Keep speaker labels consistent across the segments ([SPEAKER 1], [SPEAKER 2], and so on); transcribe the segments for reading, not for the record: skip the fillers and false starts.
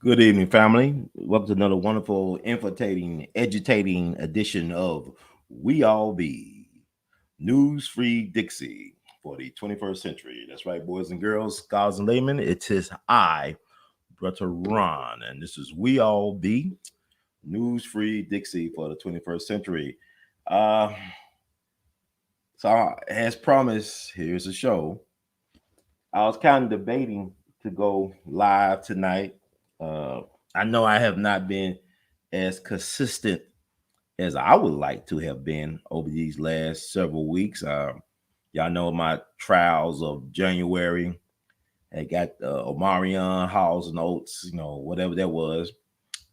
[SPEAKER 1] Good evening, family. Welcome to another wonderful, infiltrating, edutating edition of We All Be News Free Dixie for the 21st century. That's right, boys and girls, scholars and laymen. It is I, Brother Ron, and this is We All Be News Free Dixie for the 21st century. Uh, as promised, here's the show. I was kind of debating to go live tonight. Uh, I know I have not been as consistent as I would like to have been over these last several weeks. Y'all know my trials of January. I got Omarion, Halls and Oates, whatever that was.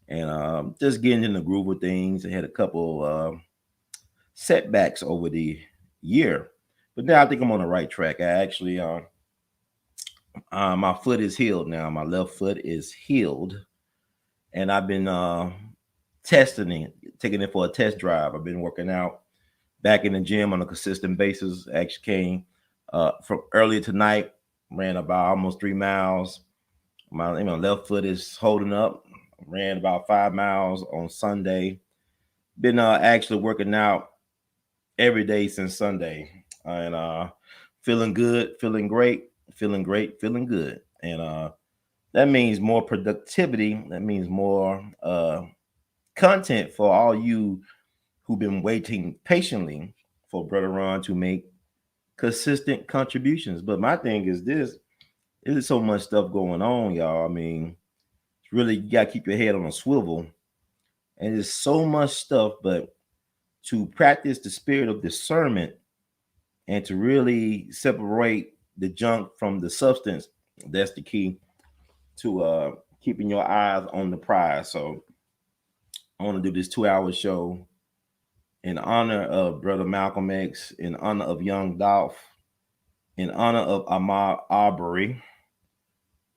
[SPEAKER 1] And just getting in the groove of things. I had a couple setbacks over the year. But now I think I'm on the right track. I actually my foot is healed now. My left foot is healed, and I've been testing it, taking it for a test drive. I've been working out back in the gym on a consistent basis. Actually came from earlier tonight, ran about almost 3 miles. My left foot is holding up. Ran about 5 miles on Sunday. Been actually working out every day since Sunday, and feeling good, feeling great, feeling great, feeling good, and that means more productivity. That means more content for all you who've been waiting patiently for Brother Ron to make consistent contributions. But my thing is this: there's so much stuff going on, y'all. I mean, it's really you gotta keep your head on a swivel, and there's so much stuff. But to practice the spirit of discernment and to really separate the junk from the substance, that's the key to keeping your eyes on the prize. So I want to do this 2 hour show in honor of Brother Malcolm X, in honor of young Dolph, in honor of Ahmaud Arbery.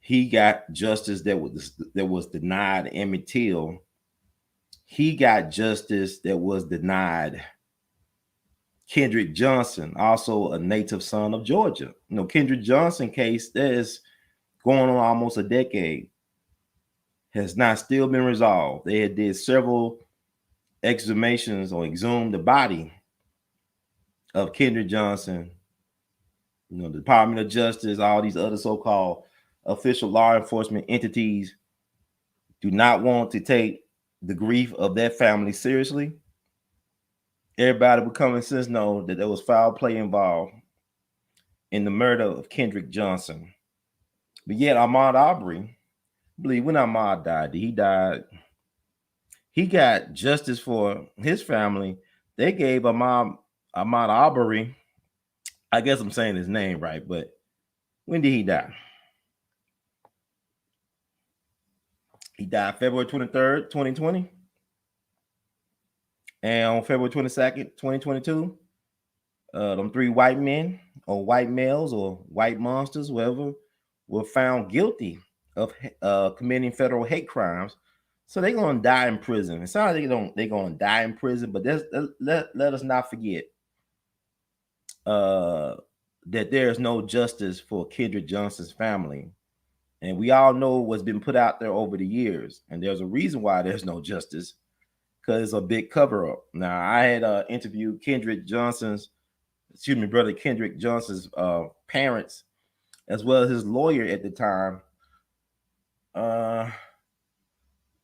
[SPEAKER 1] He got justice that was denied Emmett Till. He got justice that was denied Kendrick Johnson, also a native son of Georgia. Kendrick Johnson case that is going on almost a decade has not still been resolved. They had did several exhumations or exhumed the body of Kendrick Johnson. The Department of Justice, all these other so-called official law enforcement entities do not want to take the grief of that family seriously. Everybody with common sense know that there was foul play involved in the murder of Kendrick Johnson. But yet Ahmaud Arbery, I believe when Ahmaud died, he got justice for his family. They gave Ahmaud Arbery, I guess I'm saying his name right, but when did he die? He died February 23rd, 2020. And on February 22nd, 2022, them three white men or white males or white monsters, whatever, were found guilty of committing federal hate crimes. So they're going to die in prison. It's not like they're going to die in prison, but let us not forget that there is no justice for Kendrick Johnson's family. And we all know what's been put out there over the years. And there's a reason why there's no justice, because it's a big cover-up. Now, I had interviewed brother Kendrick Johnson's parents, as well as his lawyer at the time. About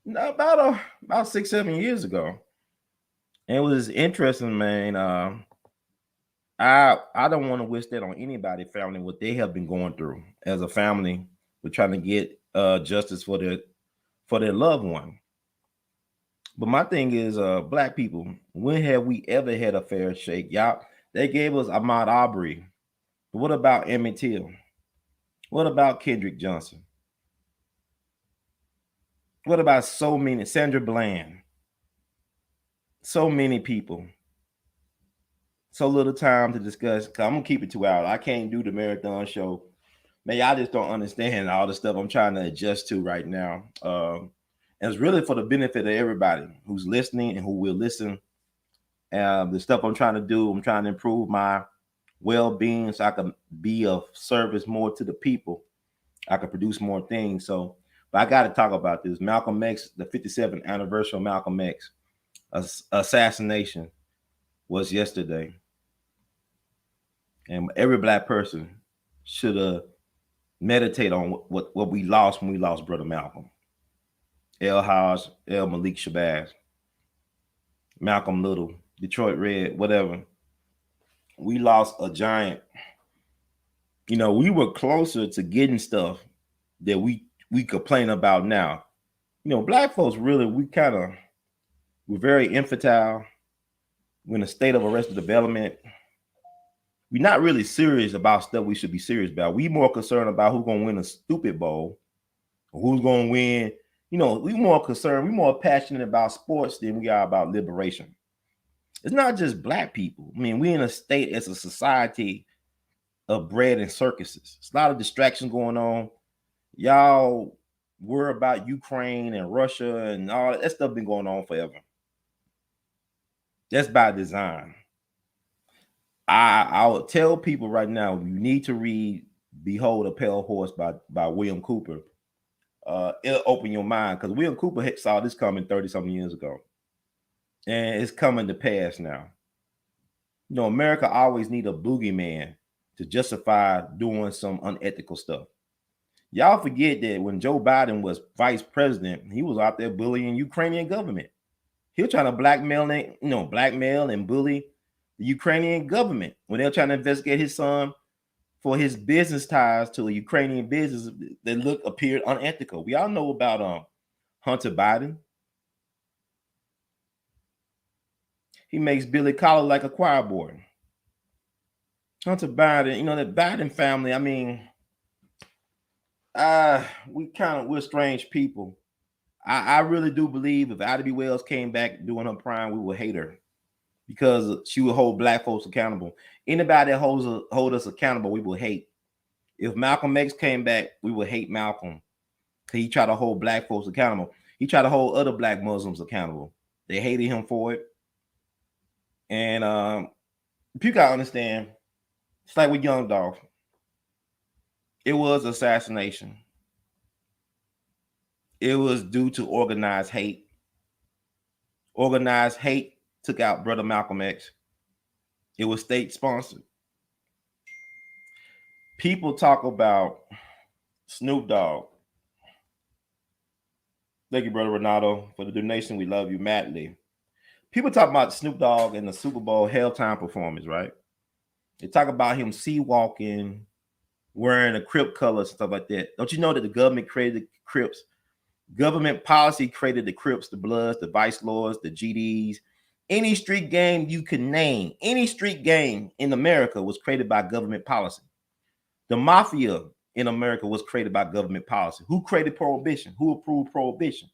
[SPEAKER 1] 6-7 years ago. And it was interesting, man. I don't want to wish that on anybody, family, what they have been going through as a family. We're trying to get justice for their loved one. But my thing is, black people, when have we ever had a fair shake? Y'all, they gave us Ahmaud Arbery. But what about Emmett Till? What about Kendrick Johnson? What about so many, Sandra Bland? So many people. So little time to discuss. I'm gonna keep it 2 hours. I can't do the marathon show. Man, I just don't understand all the stuff I'm trying to adjust to right now. And it's really for the benefit of everybody who's listening and who will listen. The stuff I'm trying to do, I'm trying to improve my well-being so I can be of service more to the people. I can produce more things. So But I got to talk about this. Malcolm X, the 57th anniversary of Malcolm X assassination was yesterday. And every black person should meditate on what we lost when we lost Brother Malcolm. Hajj, Malik Shabazz, Malcolm Little, Detroit Red, whatever. We lost a giant. You know, we were closer to getting stuff that we complain about now. You know, black folks really, we're very infantile. We're in a state of arrested development. We're not really serious about stuff we should be serious about. We more concerned about who's gonna win a stupid bowl, or who's gonna win. You know, we more concerned, we more passionate about sports than we are about liberation. It's not just black people. I mean, we in a state as a society of bread and circuses. It's a lot of distractions going on. Y'all worry about Ukraine and Russia and all that stuff been going on forever. That's by design. I would tell people right now, you need to read Behold a Pale Horse by William Cooper. It'll open your mind, because William Cooper saw this coming 30-something years ago. And it's coming to pass now. You know, America always need a boogeyman to justify doing some unethical stuff. Y'all forget that when Joe Biden was vice president, he was out there bullying Ukrainian government. He was trying to blackmail and bully the Ukrainian government when they were trying to investigate his son for his business ties to a Ukrainian business that appeared unethical. We all know about Hunter Biden. He makes Billy Collar like a choir boy. Hunter Biden, you know, that Biden family, I mean, we're strange people. I really do believe if Ida B. Wells came back during her prime, we would hate her, because she would hold black folks accountable. Anybody that hold us accountable, we would hate. If Malcolm X came back, we would hate Malcolm, because he tried to hold black folks accountable. He tried to hold other black Muslims accountable. They hated him for it. And you gotta understand, it's like with Young Dolph. It was assassination. It was due to organized hate. Organized hate took out Brother Malcolm X. It was state sponsored. People talk about Snoop Dogg. Thank you, Brother Renato, for the donation. We love you madly. People talk about Snoop Dogg in the Super Bowl halftime performance, right? They talk about him sea-walking, wearing the Crip colors, stuff like that. Don't you know that the government created the Crips? Government policy created the Crips, the Bloods, the Vice Lords, the GDs. Any street gang you can name, any street gang in America was created by government policy. The mafia in America was created by government policy. Who created prohibition? Who approved prohibition?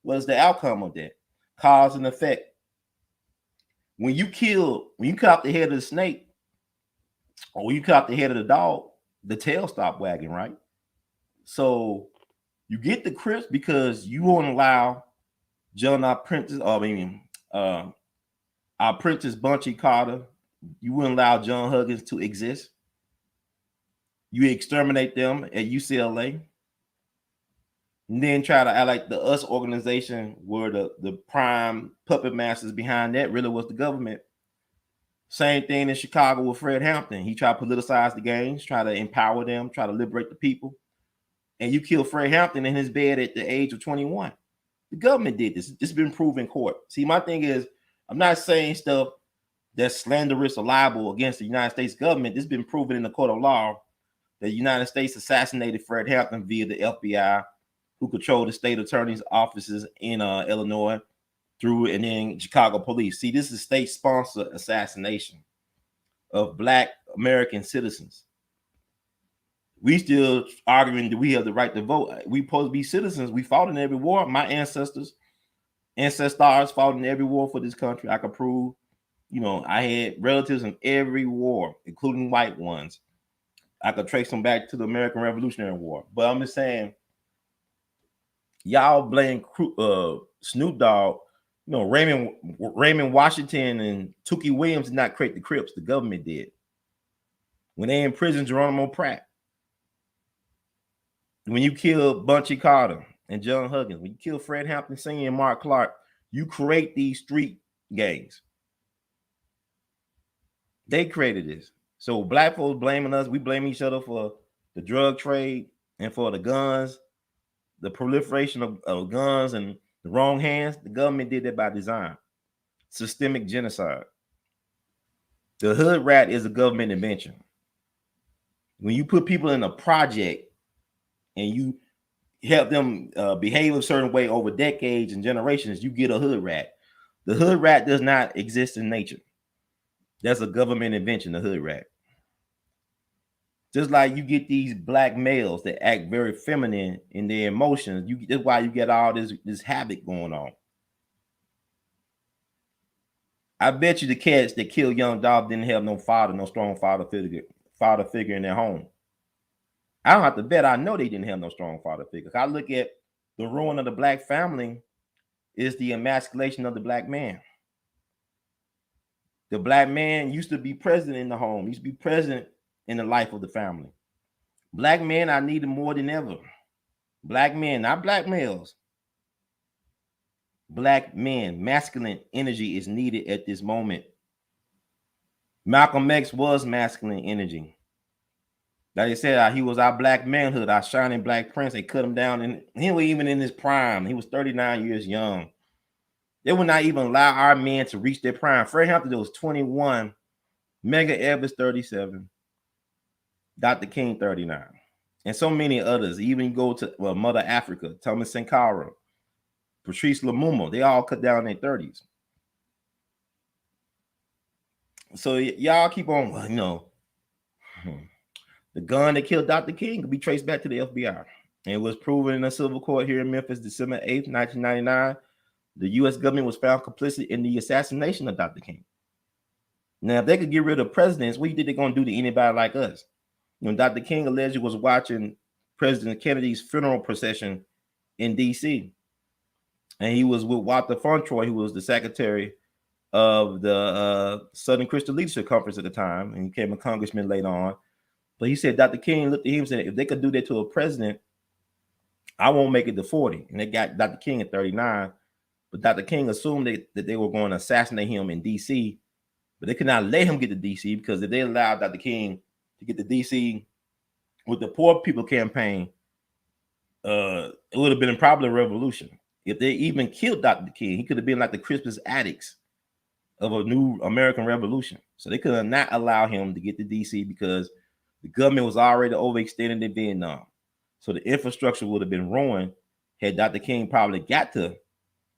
[SPEAKER 1] What is the outcome of that? Cause and effect. When you cut off the head of the snake, or when you cut off the head of the dog, the tail stopped wagging, right? So you get the Crips because you won't allow our Prentice Bunchy Carter. You wouldn't allow John Huggins to exist. You exterminate them at UCLA. And then try to act like the US organization were the prime puppet masters behind that really was the government. Same thing in Chicago with Fred Hampton. He tried to politicize the gangs, try to empower them, try to liberate the people. And you kill Fred Hampton in his bed at the age of 21. The government did this. This has been proven in court. See, my thing is, I'm not saying stuff that's slanderous or libel against the United States government. This has been proven in the court of law that the United States assassinated Fred Hampton via the FBI, who controlled the state attorney's offices in Illinois, and then Chicago police. See, this is state-sponsored assassination of Black American citizens. We still arguing that we have the right to vote. We supposed to be citizens. We fought in every war. My ancestors fought in every war for this country. I could prove, I had relatives in every war, including white ones. I could trace them back to the American Revolutionary War. But I'm just saying, y'all blame Snoop Dogg. Raymond Washington and Tookie Williams did not create the Crips. The government did. When they imprisoned Geronimo Pratt. When you killed Bunchy Carter, and John Huggins. When you kill Fred Hampton Sr. and Mark Clark, you create these street gangs. They created this. So black folks blaming us. We blame each other for the drug trade and for the guns, the proliferation of guns and the wrong hands. The government did that by design. Systemic genocide. The hood rat is a government invention. When you put people in a project and you help them behave a certain way over decades and generations, you get a hood rat. The hood rat does not exist in nature. That's a government invention, the hood rat. Just like you get these black males that act very feminine in their emotions, that's why you get all this havoc going on. I bet you the cats that killed young Dolph didn't have no father, no strong father figure in their home. I don't have to bet. I know they didn't have no strong father figure. I look at the ruin of the black family is the emasculation of the black man. The black man used to be present in the home, used to be present in the life of the family. Black men are needed more than ever. Black men, not black males. Black men, masculine energy is needed at this moment. Malcolm X was masculine energy. Like I said, he was our black manhood, our shining black prince. They cut him down, and he was even in his prime. He was 39 years young. They would not even allow our men to reach their prime. Fred Hampton was 21, Medgar Evers 37, Dr. King 39, and so many others. Even go to Mother Africa, Thomas Sankara, Patrice Lumumba. They all cut down in their 30s. So y'all keep on, the gun that killed Dr. King could be traced back to the FBI. And it was proven in a civil court here in Memphis, December 8th, 1999. The U.S. government was found complicit in the assassination of Dr. King. Now, if they could get rid of presidents, what do you think they're going to do to anybody like us? Dr. King allegedly was watching President Kennedy's funeral procession in D.C. And he was with Walter Fauntroy, who was the secretary of the Southern Christian Leadership Conference at the time, and he became a congressman later on. But he said Dr. King looked at him and said, if they could do that to a president, I won't make it to 40. And they got Dr. King at 39. But Dr. King assumed that they were going to assassinate him in D.C., but they could not let him get to D.C. because if they allowed Dr. King to get to D.C. with the Poor People Campaign, it would have been probably a revolution. If they even killed Dr. King, he could have been like the Crispus Attucks of a new American Revolution. So they could not allow him to get to D.C. because the government was already overextended in Vietnam. So the infrastructure would have been ruined had Dr. King probably got to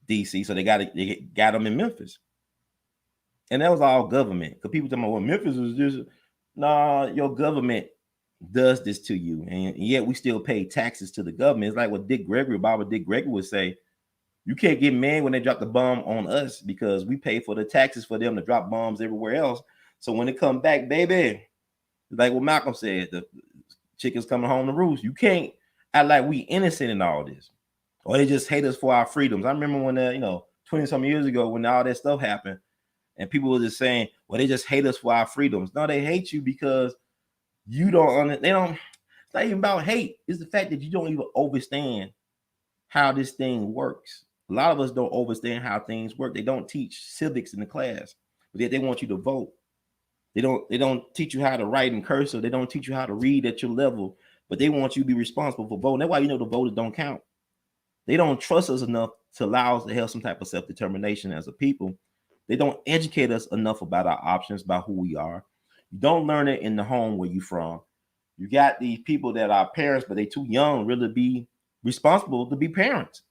[SPEAKER 1] D.C. So they got him in Memphis. And that was all government. Because people talking about, well, Memphis was just, nah, your government does this to you. And yet we still pay taxes to the government. It's like what Dick Gregory would say. You can't get mad when they drop the bomb on us because we pay for the taxes for them to drop bombs everywhere else. So when they come back, baby, like what Malcolm said, the chickens coming home to roost. You can't act like we innocent in all this. Or they just hate us for our freedoms. I remember when 20-some years ago when all that stuff happened and people were just saying, well, they just hate us for our freedoms. No, they hate you because you don't, it's not even about hate. It's the fact that you don't even understand how this thing works. A lot of us don't understand how things work. They don't teach civics in the class, but yet they want you to vote. They don't teach you how to write in cursive. They don't teach you how to read at your level, but they want you to be responsible for voting. That's why the voters don't count. They don't trust us enough to allow us to have some type of self-determination as a people. They don't educate us enough about our options, about who we are. You don't learn it in the home where you're from. You got these people that are parents, but they're too young really to be responsible to be parents.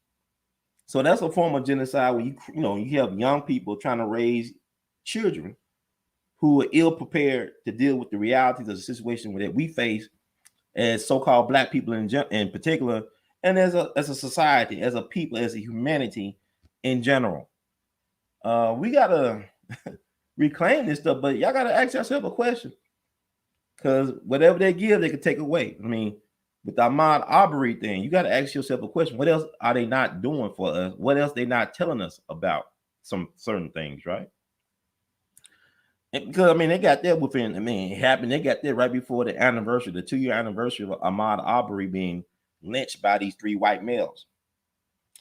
[SPEAKER 1] So that's a form of genocide where you have young people trying to raise children who are ill prepared to deal with the realities of the situation that we face as so-called Black people in particular, and as a society, as a people, as a humanity in general. We gotta reclaim this stuff, but y'all gotta ask yourself a question, because whatever they give, they can take away. I mean, with the Ahmaud Arbery thing, you gotta ask yourself a question: what else are they not doing for us? What else they not telling us about some certain things, right? Because they got that it happened. They got that right before the 2-year anniversary of Ahmaud Arbery being lynched by these 3 white males.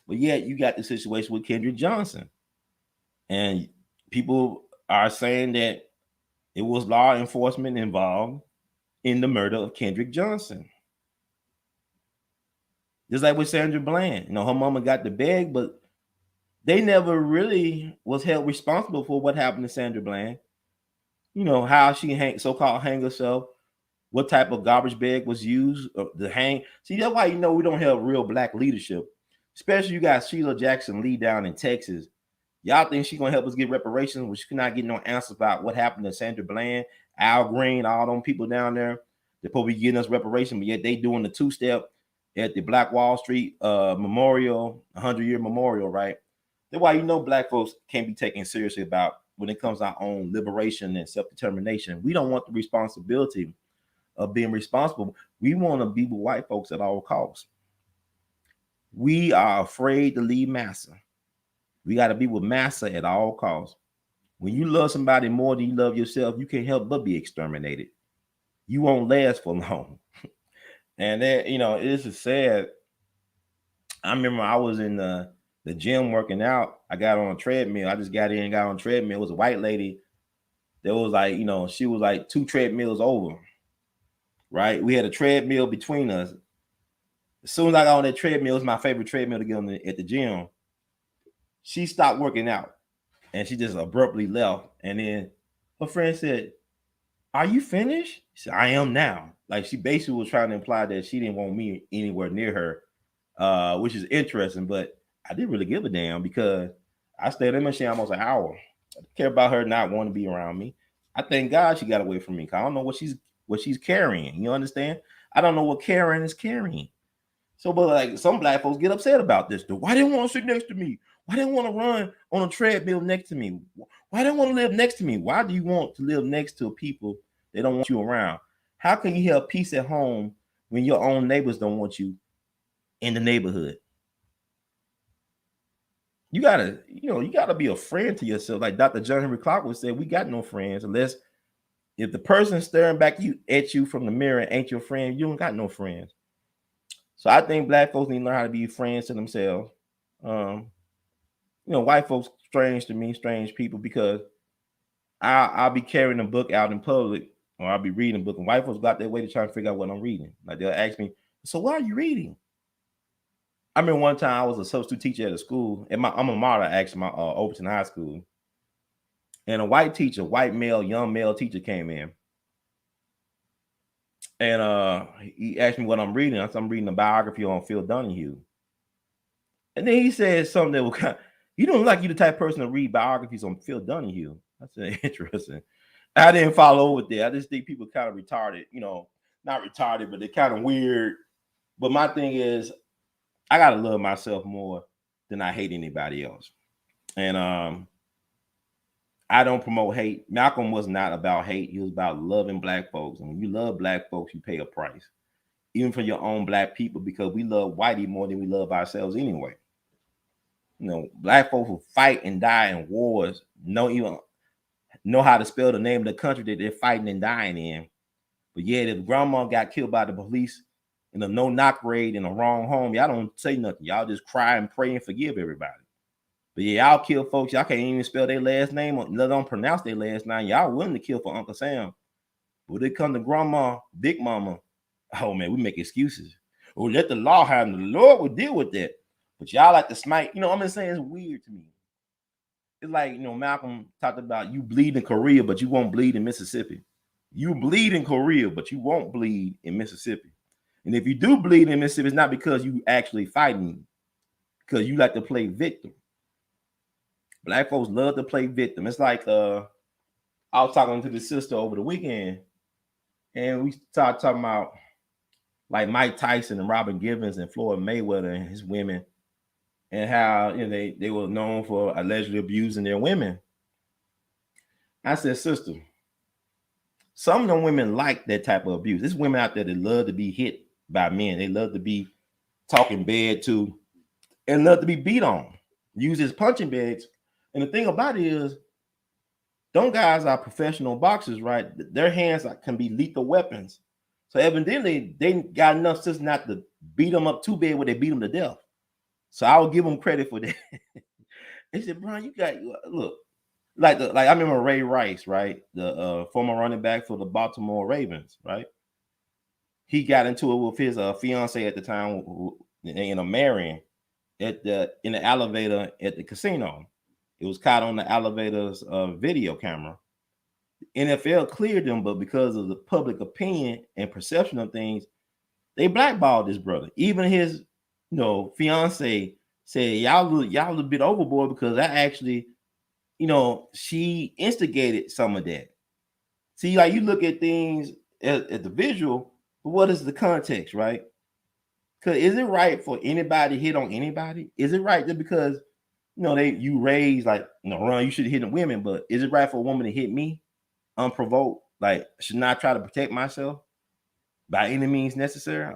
[SPEAKER 1] But yet you got the situation with Kendrick Johnson. And people are saying that it was law enforcement involved in the murder of Kendrick Johnson. Just like with Sandra Bland, her mama got the bag, but they never really was held responsible for what happened to Sandra Bland. How she so-called hang herself, what type of garbage bag was used to hang. See, that's why we don't have real black leadership. Especially you got Sheila Jackson Lee down in Texas. Y'all think she's gonna help us get reparations, but she could not get no answers about what happened to Sandra Bland, Al Green, all them people down there. They're probably getting us reparations, but yet they doing the two-step at the Black Wall Street memorial, 100-year memorial, right? That's why black folks can't be taken seriously about when it comes to our own liberation and self-determination. We don't want the responsibility of being responsible. We want to be with white folks at all costs. We are afraid to leave massa. We got to be with massa at all costs. When you love somebody more than you love yourself, you can't help but be exterminated. You won't last for long. And that, this is sad. I remember I was in the gym working out. I got on a treadmill. I just got in and got on a treadmill. It was a white lady. There was like, she was like 2 treadmills over. Right? We had a treadmill between us. As soon as I got on that treadmill, it was my favorite treadmill to get on at the gym. She stopped working out and she just abruptly left. And then her friend said, "Are you finished?" She said, "I am now." Like she basically was trying to imply that she didn't want me anywhere near her, which is interesting. But I didn't really give a damn because I stayed in the machine almost an hour. I didn't care about her not wanting to be around me. I thank God she got away from me because I don't know what she's carrying. You understand? I don't know what Karen is carrying. So, but like some black folks get upset about this. Why didn't want to sit next to me? Why didn't want to run on a treadmill next to me? Why didn't want to live next to me? Why do you want to live next to people that don't want you around? How can you have peace at home when your own neighbors don't want you in the neighborhood? You gotta be a friend to yourself. Like Dr. John Henry Clark would say, we got no friends unless if the person staring back at you from the mirror ain't your friend, you don't got no friends. So I think black folks need to learn how to be friends to themselves. White folks strange to me, strange people, because I'll be carrying a book out in public or I'll be reading a book and white folks got their way to try and figure out what I'm reading. Like they'll ask me, "So what are you reading?" I remember one time I was a substitute teacher at a school and my alma mater, actually, my Overton High School. And a white male, young male teacher came in. And he asked me what I'm reading. I said, "I'm reading a biography on Phil Donahue." And then he said something that was kind of, "You don't look like you the type of person to read biographies on Phil Donahue." I said, "Interesting." I didn't follow with that. I just think people kind of retarded, not retarded, but they're kind of weird. But my thing is, I gotta love myself more than I hate anybody else. And I don't promote hate. Malcolm was not about hate. He was about loving black folks. And when you love black folks, you pay a price, even for your own black people, because we love whitey more than we love ourselves anyway. Black folks will fight and die in wars, even know how to spell the name of the country that they're fighting and dying in. But yet, if grandma got killed by the police in a no-knock raid in the wrong home, y'all don't say nothing. Y'all just cry and pray and forgive everybody. But yeah, y'all kill folks. Y'all can't even spell their last name or let them pronounce their last name. Y'all willing to kill for Uncle Sam. But when they come to grandma, big mama, oh man, we make excuses. Or let the law handle. The Lord will deal with that. But y'all like to smite. I'm just saying, it's weird to me. It's like, Malcolm talked about you bleed in Korea, but you won't bleed in Mississippi. You bleed in Korea, but you won't bleed in Mississippi. And if you do bleed in Mississippi, it's not because you actually fighting, because you like to play victim. Black folks love to play victim. It's like I was talking to the sister over the weekend, and we started talking about like Mike Tyson and Robin Givens and Floyd Mayweather and his women, and how they were known for allegedly abusing their women. I said, "Sister, some of them women like that type of abuse. There's women out there that love to be hit by men. They love to be talking bad to, and love to be beat on, use as punching bags. And the thing about it is, them guys are professional boxers, right? Their hands can be lethal weapons. So evidently, they got enough sense not to beat them up too bad where they beat them to death. So I will give him credit for that. They said, Brian, you got look. Like I remember Ray Rice, right? The former running back for the Baltimore Ravens, right? He got into it with his fiance at the time, marrying in the elevator at the casino. It was caught on the elevator's video camera. NFL cleared them, but because of the public opinion and perception of things, they blackballed this brother. Even his, fiance said, y'all a bit overboard because I actually, she instigated some of that. See, like you look at things at the visual, but what is the context, right? Because is it right for anybody to hit on anybody? Is it right just because you raised like Ron, you should hit the women, but is it right for a woman to hit me unprovoked? Like, should not try to protect myself by any means necessary,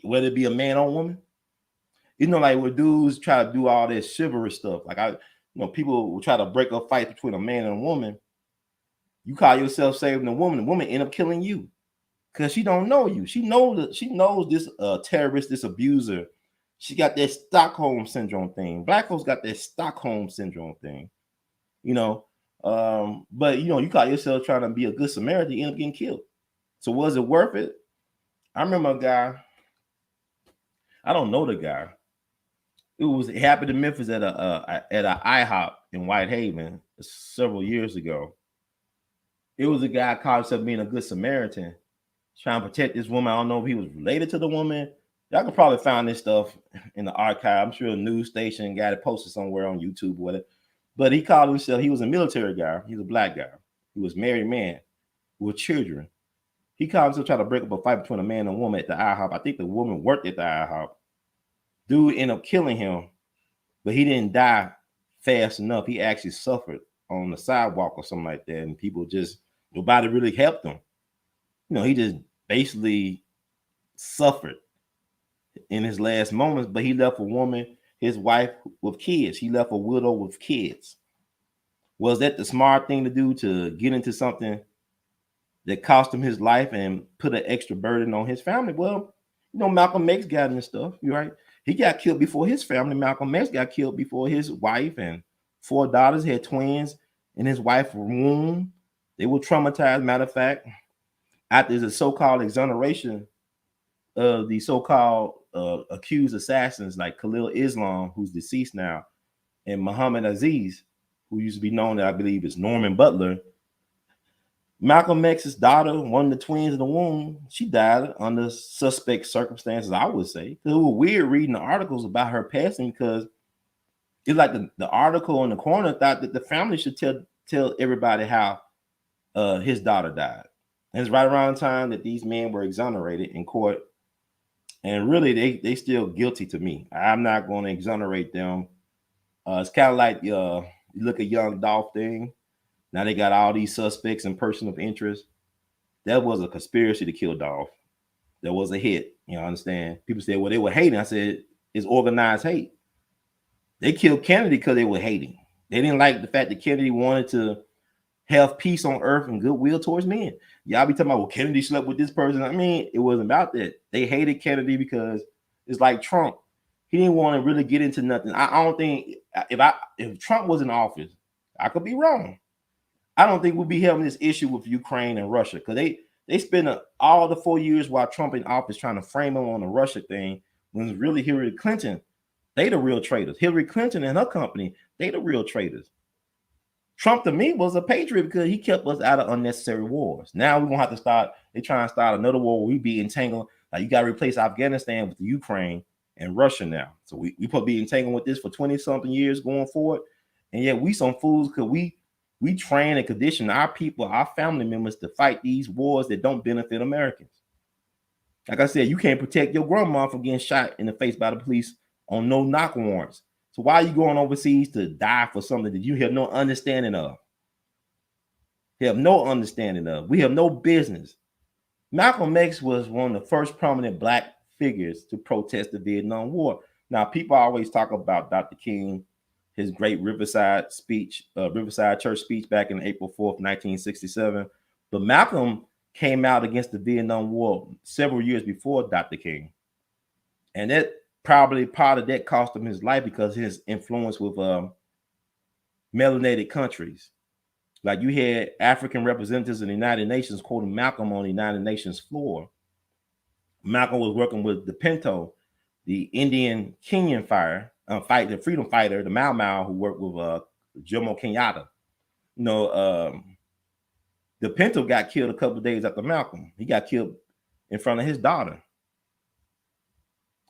[SPEAKER 1] whether it be a man or woman? Like where dudes try to do all this chivalrous stuff. Like people will try to break up fights between a man and a woman. You call yourself saving the woman end up killing you because she don't know you. She knows this terrorist, this abuser. She got that Stockholm syndrome thing. Black folks got that Stockholm syndrome thing, but you call yourself trying to be a good Samaritan, you end up getting killed. So was it worth it? I remember a guy. I don't know the guy. It happened in Memphis at a IHOP in Whitehaven several years ago. It was a guy called himself being a good Samaritan, trying to protect this woman. I don't know if he was related to the woman. Y'all could probably find this stuff in the archive. I'm sure a news station got it posted somewhere on YouTube or whatever. But he called himself, he was a military guy. He's a black guy. He was a married man with children. He called himself trying to break up a fight between a man and a woman at the IHOP. I think the woman worked at the IHOP. Dude ended up killing him, but he didn't die fast enough. He actually suffered on the sidewalk or something like that. And people nobody really helped him. He just basically suffered in his last moments, but he left a woman, his wife, with kids. He left a widow with kids. Was that the smart thing to do, to get into something that cost him his life and put an extra burden on his family? Well, Malcolm X got him and stuff. You're right. He got killed before his family. Malcolm X got killed before his wife and 4 daughters. He had twins in his wife's womb. They were traumatized. Matter of fact, after the so-called exoneration of the so-called accused assassins like Khalil Islam, who's deceased now, and Muhammad Aziz, who used to be known, I believe, as Norman Butler, Malcolm X's daughter, one of the twins in the womb, she died under suspect circumstances, I would say. It was weird reading the articles about her passing because it's like the article in the corner thought that the family should tell everybody how his daughter died. And it's right around the time that these men were exonerated in court. And really, they still guilty to me. I'm not going to exonerate them. It's kind of like you look at young Dolph thing. Now they got all these suspects and person of interest. That was a conspiracy to kill Dolph. That was a hit. Understand? People say, well, they were hating. I said, it's organized hate. They killed Kennedy because they were hating. They didn't like the fact that Kennedy wanted to have peace on earth and goodwill towards men. Y'all be talking about, well, Kennedy slept with this person. I mean, it wasn't about that. They hated Kennedy because it's like Trump. He didn't want to really get into nothing. I don't think if Trump was in office, I could be wrong. I don't think we'll be having this issue with Ukraine and Russia because they spent all the 4 years while Trump in office trying to frame him on the Russia thing when it's really Hillary Clinton. They the real traitors. Hillary Clinton and her company, they the real traitors. Trump to me was a patriot because he kept us out of unnecessary wars. Now we're gonna have to start. They trying to start another war where we be entangled. Like you got to replace Afghanistan with the Ukraine and Russia now. So we supposed to be entangled with this for 20-something years going forward. And yet we some fools because we train and condition our people, our family members to fight these wars that don't benefit Americans. Like I said, you can't protect your grandma from getting shot in the face by the police on no knock warrants. So why are you going overseas to die for something that you have no understanding of? You have no understanding of. We have no business. Malcolm X was one of the first prominent Black figures to protest the Vietnam War. Now, people always talk about Dr. King, his great Riverside Church speech back in April 4th, 1967. But Malcolm came out against the Vietnam War several years before Dr. King. And that probably part of that cost him his life because his influence with melanated countries. Like you had African representatives in the United Nations quoting Malcolm on the United Nations floor. Malcolm was working with the Pinto, the Indian Kenyan the freedom fighter, the Mau Mau, who worked with Jomo Kenyatta. You know, the Pinto got killed a couple of days after Malcolm. He got killed in front of his daughter.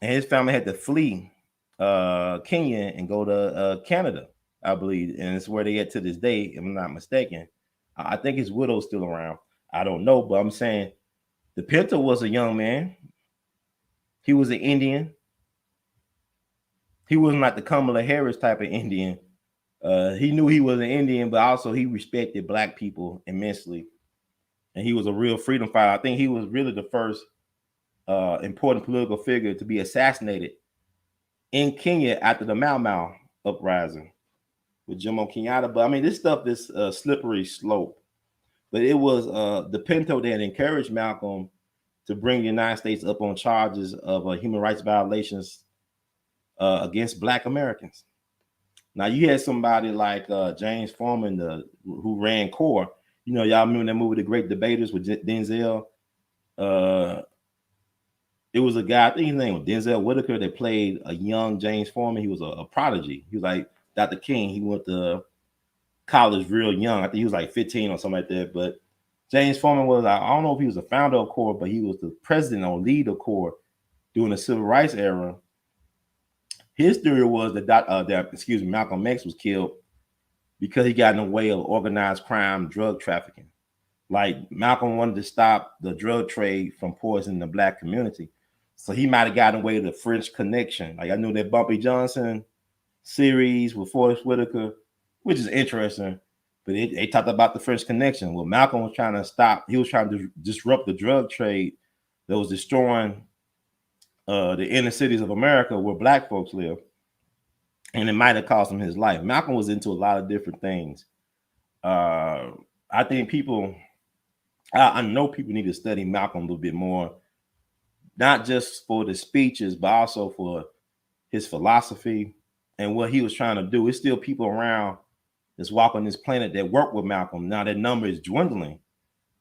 [SPEAKER 1] And his family had to flee Kenya and go to Canada, I believe. And it's where they at to this day, if I'm not mistaken. I think his widow's still around. I don't know, but I'm saying the Pinto was a young man. He was an Indian. He wasn't like the Kamala Harris type of Indian. He knew he was an Indian, but also he respected Black people immensely. And he was a real freedom fighter. I think he was really the first important political figure to be assassinated in Kenya after the Mau Mau uprising with Jomo Kenyatta. But I mean, this stuff is a slippery slope. But it was the Pinto that encouraged Malcolm to bring the United States up on charges of human rights violations against Black Americans. Now, you had somebody like James Foreman, who ran CORE. You know, y'all remember that movie, The Great Debaters, with Denzel? It was a guy, I think his name was Denzel Whitaker, that played a young James Foreman. He was a prodigy. He was like Dr. King. He went to college real young. I think he was like 15 or something like that. But James Foreman was, I don't know if he was the founder of CORE, but he was the president or lead of CORE during the civil rights era. His theory was that Malcolm X was killed because he got in the way of organized crime, drug trafficking. Like Malcolm wanted to stop the drug trade from poisoning the Black community. So he might have gotten away with the French Connection. Like I knew that Bumpy Johnson series with Forrest Whitaker, which is interesting, but they talked about the French Connection. Well, Malcolm was trying to stop, he was trying to disrupt the drug trade that was destroying the inner cities of America where Black folks live. And it might have cost him his life. Malcolm was into a lot of different things. I think I know people need to study Malcolm a little bit more, not just for the speeches, but also for his philosophy and what he was trying to do. It's still people around that's walking this planet that work with Malcolm. Now that number is dwindling.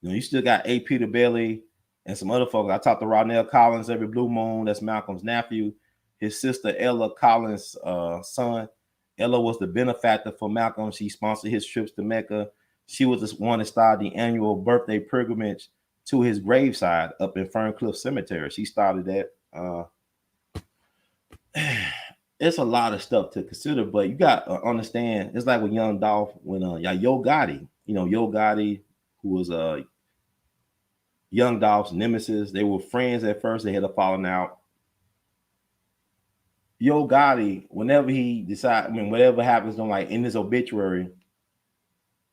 [SPEAKER 1] You know, you still got A. Peter Bailey and some other folks. I talked to Ronell Collins every blue moon. That's Malcolm's nephew. His sister, Ella Collins' son. Ella was the benefactor for Malcolm. She sponsored his trips to Mecca. She was the one that started the annual birthday pilgrimage to his graveside up in Ferncliff Cemetery. She started that. It's a lot of stuff to consider, but you got to understand, it's like with Young Dolph, when Yo Gotti, Yo Gotti, who was Young Dolph's nemesis. They were friends at first. They had a falling out. Yo Gotti, whenever he decides, whatever happens in his obituary,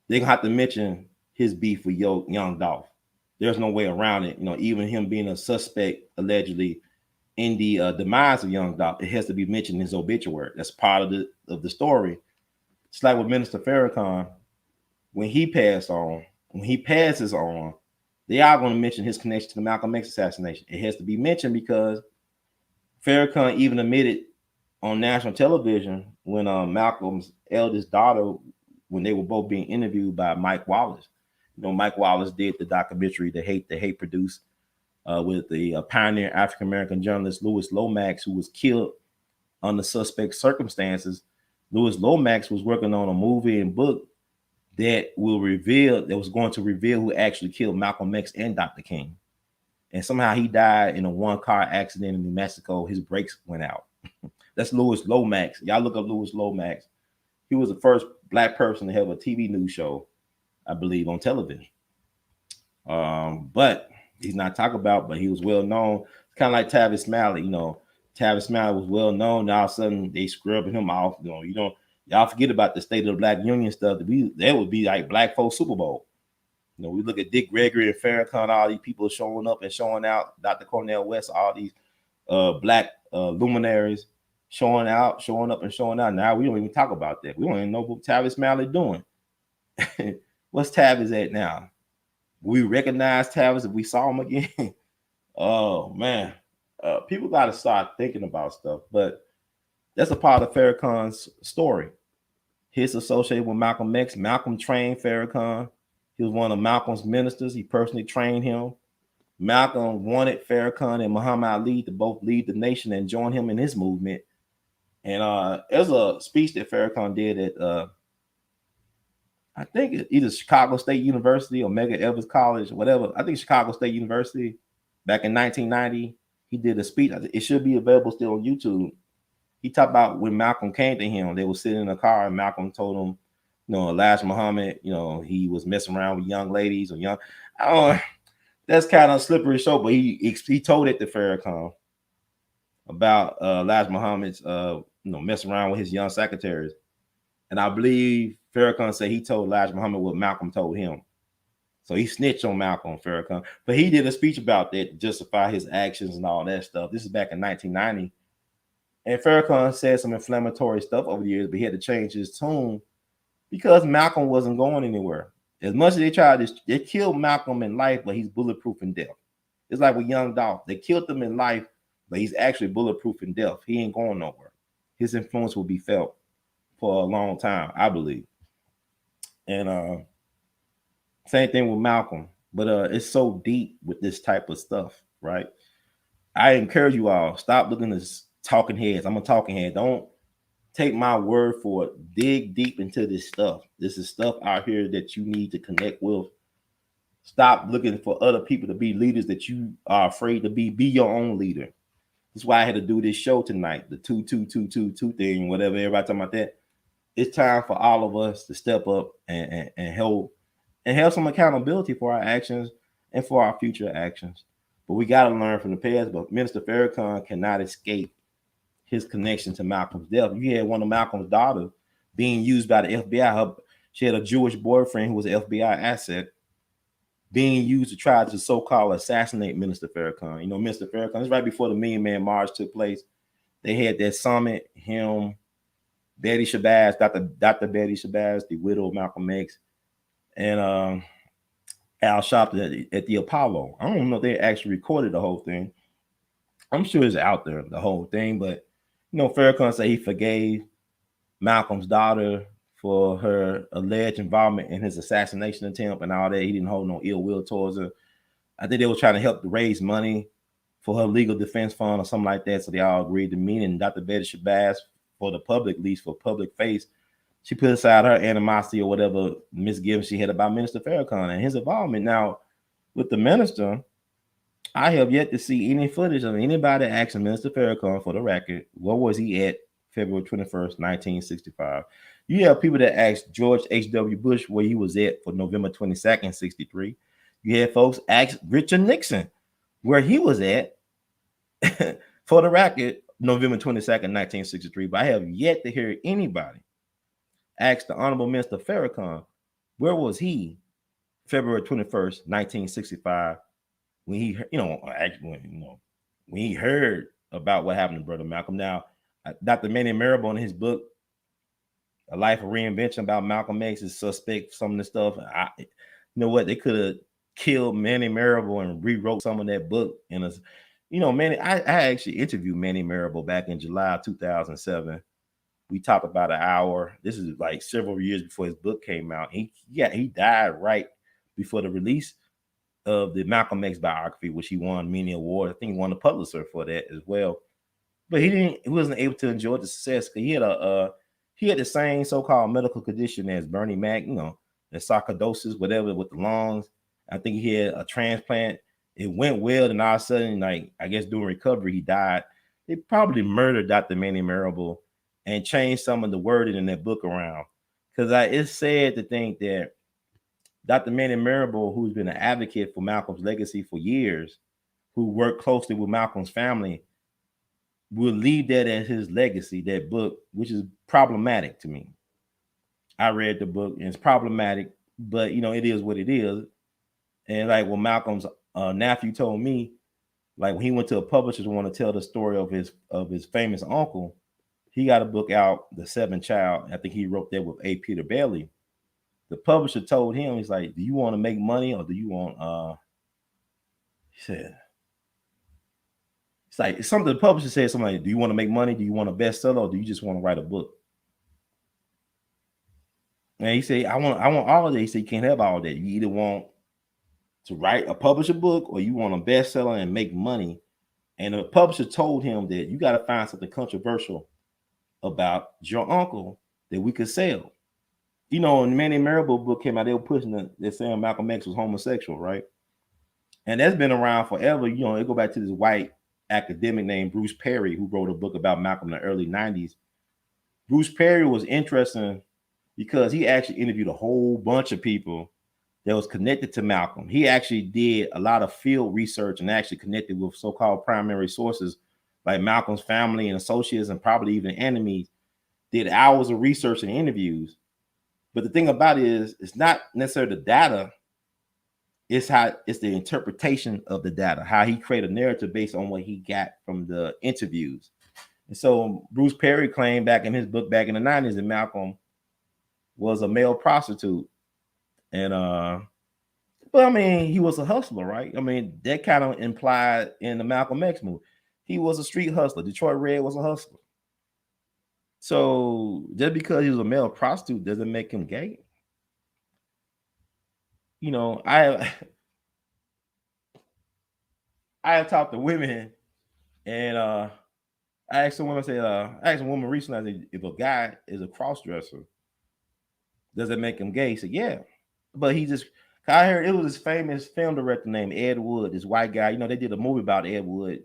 [SPEAKER 1] they're gonna have to mention his beef with Young Dolph. There's no way around it. Even him being a suspect allegedly in the demise of Young Dolph, it has to be mentioned in his obituary. That's part of the story. It's like with Minister Farrakhan, when he passes on, they are going to mention his connection to the Malcolm X assassination. It has to be mentioned because Farrakhan even admitted on national television when Malcolm's eldest daughter, when they were both being interviewed by Mike Wallace. Mike Wallace did the documentary The Hate produced with the pioneer African-American journalist Louis Lomax, who was killed under suspect circumstances. Louis Lomax was working on a movie and book that was going to reveal who actually killed Malcolm X and Dr. King. And somehow he died in a one-car accident in New Mexico. His brakes went out. That's Louis Lomax. Y'all look up Louis Lomax. He was the first Black person to have a TV news show, I believe, on television. But he's not talked about, but he was well known. It's kind of like Tavis Smiley. Tavis Smiley was well known. Now all of a sudden they scrubbing him off. Y'all forget about the State of the Black Union stuff. That would be like Black folks Super Bowl. We look at Dick Gregory and Farrakhan, all these people showing up and showing out. Dr. Cornel West, all these Black luminaries showing up and showing out. Now we don't even talk about that. We don't even know what Tavis Smiley doing. What's Tavis at now? We recognize Tavis if we saw him again. Oh man, People got to start thinking about stuff. But that's a part of Farrakhan's story. His associated with Malcolm X. Malcolm trained Farrakhan. He was one of Malcolm's ministers. He personally trained him. Malcolm wanted Farrakhan and Muhammad Ali to both lead the nation and join him in his movement. And there's a speech that Farrakhan did at I think either Chicago State University or Medgar Evers College, whatever. I think Chicago State University back in 1990. He did a speech. It should be available still on YouTube. He talked about when Malcolm came to him. They were sitting in a car, and Malcolm told him, Elijah Muhammad, he was messing around with young ladies or young. I don't know. That's kind of a slippery slope, but he told it to Farrakhan about Elijah Muhammad's messing around with his young secretaries. And I believe Farrakhan said he told Elijah Muhammad what Malcolm told him. So he snitched on Malcolm, Farrakhan. But he did a speech about that to justify his actions and all that stuff. This is back in 1990. And Farrakhan said some inflammatory stuff over the years, but he had to change his tune because Malcolm wasn't going anywhere. As much as they tried to, they killed Malcolm in life, but he's bulletproof in death. It's like with young Dolph. They killed him in life, but he's actually bulletproof in death. He ain't going nowhere. His influence will be felt for a long time, I believe. And same thing with Malcolm. But it's so deep with this type of stuff, right? I encourage you all, stop looking at talking heads. I'm a talking head. Don't take my word for it. Dig deep into this stuff. This is stuff out here that you need to connect with. Stop looking for other people to be leaders that you are afraid to be. Be your own leader. That's why I had to do this show tonight, the 2-2-2-2-2 thing, whatever everybody talking about that. It's time for all of us to step up and help and have some accountability for our actions and for our future actions. But we got to learn from the past. But Minister Farrakhan cannot escape his connection to Malcolm's death. You had one of Malcolm's daughters being used by the FBI. She had a Jewish boyfriend who was an FBI asset, being used to try to so-called assassinate Minister Farrakhan. Minister Farrakhan, it's right before the Million Man March took place. They had that summit, him, Betty Shabazz, Dr. Betty Shabazz, the widow of Malcolm X, and Al Sharpton at the Apollo. I don't know if they actually recorded the whole thing. I'm sure it's out there, the whole thing, but Farrakhan said he forgave Malcolm's daughter for her alleged involvement in his assassination attempt and all that. He didn't hold no ill will towards her. I think they were trying to help to raise money for her legal defense fund or something like that. So they all agreed to meet. And Dr. Betty Shabazz, for the public, at least for public face, she put aside her animosity or whatever misgivings she had about Minister Farrakhan and his involvement. Now, with the minister, I have yet to see any footage of anybody asking Minister Farrakhan, for the record, where was he at February 21st, 1965? You have people that asked George H.W. Bush where he was at for November 22nd, 63. You had folks ask Richard Nixon where he was at, for the record, November 22nd, 1963. But I have yet to hear anybody ask the Honorable Minister Farrakhan, where was he February 21st, 1965, when he, when he heard about what happened to Brother Malcolm. Now, Dr. Manny Marable in his book, A Life of Reinvention about Malcolm X, is suspect some of the stuff. You know what? They could have killed Manny Marable and rewrote some of that book. And Manny, I actually interviewed Manny Marable back in July of 2007. We talked about an hour. This is like several years before his book came out. He died right before the release of the Malcolm X biography, which he won many awards. I think he won the Pulitzer for that as well. But he wasn't able to enjoy the success because he had the same so-called medical condition as Bernie Mac, the sarcoidosis, whatever, with the lungs. I think he had a transplant. It went well, and all of a sudden, I guess during recovery, he died. They probably murdered Dr. Manny Marable and changed some of the wording in that book around. Because it's sad to think that Dr. Manny Marable, who's been an advocate for Malcolm's legacy for years, who worked closely with Malcolm's family, will leave that as his legacy, that book, which is problematic to me. I read the book and it's problematic, but it is what it is. And like when Malcolm's nephew told me, like when he went to a publisher to want to tell the story of his famous uncle, he got a book out, The Seventh Child. I think he wrote that with A. Peter Bailey. The publisher told him, he's like, do you want to make money or do you want, he It's like it's something the publisher said. Somebody, do you want to make money? Do you want a bestseller, or do you just want to write a book? And he said, I want all of that. He said, you can't have all that. You either want to publish a book, or you want a bestseller and make money. And the publisher told him that you got to find something controversial about your uncle that we could sell. You know, when the Manny Marable book came out, they were pushing they're saying Malcolm X was homosexual, right? And that's been around forever. You know, it go back to this white academic named Bruce Perry, who wrote a book about Malcolm in the early 90s. Bruce Perry was interesting because he actually interviewed a whole bunch of people that was connected to Malcolm. He actually did a lot of field research and actually connected with so-called primary sources like Malcolm's family and associates and probably even enemies, did hours of research and interviews. But the thing about it is, it's not necessarily the data, it's the interpretation of the data, how he created a narrative based on what he got from the interviews. And so Bruce Perry claimed back in his book back in the 90s that Malcolm was a male prostitute. And but I mean, he was a hustler, right? I mean, that kind of implied in the Malcolm X movie. He was a street hustler. Detroit Red was a hustler. So just because he was a male prostitute doesn't make him gay. You know, I have talked to women, and I asked a woman, I asked a woman recently, I said, if a guy is a cross-dresser, does it make him gay? He said, yeah. But I heard it was this famous film director named Ed Wood, this white guy. You know, they did a movie about Ed Wood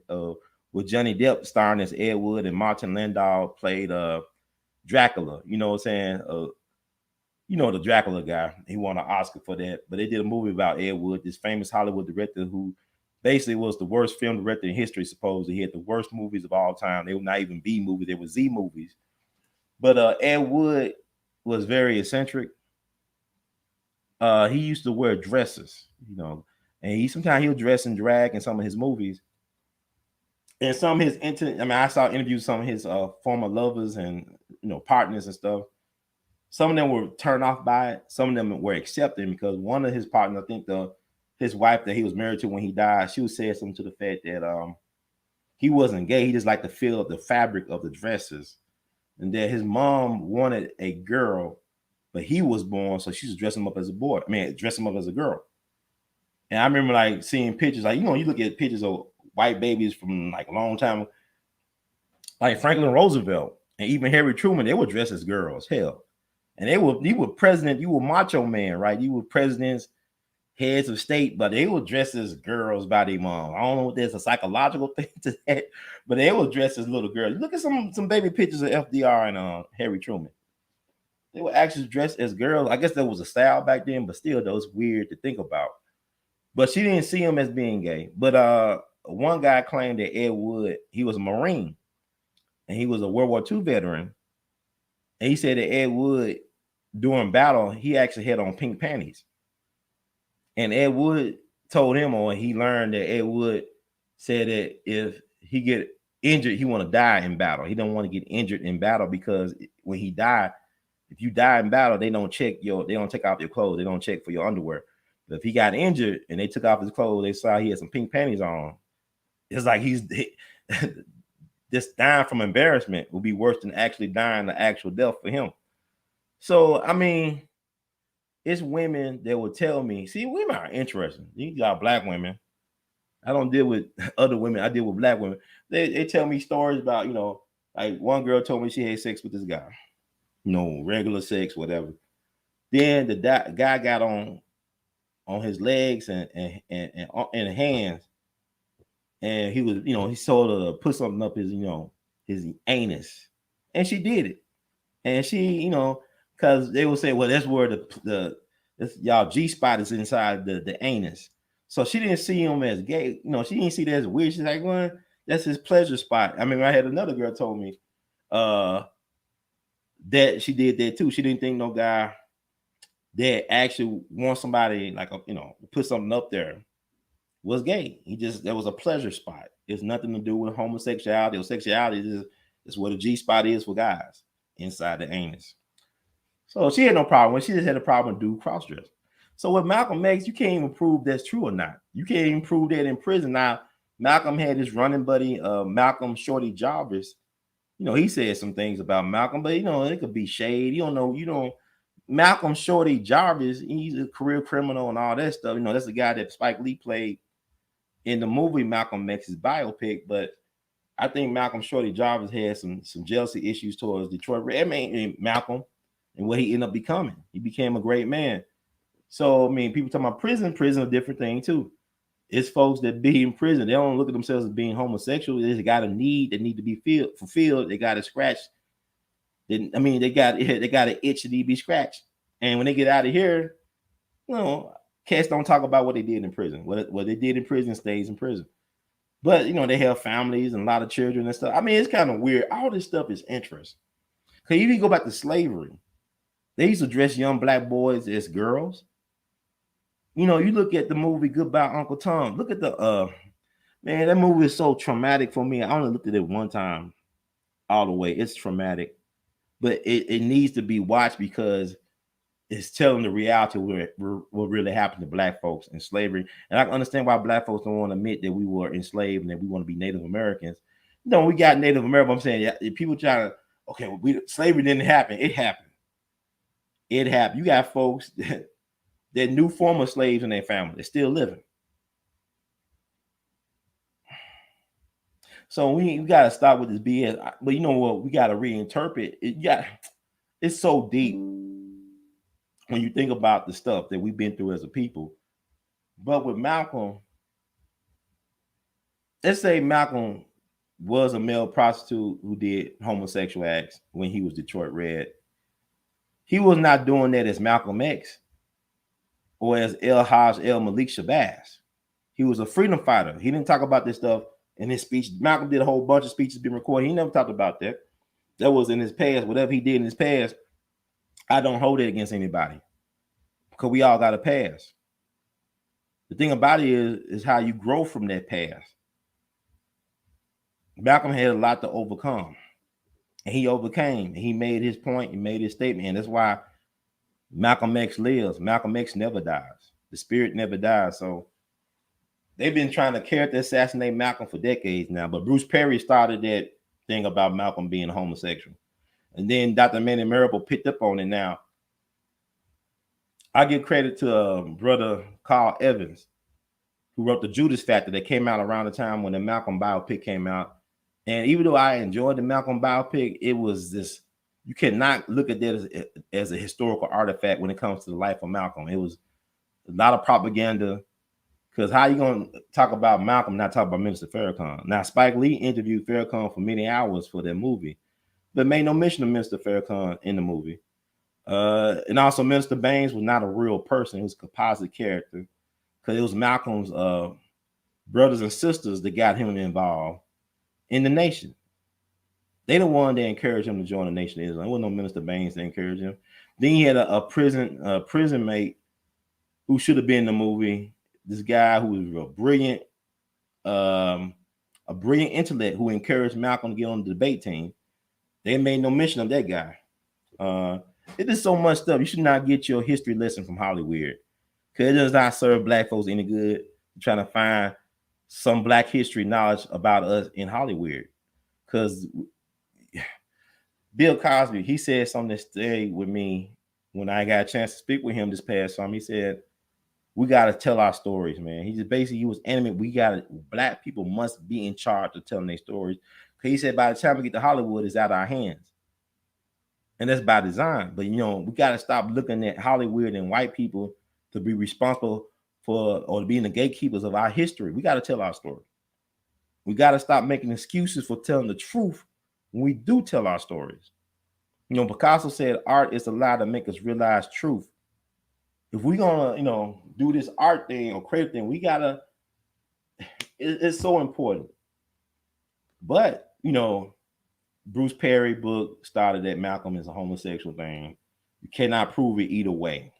[SPEAKER 1] with Johnny Depp starring as Ed Wood, and Martin Landau played Dracula. You know what I'm saying? You know, the Dracula guy. He won an Oscar for that. But they did a movie about Ed Wood, this famous Hollywood director who basically was the worst film director in history, supposedly. He had the worst movies of all time. They were not even B movies, they were Z movies. But Ed Wood was very eccentric. He used to wear dresses, you know, and sometimes he'll dress in drag in some of his movies. And some of his I saw interviews with some of his former lovers and, you know, partners and stuff. Some of them were turned off by it. Some of them were accepting because one of his partners, I think his wife that he was married to when he died, she was saying something to the fact that he wasn't gay. He just liked to feel the fabric of the dresses, and that his mom wanted a girl, but he was born, so she was dressing him up as a boy. I mean, dressing him up as a girl. And I remember like seeing pictures, like, you know, you look at pictures of white babies from like a long time, like Franklin Roosevelt and even Harry Truman, they were dressed as girls. Hell. And you were president, you were macho man, right? You were presidents, heads of state, but they were dressed as girls by their mom. I don't know if there's a psychological thing to that, but they were dressed as little girls. Look at some baby pictures of FDR and Harry Truman. They were actually dressed as girls. I guess that was a style back then, but still, that was weird to think about. But she didn't see him as being gay. But one guy claimed that Ed Wood, he was a Marine, and he was a World War II veteran. And he said that Ed Wood, during battle, he actually had on pink panties. And Ed Wood told him, or he learned that Ed Wood said that if he get injured, he want to die in battle. He don't want to get injured in battle because when he died, if you die in battle, they don't take off your clothes. They don't check for your underwear. But if he got injured and they took off his clothes, they saw he had some pink panties on. It's like he's just dying from embarrassment will be worse than actually dying the actual death for him. So, I mean, it's women that will tell me, see, women are interesting. These are black women. I don't deal with other women. I deal with black women. They tell me stories about, you know, like one girl told me she had sex with this guy. You know, regular sex, whatever. Then the guy got on his legs and hands. And he was, you know, he told her to put something up his, you know, his anus. And she did it. And she, you know, because they will say, well, that's where y'all G-spot is inside the anus. So she didn't see him as gay. You know, she didn't see that as weird. She's like, well, that's his pleasure spot. I mean, I had another girl told me that she did that too. She didn't think no guy that actually wants somebody like, you know, put something up there was gay. That was a pleasure spot. It's nothing to do with homosexuality or sexuality. It's what a G-spot is for guys inside the anus. So she had no problem. She just had a problem with dude cross-dress. So with Malcolm X, you can't even prove that's true or not. You can't even prove that in prison. Now, Malcolm had his running buddy, Malcolm Shorty Jarvis. You know, he said some things about Malcolm, but you know, it could be shade. You don't know, you don't. Malcolm Shorty Jarvis, he's a career criminal and all that stuff. You know, that's the guy that Spike Lee played in the movie Malcolm X's biopic. But I think Malcolm Shorty Jarvis had some jealousy issues towards Detroit. I mean, Malcolm and what he ended up becoming. He became a great man. So I mean, people talking about prison. Prison a different thing too. It's folks that be in prison. They don't look at themselves as being homosexual. They got a need that need to be fulfilled. They got to scratch. I mean, they got an itch that need to be scratched. And when they get out of here, you know, cats don't talk about what they did in prison. What they did in prison stays in prison. But you know, they have families and a lot of children and stuff. I mean, it's kind of weird. All this stuff is interesting. Cause you go back to slavery. They used to dress young black boys as girls. You know, you look at the movie Goodbye Uncle Tom. Look at the man, that movie is so traumatic for me. I only looked at it one time all the way. It's traumatic, but it needs to be watched because it's telling the reality of what really happened to black folks in slavery. And I can understand why black folks don't want to admit that we were enslaved and that we want to be Native Americans. No, we got Native American. I'm saying, yeah, people try to, okay, well, slavery didn't happen. It happened. It happened. You got folks that knew former slaves in their family. They're still living. So we got to stop with this BS. But you know what? We got to reinterpret it. It's so deep when you think about the stuff that we've been through as a people. But with Malcolm, let's say Malcolm was a male prostitute who did homosexual acts when he was Detroit Red. He was not doing that as Malcolm X or as El Malik Shabazz. He was a freedom fighter. He didn't talk about this stuff in his speech. Malcolm did a whole bunch of speeches being recorded. He never talked about that. That was in his past. Whatever he did in his past, I don't hold it against anybody because we all got a past. The thing about it is how you grow from that past. Malcolm had a lot to overcome, and he overcame. And he made his point. He made his statement, and that's why Malcolm X lives. Malcolm X never dies. The spirit never dies. So they've been trying to character assassinate Malcolm for decades now. But Bruce Perry started that thing about Malcolm being a homosexual. And then Dr. Manny Marable picked up on it now. I give credit to brother Carl Evans, who wrote the Judas Factor that came out around the time when the Malcolm biopic came out. And even though I enjoyed the Malcolm biopic, it was this, you cannot look at that as a historical artifact when it comes to the life of Malcolm. It was a lot of propaganda, because how you going to talk about Malcolm, not talk about Minister Farrakhan? Now, Spike Lee interviewed Farrakhan for many hours for that movie, but made no mention of Minister Farrakhan in the movie. And also Minister Baines was not a real person. He was a composite character, because it was Malcolm's brothers and sisters that got him involved in the nation. They the one that encouraged him to join the Nation of Islam. There wasn't no Minister Baines that encouraged him. Then he had a prison mate who should have been in the movie. This guy who was real brilliant, a brilliant intellect, who encouraged Malcolm to get on the debate team. They made no mention of that guy. It is so much stuff. You should not get your history lesson from Hollywood, because it does not serve black folks any good. You're trying to find some black history knowledge about us in Hollywood. Because Bill Cosby, he said something that stayed with me when I got a chance to speak with him this past summer. He said, we got to tell our stories, man. He just basically, he was animate. Black people must be in charge of telling their stories. Because he said, by the time we get to Hollywood, it's out of our hands. And that's by design. But, you know, we got to stop looking at Hollywood and white people to be responsible for, or being the gatekeepers of our history. We got to tell our story. We got to stop making excuses for telling the truth when we do tell our stories. You know, Picasso said art is allowed to make us realize truth. If we're gonna, you know, do this art thing or creative thing, we gotta, it's so important. But, you know, Bruce Perry book started that Malcolm is a homosexual thing. You cannot prove it either way.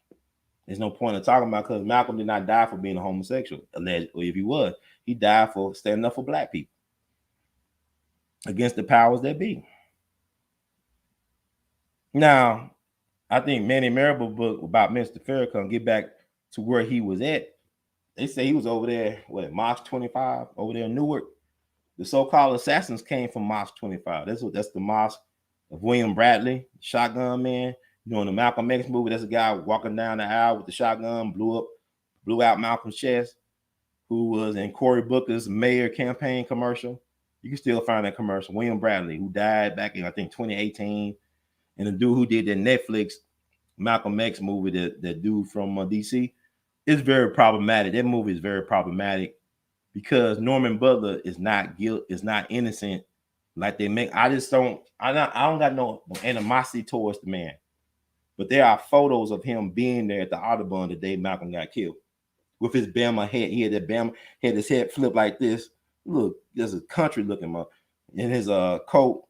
[SPEAKER 1] There's no point in talking about, because Malcolm did not die for being a homosexual, alleged, or if he was, he died for standing up for black people against the powers that be. Now, I think Manny Marable book about Mr. Farrakhan, get back to where he was at. They say he was over there, March 25, over there in Newark. The so-called assassins came from Mosque 25. That's the mosque of William Bradley, shotgun man. You know, in the Malcolm X movie, that's a guy walking down the aisle with the shotgun, blew out Malcolm's chest, who was in Cory Booker's mayor campaign commercial. You can still find that commercial. William Bradley, who died back in, I think, 2018. And the dude who did that Netflix Malcolm X movie, that dude from DC, is very problematic. That movie is very problematic because Norman Butler is not innocent like they make. I don't got no animosity towards the man, but there are photos of him being there at the Audobon the day Malcolm got killed with his Bama head. He had his head flipped like this. Look, there's a country looking up in his coat,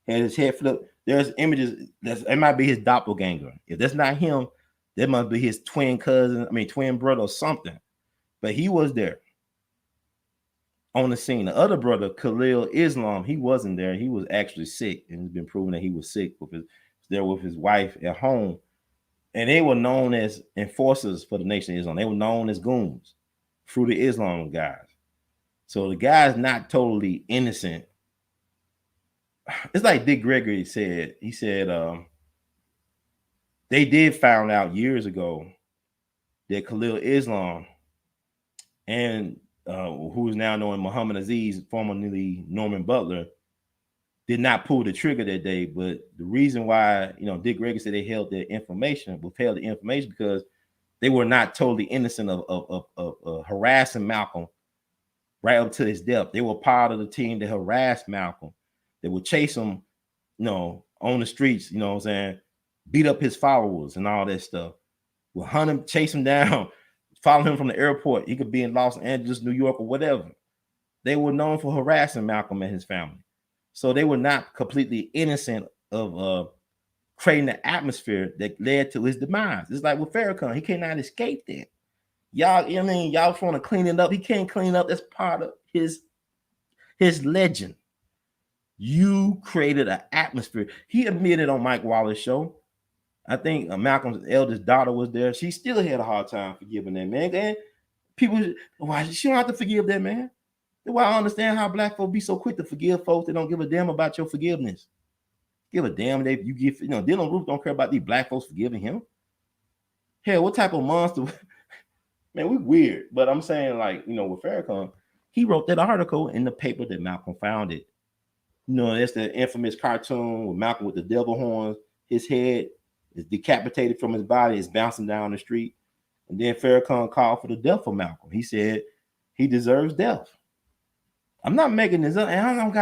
[SPEAKER 1] had his head flipped. There's images it might be his doppelganger. If that's not him, that must be his twin brother or something. But he was there on the scene. The other brother, Khalil Islam, he wasn't there. He was actually sick, and it's been proven that he was sick with his wife at home. And they were known as enforcers for the Nation of Islam. They were known as goons, Fruit of Islam guys. So the guy's not totally innocent. It's like Dick Gregory said. He said they did find out years ago that Khalil Islam and who is now known Muhammad Aziz, formerly Norman Butler, did not pull the trigger that day. But the reason why, Dick Gregory said they withheld the information because they were not totally innocent of harassing Malcolm right up to his death. They were part of the team that harassed Malcolm. They would chase him, on the streets, what I'm saying, beat up his followers and all that stuff. Would hunt him, chase him down, follow him from the airport. He could be in Los Angeles, New York, or whatever. They were known for harassing Malcolm and his family. So they were not completely innocent of creating the atmosphere that led to his demise. It's like with Farrakhan, he cannot escape that. Y'all, y'all want to clean it up. He can't clean up. That's part of his legend. You created an atmosphere. He admitted on Mike Waller's show. I think Malcolm's eldest daughter was there. She still had a hard time forgiving that man. And people, why she don't have to forgive that man? That's why I understand how black folks be so quick to forgive folks that don't give a damn about your forgiveness. Give a damn if you give, Dylan Roof don't care about these black folks forgiving him. Hell, what type of monster? Man, we weird. But I'm saying, with Farrakhan, he wrote that article in the paper that Malcolm founded. That's the infamous cartoon with Malcolm with the devil horns. His head is decapitated from his body. It's bouncing down the street. And then Farrakhan called for the death of Malcolm. He said he deserves death. I'm not making this up. And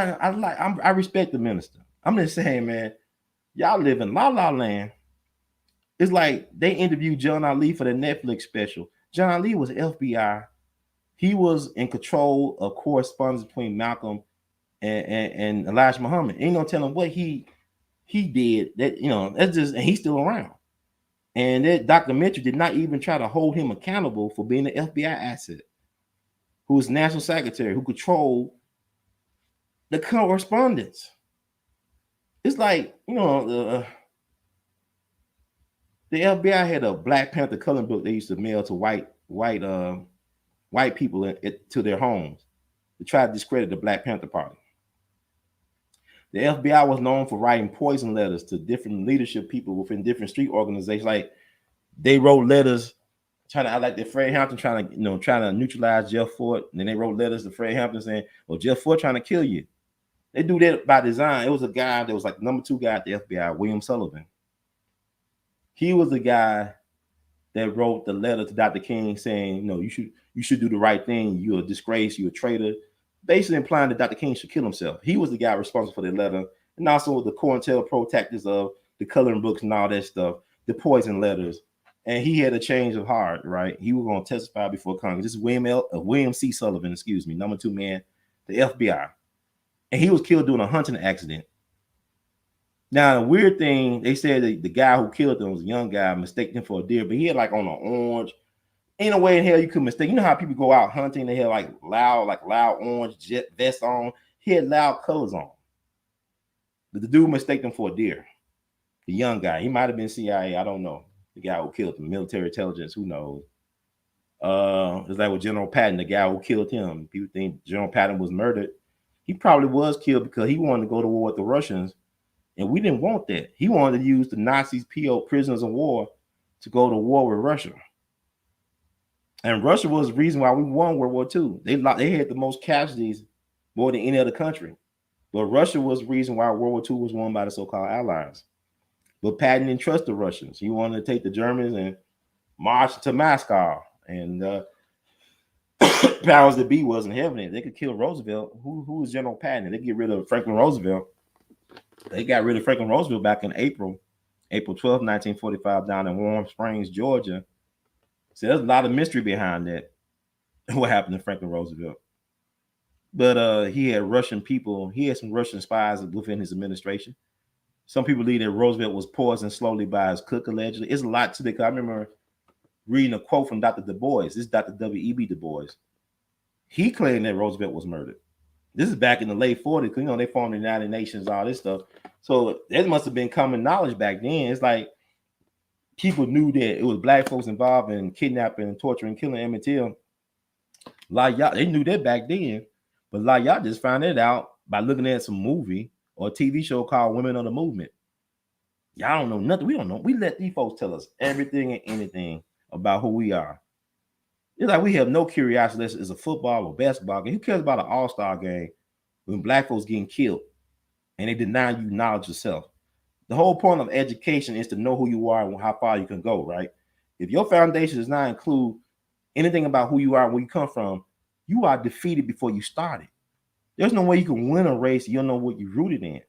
[SPEAKER 1] I respect the minister. I'm just saying, man, y'all live in la la land. It's like they interviewed John Ali for the Netflix special. John Ali was FBI. He was in control of correspondence between Malcolm and Elijah Muhammad. Ain't no telling what he did. That that's just, and he's still around. And that documentary did not even try to hold him accountable for being an FBI asset, who was national secretary, who controlled the correspondence. It's like, the FBI had a Black Panther coloring book they used to mail to white people to their homes to try to discredit the Black Panther Party. The FBI was known for writing poison letters to different leadership people within different street organizations. Like, they wrote letters trying to act like they're Fred Hampton, trying to neutralize Jeff Fort. And then they wrote letters to Fred Hampton saying, "Well, Jeff Fort trying to kill you." They do that by design. It was a guy that was like number 2 guy at the FBI, William Sullivan. He was the guy that wrote the letter to Dr. King saying, you should do the right thing. You're a disgrace. You're a traitor. Basically implying that Dr. King should kill himself. He was the guy responsible for the letter, and also the COINTELPRO tactics of the coloring books and all that stuff, the poison letters. And he had a change of heart, right? He was going to testify before Congress. This is William C. Sullivan, number 2 man, the FBI. And he was killed during a hunting accident. Now, the weird thing, they said that the guy who killed him was a young guy, mistaken him for a deer, but he had on an orange. Ain't no way in hell you could mistake. You know how people go out hunting, they had loud orange jet vest on. He had loud colors on. But the dude mistook him for a deer. The young guy, he might have been CIA, I don't know. The guy who killed him, military intelligence, who knows? It's like with General Patton, the guy who killed him. People think General Patton was murdered. He probably was killed because he wanted to go to war with the Russians, and we didn't want that. He wanted to use the Nazis, PO prisoners of war, to go to war with Russia. And Russia was the reason why we won World War II. They had the most casualties, more than any other country. But Russia was the reason why World War II was won by the so-called Allies. But Patton didn't trust the Russians. He wanted to take the Germans and march to Moscow. And powers that be wasn't having it. They could kill Roosevelt. Who was General Patton? They get rid of Franklin Roosevelt. They got rid of Franklin Roosevelt back in April 12, 1945, down in Warm Springs, Georgia. So there's a lot of mystery behind that. What happened to Franklin Roosevelt? But he had Russian people. He had some Russian spies within his administration. Some people believe that Roosevelt was poisoned slowly by his cook, allegedly. It's a lot to it. I remember reading a quote from Dr. Du Bois. This is Dr. W.E.B. Du Bois. He claimed that Roosevelt was murdered. This is back in the late 40s. You know, they formed the United Nations, all this stuff. So that must have been common knowledge back then. It's like people knew that it was black folks involved in kidnapping, torturing, killing Emmett Till. Like y'all, they knew that back then. But like y'all just found it out by looking at some movie or a TV show called Women of the Movement. Y'all don't know nothing. We don't know. We let these folks tell us everything and anything about who we are. It's like we have no curiosity unless it's a football or basketball game. Who cares about an all-star game when black folks getting killed and they deny you knowledge yourself? The whole point of education is to know who you are and how far you can go, right? If your foundation does not include anything about who you are and where you come from, you are defeated before you started. There's no way you can win a race if you don't know what you're rooted in.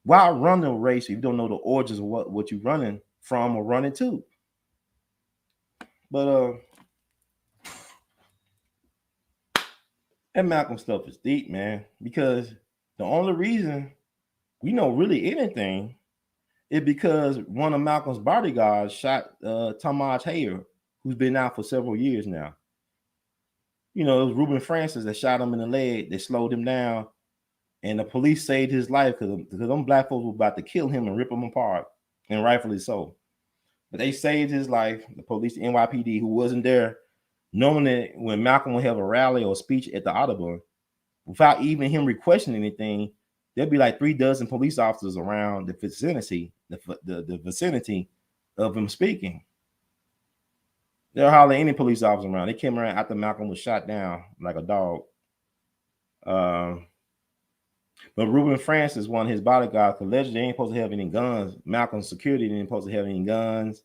[SPEAKER 1] Why run a race if you don't know the origins of what you're running from or running to? But that Malcolm stuff is deep, man, because the only reason we know really anything is because one of Malcolm's bodyguards shot Ahmaud Arbery, who's been out for several years now. You know, it was Reuben Francis that shot him in the leg. They slowed him down, and the police saved his life because them black folks were about to kill him and rip him apart, and rightfully so. But they saved his life. The police, the NYPD, who wasn't there, normally when Malcolm would have a rally or speech at the Audobon, without even him requesting anything, there'd be like 36 police officers around the vicinity, the vicinity of him speaking. There were hardly any police officers around. They came around after Malcolm was shot down like a dog. But Reuben Francis, one of his bodyguards, allegedly ain't supposed to have any guns. Malcolm's security didn't supposed to have any guns.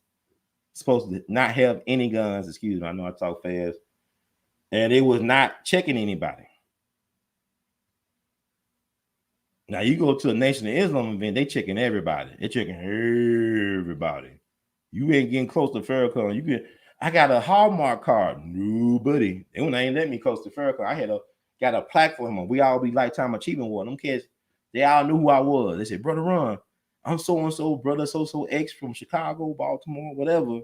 [SPEAKER 1] Supposed to not have any guns. Excuse me, I know I talk fast. And it was not checking anybody. Now you go to a Nation of Islam event, they checking everybody. They checking everybody. You ain't getting close to Farrakhan. I got a Hallmark card. No, buddy. They ain't let me close to Farrakhan. I got a plaque for him. We all be Lifetime Achievement Award. Them kids, they all knew who I was. They said, Brother Ron, I'm so-and-so, brother so-so X from Chicago, Baltimore, whatever.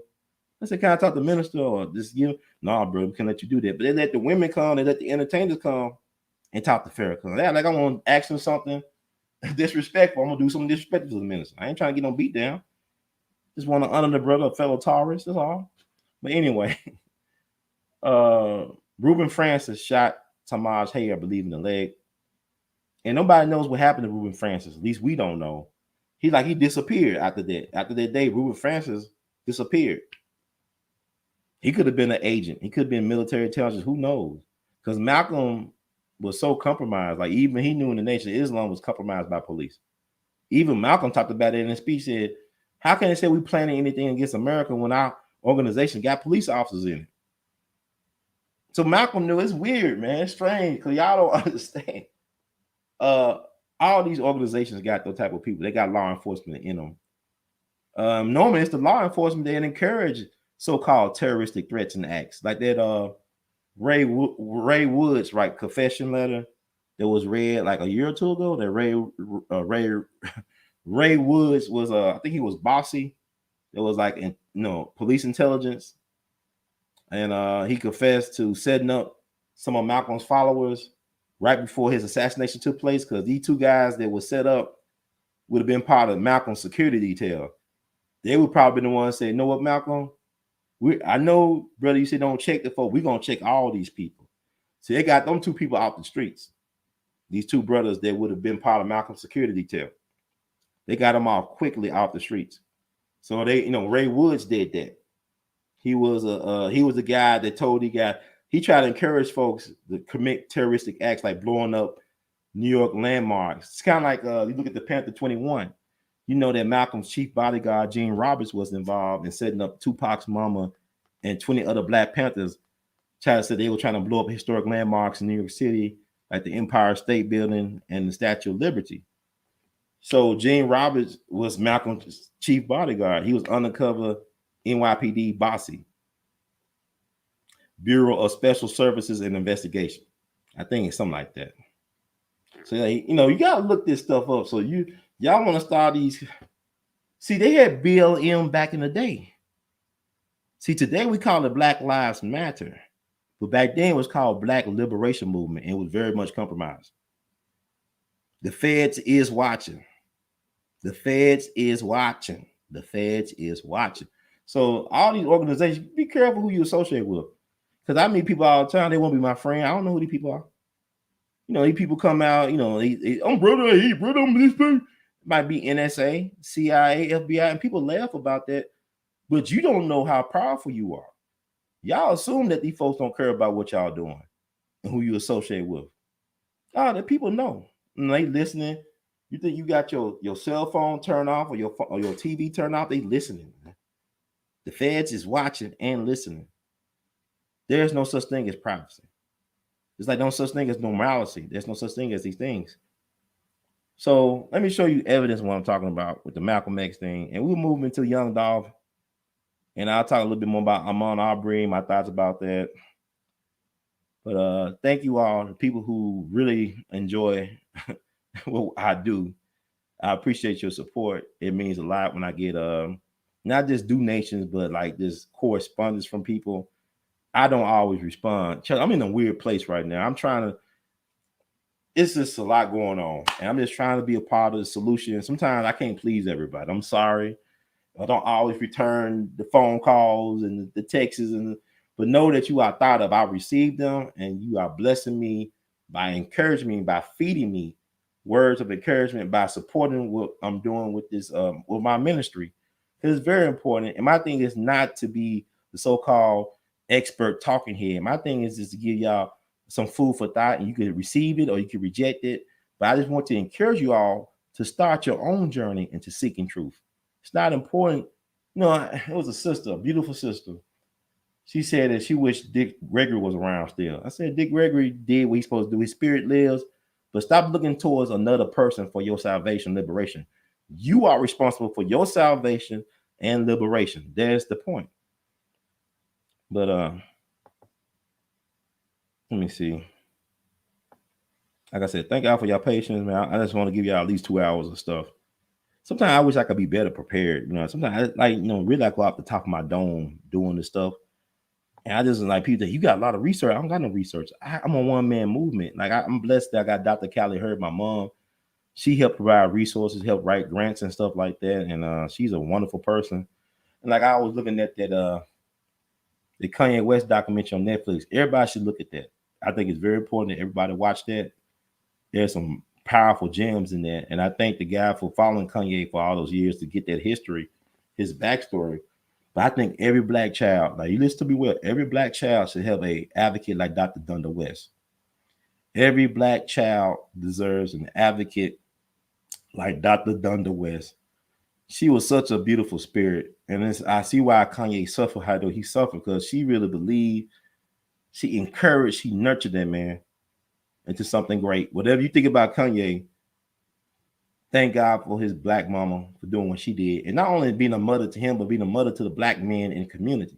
[SPEAKER 1] I said, can I talk to the minister or just nah, bro, we can't let you do that. But they let the women come, they let the entertainers come and talk to Farrakhan. They're like, I want to ask him something disrespectful. I'm going to do something disrespectful to the minister. I ain't trying to get no beat down. Just want to honor the brother, a fellow Taurus, that's all. But anyway, Reuben Francis shot Ahmaud Arbery, I believe, in the leg. And nobody knows what happened to Reuben Francis. At least we don't know. He disappeared after that. After that day, Reuben Francis disappeared. He could have been an agent. He could have been military intelligence. Who knows? Because Malcolm was so compromised. Like even he knew in the Nation of Islam was compromised by police. Even Malcolm talked about it in his speech. Said, how can they say we planning anything against America when our organization got police officers in it? So Malcolm knew. It's weird, man. It's strange because y'all don't understand. All these organizations got those type of people. They got law enforcement in them. Normally, it's the law enforcement that encourage so-called terroristic threats and acts, like that. Ray Woods, right? Confession letter that was read like a year or two ago. That Ray Woods was I think he was bossy. It was like police intelligence, and he confessed to setting up some of Malcolm's followers right before his assassination took place, because these two guys that were set up would have been part of Malcolm's security detail. They would probably be the ones say, "You know what, Malcolm? I know, brother, you said don't check the folk. We're gonna check all these people. See, they got them 2 people out the streets. These 2 brothers that would have been part of Malcolm's security detail. They got them off quickly out the streets. So they, Ray Woods did that. He was a guy that told he tried to encourage folks to commit terroristic acts like blowing up New York landmarks. It's kind of like you look at the Panther 21. You know that Malcolm's chief bodyguard, Gene Roberts, was involved in setting up Tupac's mama and 20 other Black Panthers. China said they were trying to blow up historic landmarks in New York City, like the Empire State Building and the Statue of Liberty. So Gene Roberts was Malcolm's chief bodyguard. He was undercover NYPD bossy, Bureau of Special Services and Investigation. I think it's something like that. So you gotta look this stuff up. So y'all want to start these. See, they had BLM back in the day. See, today we call it Black Lives Matter, but back then it was called Black Liberation Movement, and it was very much compromised. The feds is watching. The feds is watching. The feds is watching. So all these organizations, be careful who you associate with. Because I meet people all the time, they won't be my friend. I don't know who these people are. These people come out, I'm brother, I'm this thing. Might be NSA, CIA, FBI, and people laugh about that. But you don't know how powerful you are. Y'all assume that these folks don't care about what y'all doing and who you associate with. The people know. And they listening. You think you got your cell phone turned off or your TV turned off? They listening. The feds is watching and listening. There's no such thing as privacy. It's like no such thing as normalcy. There's no such thing as these things. So let me show you evidence of what I'm talking about with the Malcolm X thing. And we'll move into Young Dolph. And I'll talk a little bit more about Ahmaud Arbery, my thoughts about that. But thank you all, the people who really enjoy what I do. I appreciate your support. It means a lot when I get not just donations, but like this correspondence from people. I don't always respond. I'm in a weird place right now. It's just a lot going on. And I'm just trying to be a part of the solution. Sometimes I can't please everybody. I'm sorry. I don't always return the phone calls and the texts, but know that you are thought of. I received them, and you are blessing me by encouraging me, by feeding me words of encouragement, by supporting what I'm doing with this, with my ministry. It's very important. And my thing is not to be the so-called expert talking head. My thing is just to give y'all some food for thought, and you can receive it or you can reject it. But I just want to encourage you all to start your own journey into seeking truth. It's not important. It was a sister, a beautiful sister. She said that she wished Dick Gregory was around still. I said, Dick Gregory did what he's supposed to do. His spirit lives, but stop looking towards another person for your salvation, liberation. You are responsible for your salvation and liberation. There's the point. But let me see. Like I said, thank y'all for your patience, man. I just want to give y'all at least 2 hours of stuff. Sometimes I wish I could be better prepared. Sometimes I really I go off the top of my dome doing this stuff. And I just like people that you got a lot of research. I don't got no research. I'm a one-man movement. Like I'm blessed that I got Dr. Callie Hurd, my mom. She helped provide resources, helped write grants and stuff like that. And she's a wonderful person. And like I was looking at that the Kanye West documentary on Netflix. Everybody should look at that. I think it's very important that everybody watch that. There's some powerful gems in there. And I thank the guy for following Kanye for all those years to get that history, his backstory. But I think every Black child, like you listen to me well, every Black child should have an advocate like Dr. Thunder West. Every Black child deserves an advocate like Dr. Thunder West. She was such a beautiful spirit. And I see why Kanye suffered how he suffered, because she really believed, she encouraged, she nurtured that man into something great. Whatever you think about Kanye, thank God for his Black mama for doing what she did. And not only being a mother to him, but being a mother to the Black men in the community.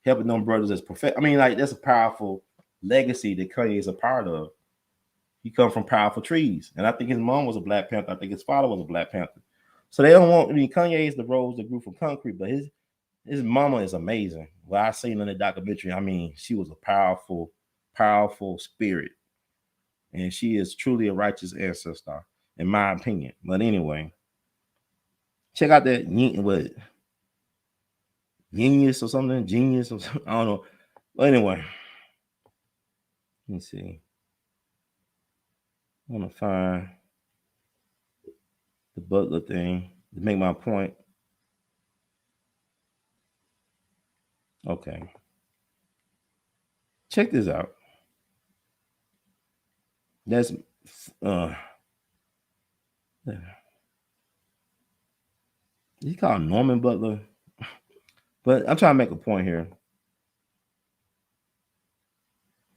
[SPEAKER 1] Helping them brothers as that's a powerful legacy that Kanye is a part of. He come from powerful trees. And I think his mom was a Black Panther. I think his father was a Black Panther. So they don't want, Kanye is the rose that grew from concrete, but his mama is amazing. What I seen in the documentary, she was a powerful, powerful spirit. And she is truly a righteous ancestor, in my opinion. But anyway, check out that Genius or something. Genius or something. I don't know. But anyway, let me see. I want to find the Butler thing to make my point. Okay. Check this out. That's he called Norman Butler. But I'm trying to make a point here.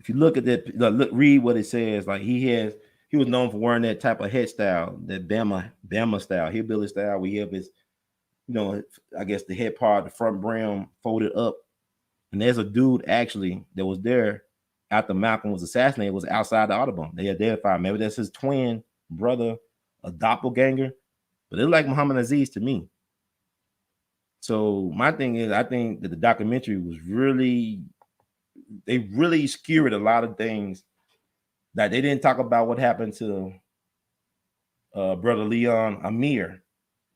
[SPEAKER 1] If you look at that, read what it says. Like he was known for wearing that type of head style, that Bama style, hillbilly style. We have his, I guess the head part, the front brim folded up. And there's a dude actually that was there after Malcolm was assassinated, was outside the Audobon. They identified maybe that's his twin brother, a doppelganger, but it's like Muhammad Aziz to me. So my thing is, I think that the documentary was they really skewered a lot of things that they didn't talk about. What happened to brother Leon Amir,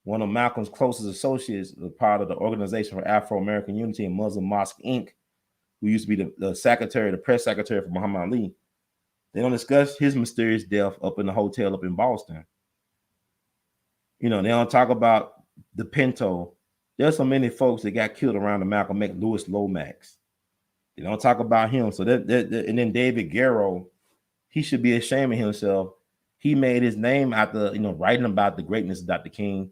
[SPEAKER 1] one of Malcolm's closest associates, a part of the Organization for Afro-American Unity and Muslim Mosque Inc., who used to be the press secretary for Muhammad Ali. They don't discuss his mysterious death up in the hotel up in Boston. They don't talk about the Pinto. There's so many folks that got killed around the Malcolm X, Louis Lomax. They don't talk about him. So and then David Garrow, he should be ashamed of himself. He made his name after, writing about the greatness of Dr. King.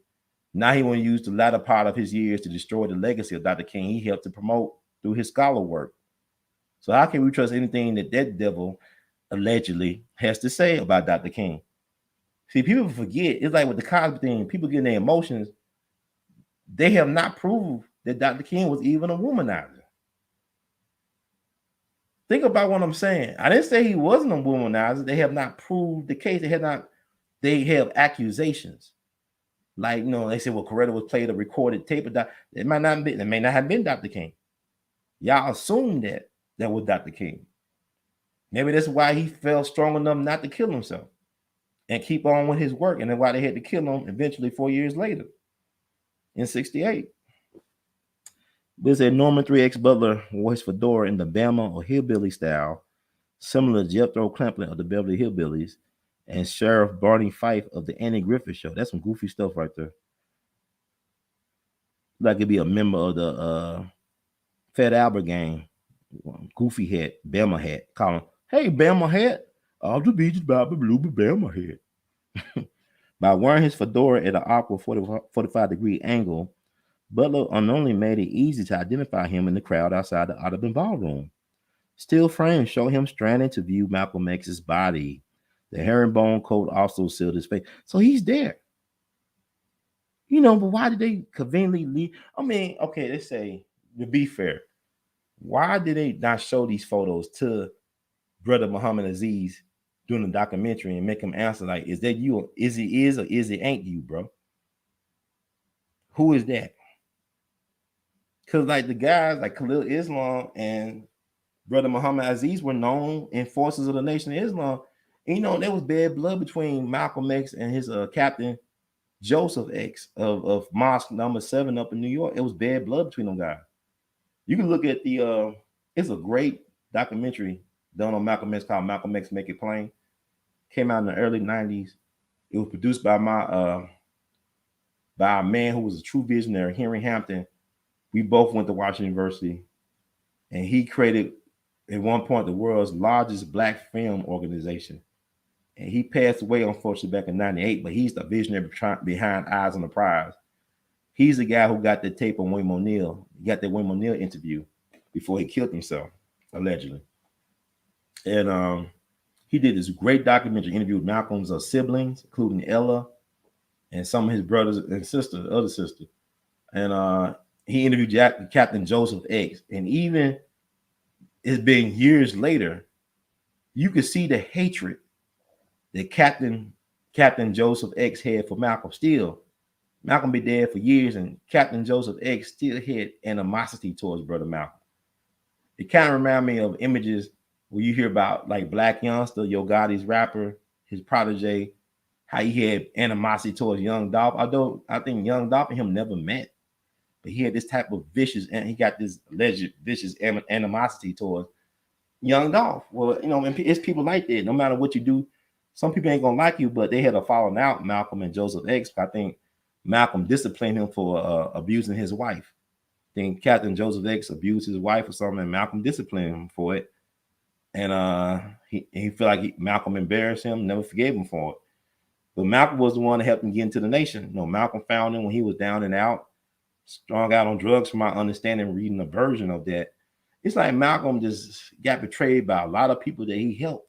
[SPEAKER 1] Now he want to use the latter part of his years to destroy the legacy of Dr. King he helped to promote through his scholar work. So how can we trust anything that devil allegedly has to say about Dr. King? See, people forget. It's like with the Cosby thing, people getting their emotions. They have not proved that Dr. King was even a womanizer. Think about what I'm saying. I didn't say he wasn't a womanizer. They have not proved the case. They have accusations. Like, they said, well, Coretta was played a recorded tape of that. It may not have been Dr. King. Y'all assume that was Dr. King. Maybe that's why he felt strong enough not to kill himself and keep on with his work. And then why they had to kill him eventually 4 years later in 1968. This said Norman 3X Butler wore his fedora in the Bama or hillbilly style, similar to Jethro Clampett of the Beverly Hillbillies and Sheriff Barney Fife of the Andy Griffith Show. That's some goofy stuff right there. Like it'd be a member of the Fat Albert gang, goofy hat, Bama hat, calling, hey, Bama hat, all the beaches by the blue Bama hat. By wearing his fedora at an awkward 45-degree angle, Butler only made it easy to identify him in the crowd outside the Audubon ballroom. Still frames show him stranded to view Malcolm X's body. The herringbone coat also sealed his face. So he's there. But why did they conveniently leave? I mean, okay, let's say, to be fair, why did they not show these photos to brother Muhammad Aziz during the documentary and make him answer like, is that you? Is he is or is it ain't you, bro? Who is that? Because like the guys like Khalil Islam and brother Muhammad Aziz were known enforcers of the Nation of Islam. And, there was bad blood between Malcolm X and his captain Joseph X of Mosque number 7 up in New York. It was bad blood between them guys. You can look at it's a great documentary done on Malcolm X called Malcolm X Make It Plain. Came out in the early 90s. It was produced by by a man who was a true visionary, Henry Hampton. We both went to Washington University, and he created at one point the world's largest black film organization. And he passed away, unfortunately, back in 98, but he's the visionary behind Eyes on the Prize. He's the guy who got the tape on William O'Neill. He got that William O'Neill interview before he killed himself, allegedly. And he did this great documentary interview with Malcolm's siblings, including Ella and some of his brothers and sisters, other sister. And he interviewed Captain Joseph X. And even it's been years later, you could see the hatred that Captain Joseph X had for Malcolm. Still, Malcolm been dead for years, and Captain Joseph X still had animosity towards brother Malcolm. It kind of reminds me of images where you hear about like Black Youngster, Yo Gotti's rapper, his protege, how he had animosity towards Young Dolph. Although I think Young Dolph and him never met, but he had this type of vicious, and he got this alleged vicious animosity towards young Dolph. Well, you know, it's people like that. No matter what you do, some people ain't gonna like you, but they had a falling out, Malcolm and Joseph X. I think Malcolm disciplined him for abusing his wife. I think Captain Joseph X abused his wife or something, and Malcolm disciplined him for it. And he felt like Malcolm embarrassed him, never forgave him for it. But Malcolm was the one that helped him get into the nation. You know, Malcolm found him when he was down and out, strung out on drugs, from my understanding, reading a version of that. It's like Malcolm just got betrayed by a lot of people that he helped.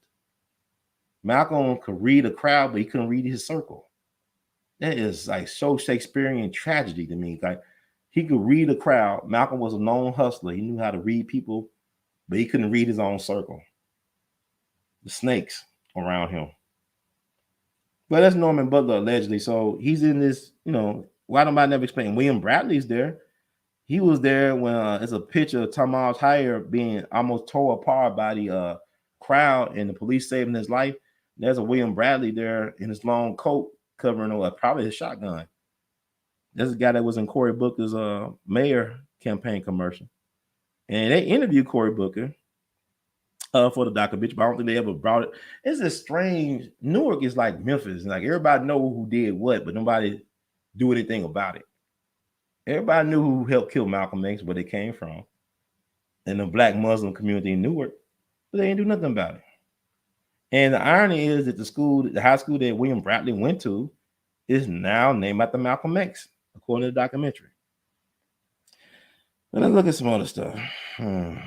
[SPEAKER 1] Malcolm could read a crowd, but he couldn't read his circle. That is like so Shakespearean tragedy to me. Like, he could read a crowd. Malcolm was a known hustler. He knew how to read people, but he couldn't read his own circle. The snakes around him. But that's Norman Butler, allegedly. So he's in this, you know, why don't I never explain? William Bradley's there. He was there when it's a picture of Thomas Hire being almost tore apart by the crowd and the police saving his life. There's a William Bradley there in his long coat covering probably his shotgun. There's a guy that was in Cory Booker's mayor campaign commercial. And they interviewed Cory Booker for the documentary, but I don't think they ever brought it. It's a strange, Newark is like Memphis. Like, everybody know who did what, but nobody do anything about it. Everybody knew who helped kill Malcolm X, where they came from, in the Black Muslim community in Newark, but they didn't do nothing about it. And the irony is that the high school that William Bradley went to is now named after Malcolm X, according to the documentary. But let's look at some other stuff. Trying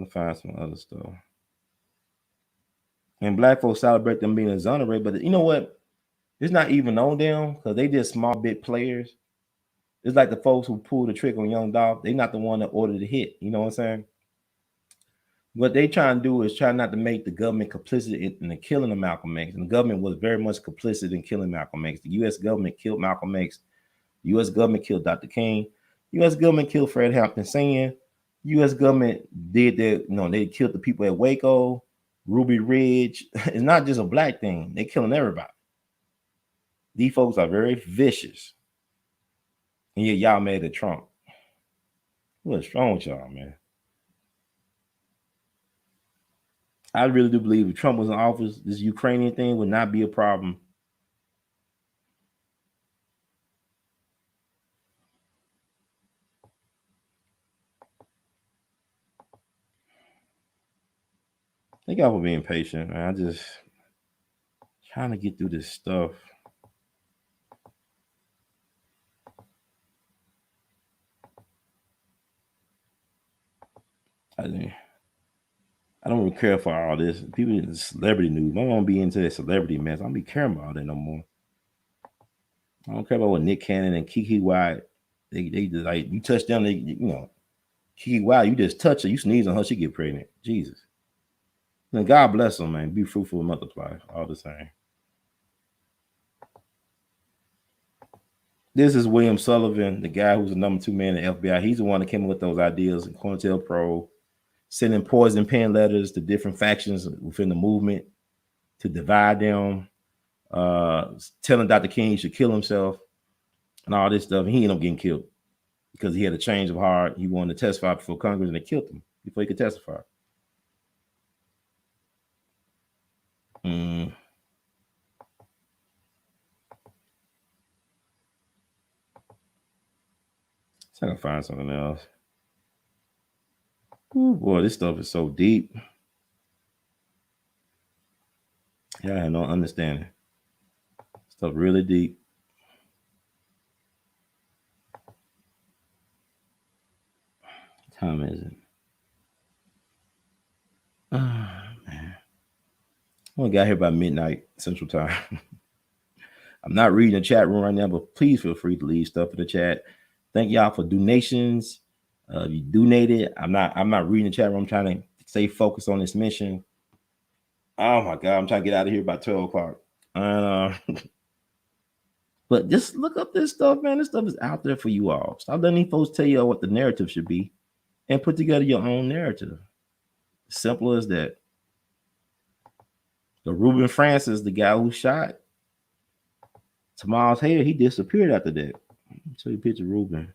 [SPEAKER 1] to find some other stuff. And Black folks celebrate them being exonerated, but you know what? It's not even on them, because they just small bit players. It's like the folks who pulled the trick on Young Dolph. They're not the one that ordered the hit. You know what I'm saying? What they trying to do is try not to make the government complicit in the killing of Malcolm X. And the government was very much complicit in killing Malcolm X. The U.S. government killed Malcolm X. The U.S. government killed Dr. King. The U.S. government killed Fred Hampton Sr. The U.S. government did that. You know, they killed the people at Waco, Ruby Ridge. It's not just a black thing. They're killing everybody. These folks are very vicious. And yet y'all made it Trump. What's wrong with y'all, man? I really do believe if Trump was in office, this Ukrainian thing would not be a problem. Thank y'all for being patient, man. I just trying to get through this stuff. I don't really care for all this. People in celebrity news. I don't be into that celebrity mess. I don't be caring about that no more. I don't care about what Nick Cannon and Kiki White. They just, like, you touch them, you know, Kiki White, you just touch her, you sneeze on her, she get pregnant. Jesus. And God bless them, man. Be fruitful and multiply. All the same. This is William Sullivan, the guy who's the number 2 man in the FBI. He's the one that came up with those ideas in COINTELPRO, sending poison pen letters to different factions within the movement to divide them, telling Dr. King he should kill himself and all this stuff. And he ended up getting killed because he had a change of heart. He wanted to testify before Congress, and they killed him before he could testify. So I can find something else. Ooh, boy, this stuff is so deep. Yeah, I have no understanding. Stuff really deep. What time is it? Oh, man. I only got here by midnight Central Time. I'm not reading the chat room right now, but please feel free to leave stuff in the chat. Thank y'all for donations. If you donated, I'm not reading the chat room. I'm trying to stay focused on this mission. Oh my God, I'm trying to get out of here by 12 o'clock. But just look up this stuff, man. This stuff is out there for you all. Stop letting these folks tell you what the narrative should be and put together your own narrative. Simple as that. The Reuben Francis, the guy who shot Tomas Hale, he disappeared after that. Show you a picture of Ruben.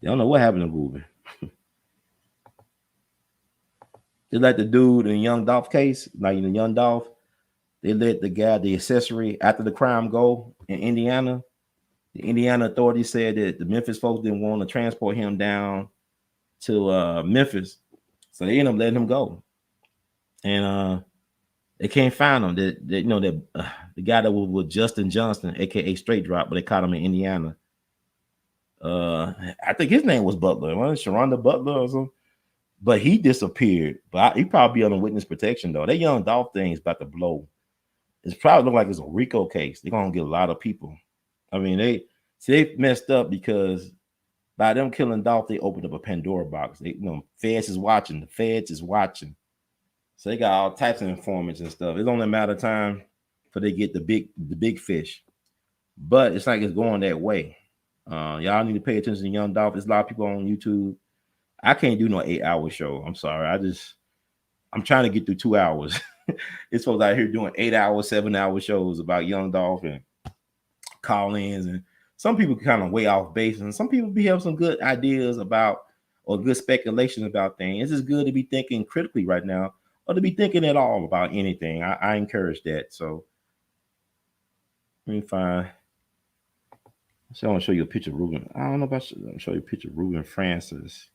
[SPEAKER 1] They don't know what happened to Ruben. Just like the dude in Young Dolph case, like in the Young Dolph, they let the guy, the accessory, after the crime go in Indiana. The Indiana authorities said that the Memphis folks didn't want to transport him down to Memphis, so they ended up letting him go. And they can't find him. That you know that the guy that was with Justin Johnston, aka Straight Drop, but they caught him in Indiana. I think his name was Butler. Was it Sharonda Butler or something? But he disappeared. But he probably on witness protection though. That Young Dolph thing is about to blow. It's probably look like it's a RICO case. They're gonna get a lot of people. I mean, they messed up because by them killing Dolph, they opened up a Pandora box. They, feds is watching. The feds is watching. So they got all types of informants and stuff. It's only a matter of time for they get the big fish. But it's like it's going that way. Y'all need to pay attention to Young Dolph. There's a lot of people on YouTube. I can't do no 8-hour show. I'm sorry. I'm trying to get through 2 hours. It's folks out here doing 8-hour, 7-hour shows about Young Dolph and call-ins, and some people kind of way off base, and some people have some good ideas about or good speculation about things. It's just good to be thinking critically right now, or to be thinking at all about anything. I encourage that. So let me find. So I want to show you a picture of Ruben. I don't know if I should show you a picture of Ruben Francis.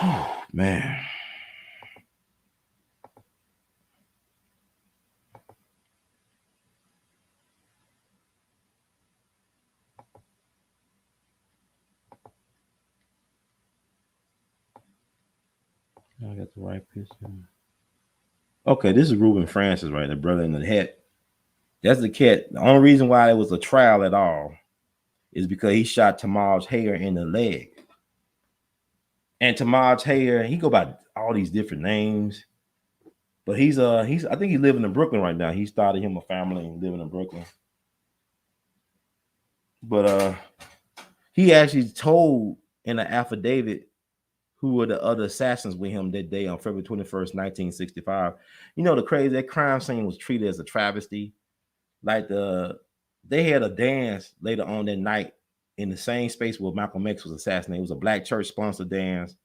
[SPEAKER 1] Oh man. I got the right picture. Okay, this is Ruben Francis, right? The brother in the hat. That's the cat. The only reason why it was a trial at all is because he shot Tamaj Hare in the leg. And Tamaj Hare, he go by all these different names. But he's I think he's living in Brooklyn right now. He started him a family and living in Brooklyn. But he actually told in an affidavit who were the other assassins with him that day on February 21st, 1965. You know, the crazy, that crime scene was treated as a travesty. Like they had a dance later on that night in the same space where Malcolm X was assassinated. It was a black church sponsored dance.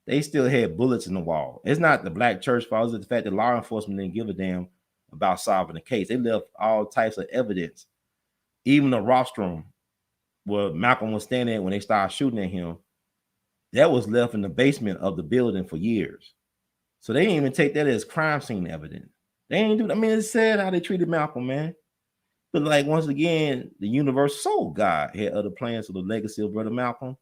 [SPEAKER 1] They still had bullets in the wall. It's not the black church fault. It's the fact that law enforcement didn't give a damn about solving the case. They left all types of evidence. Even the rostrum where Malcolm was standing at when they started shooting at him, that was left in the basement of the building for years. So they didn't even take that as crime scene evidence. They ain't do. I mean, it's sad how they treated Malcolm, man. But like once again, the universal soul God had other plans for the legacy of Brother Malcolm.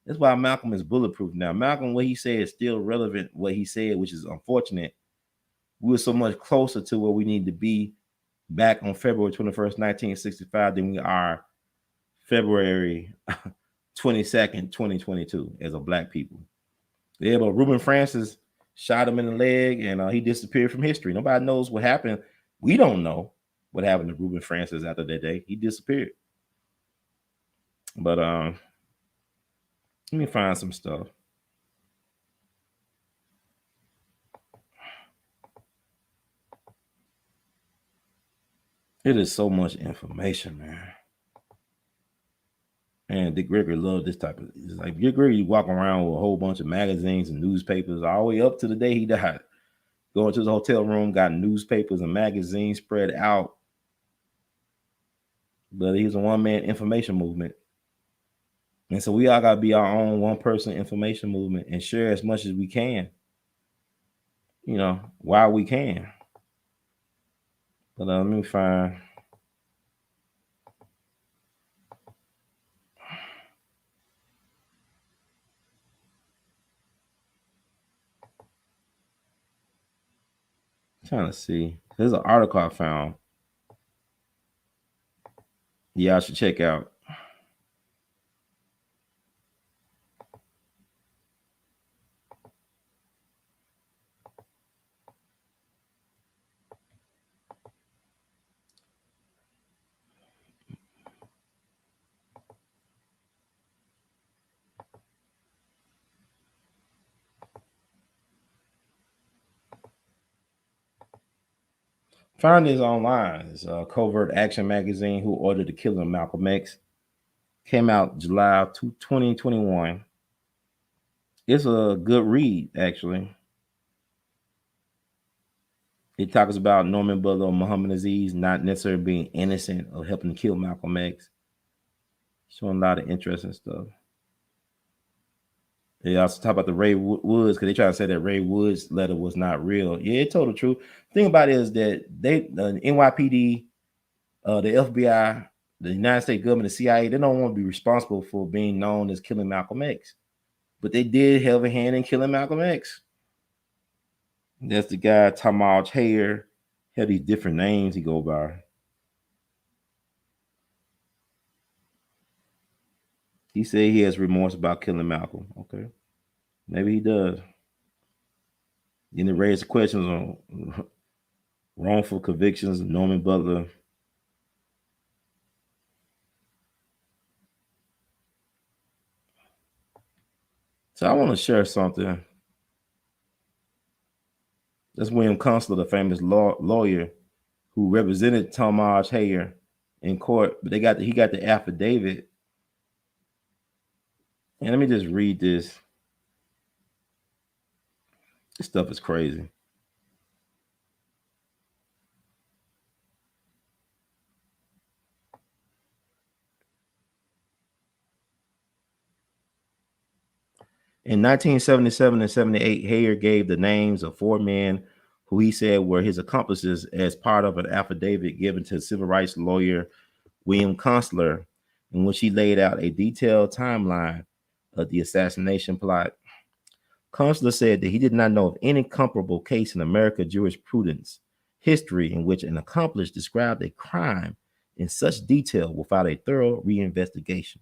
[SPEAKER 1] That's why Malcolm is bulletproof now. Malcolm, what he said is still relevant. What he said, which is unfortunate, we were so much closer to where we need to be back on February 21st, 1965, than we are February 22nd, 2022, as a black people. Yeah, but Ruben Francis shot him in the leg, and he disappeared from history. Nobody knows what happened. We don't know what happened to Ruben Francis after that day. He disappeared. But let me find some stuff. It is so much information, man. And Dick Gregory loved this type of. It's like Dick Gregory, you walk around with a whole bunch of magazines and newspapers all the way up to the day he died. Going to his hotel room, got newspapers and magazines spread out. But he was a one-man information movement. And so we all got to be our own one-person information movement and share as much as we can, while we can. But let me find. I'm trying to see. There's an article I found. Yeah, I should check out. Found this online. It's a Covert Action magazine, Who Ordered the Killing of Malcolm X. Came out July 2021. It's a good read, actually. It talks about Norman Butler or Muhammad Aziz not necessarily being innocent of helping to kill Malcolm X. Showing a lot of interesting stuff. They also talk about the Ray Woods, because they try to say that Ray Woods' letter was not real. Yeah, it told the truth. The thing about it is that the NYPD, the FBI, the United States government, the CIA, they don't want to be responsible for being known as killing Malcolm X. But they did have a hand in killing Malcolm X. That's the guy, Ahmaud Arbery. Had these different names he go by. He said he has remorse about killing Malcolm. Okay. Maybe he does. Then it raised questions on wrongful convictions of Norman Butler. So I want to share something. That's William Constler, the famous lawyer who represented Ahmaud Arbery in court. But he got the affidavit. And let me just read this. This stuff is crazy. In 1977 and 78, Hayer gave the names of 4 men who he said were his accomplices as part of an affidavit given to civil rights lawyer William Constler, in which he laid out a detailed timeline of the assassination plot. Constler said that he did not know of any comparable case in American jurisprudence history in which an accomplice described a crime in such detail without a thorough reinvestigation.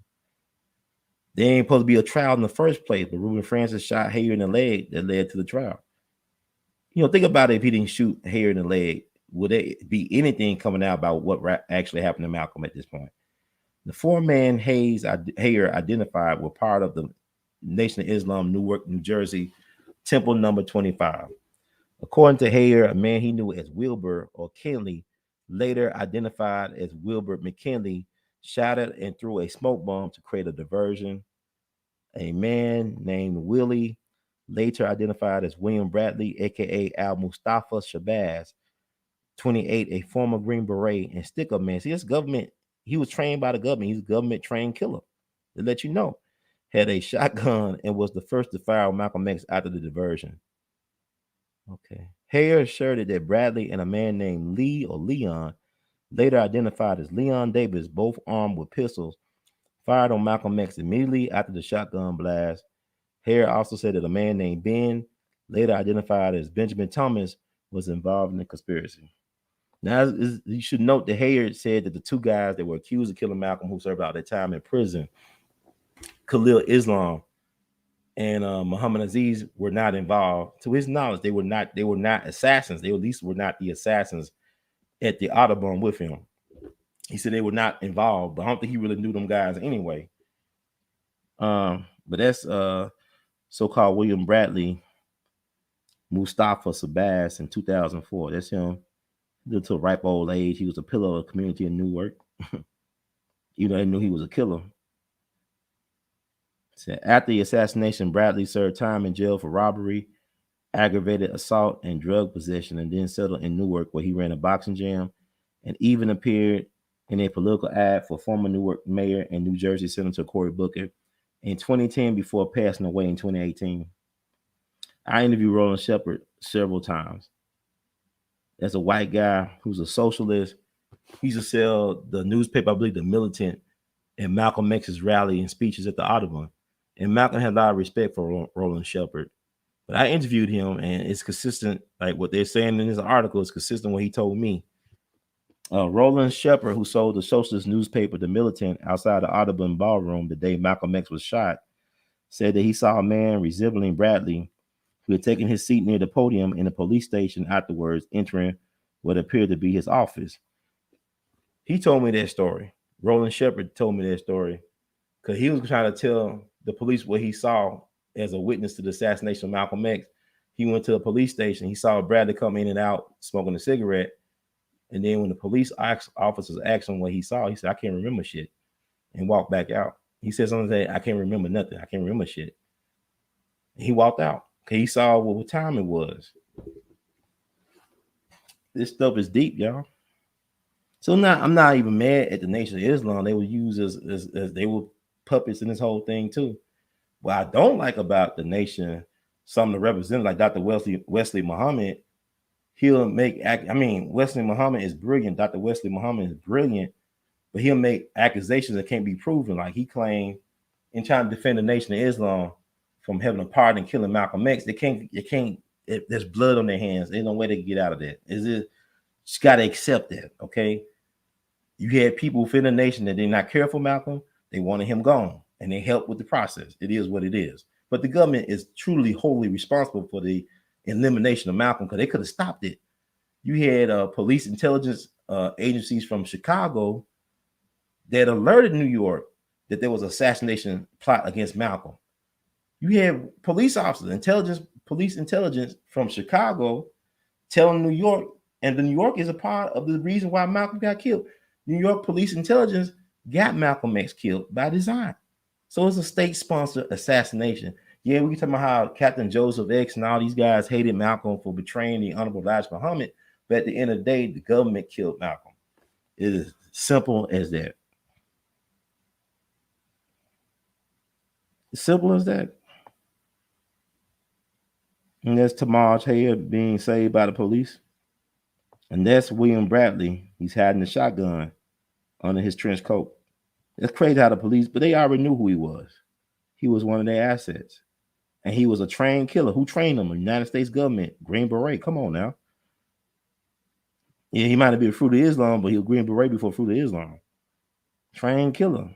[SPEAKER 1] There ain't supposed to be a trial in the first place, but Reuben Francis shot Hayer in the leg that led to the trial. You know, think about it. If he didn't shoot Hayer in the leg, would there be anything coming out about what actually happened to Malcolm at this point? The 4 men Hayer identified were part of the Nation of Islam, Newark, New Jersey, Temple number 25. According to Hayer, a man he knew as Wilbur or Kinley, later identified as Wilbur McKinley, shot it and threw a smoke bomb to create a diversion. A man named Willie, later identified as William Bradley, aka Al Mustafa Shabazz, 28, a former Green Beret and stick-up man. See, this government, he was trained by the government. He's a government trained killer. To let you know, had a shotgun and was the first to fire on Malcolm X after the diversion. Okay. Hayer asserted that Bradley and a man named Lee or Leon, later identified as Leon Davis, both armed with pistols, fired on Malcolm X immediately after the shotgun blast. Hayer also said that a man named Ben, later identified as Benjamin Thomas, was involved in the conspiracy. Now, you should note that Hayer said that the 2 guys that were accused of killing Malcolm, who served out their time in prison, Khalil Islam and Muhammad Aziz, were not involved. To his knowledge, they were not assassins. They at least were not the assassins at the Audobon with him. He said they were not involved, but I don't think he really knew them guys anyway. But that's so-called William Bradley Mustafa Shabazz in 2004. That's him. Lived to a ripe old age. He was a pillar of the community in Newark. They knew he was a killer. So after the assassination, Bradley served time in jail for robbery, aggravated assault, and drug possession, and then settled in Newark, where he ran a boxing gym and even appeared in a political ad for former Newark mayor and New Jersey Senator Cory Booker in 2010 before passing away in 2018. I interviewed Roland Shepard several times. That's a white guy who's a socialist. He used to sell the newspaper, I believe, The Militant, and Malcolm X's rally and speeches at the Audubon. And Malcolm had a lot of respect for Roland Shepard. But I interviewed him, and it's consistent, like what they're saying in this article is consistent with what he told me. Roland Shepard, who sold the socialist newspaper The Militant outside the Audubon ballroom the day Malcolm X was shot, said that he saw a man resembling Bradley who had taken his seat near the podium in the police station afterwards, entering what appeared to be his office. He told me that story. Roland Shepard told me that story because he was trying to tell the police what he saw as a witness to the assassination of Malcolm X. He went to a police station. He saw Bradley come in and out smoking a cigarette. And then when the police officers asked him what he saw, he said, I can't remember shit, and walked back out. He said something like, I can't remember nothing. I can't remember shit. And he walked out because he saw what time it was. This stuff is deep, y'all. So now I'm not even mad at the Nation of Islam. They were used as they were puppets in this whole thing too. What I don't like about the nation, some of the representatives like Dr. Wesley Muhammad, he'll make Wesley Muhammad is brilliant. Dr. Wesley Muhammad is brilliant, but he'll make accusations that can't be proven. Like he claimed in trying to defend the Nation of Islam from having a part in killing Malcolm X. There's blood on their hands. There's no way to get out of that. Just got to accept that, okay? You had people within the nation that did not care for Malcolm. They wanted him gone, and they helped with the process. It is what it is. But the government is truly wholly responsible for the elimination of Malcolm because they could have stopped it. You had police intelligence agencies from Chicago that alerted New York that there was an assassination plot against Malcolm. You had police officers, police intelligence from Chicago telling New York, and the New York is a part of the reason why Malcolm got killed. New York police intelligence got Malcolm X killed by design. So it's a state-sponsored assassination. Yeah, we can talk about how Captain Joseph X and all these guys hated Malcolm for betraying the Honorable Elijah Muhammad, but at the end of the day, the government killed Malcolm. It is simple as that. As simple as that. And that's Tamaj Hayed being saved by the police. And that's William Bradley. He's hiding a shotgun under his trench coat. It's crazy how the police, but they already knew who he was. He was one of their assets. And he was a trained killer. Who trained him? The United States government. Green Beret. Come on now. Yeah, he might have been a Fruit of Islam, but he was Green Beret before Fruit of Islam. Trained killer.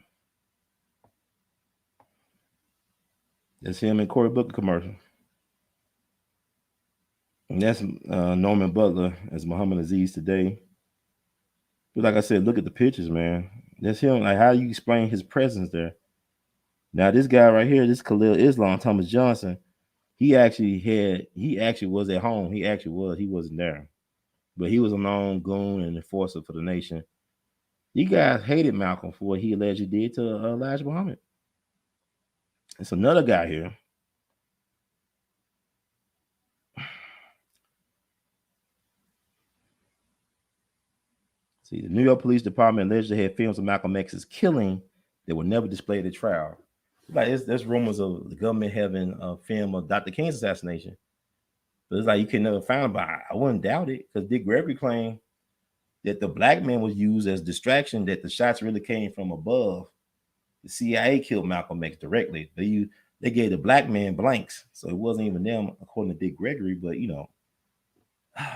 [SPEAKER 1] That's him in Cory Booker commercial. And that's Norman Butler as Muhammad Aziz today. But like I said, look at the pictures, man. That's him. Like, how do you explain his presence there? Now, this guy right here, this Khalil Islam, Thomas Johnson, he actually was at home. He wasn't there. But he was a known goon and enforcer for the nation. You guys hated Malcolm for what he allegedly did to Elijah Muhammad. It's another guy here. See, the New York Police Department allegedly had films of Malcolm X's killing that were never displayed at trial. Like there's rumors of the government having a film of Dr. King's assassination, but it's like you can never find it. But I wouldn't doubt it because Dick Gregory claimed that the black man was used as distraction, that the shots really came from above. The CIA killed Malcolm X directly. They gave the black man blanks, so it wasn't even them, according to Dick Gregory. But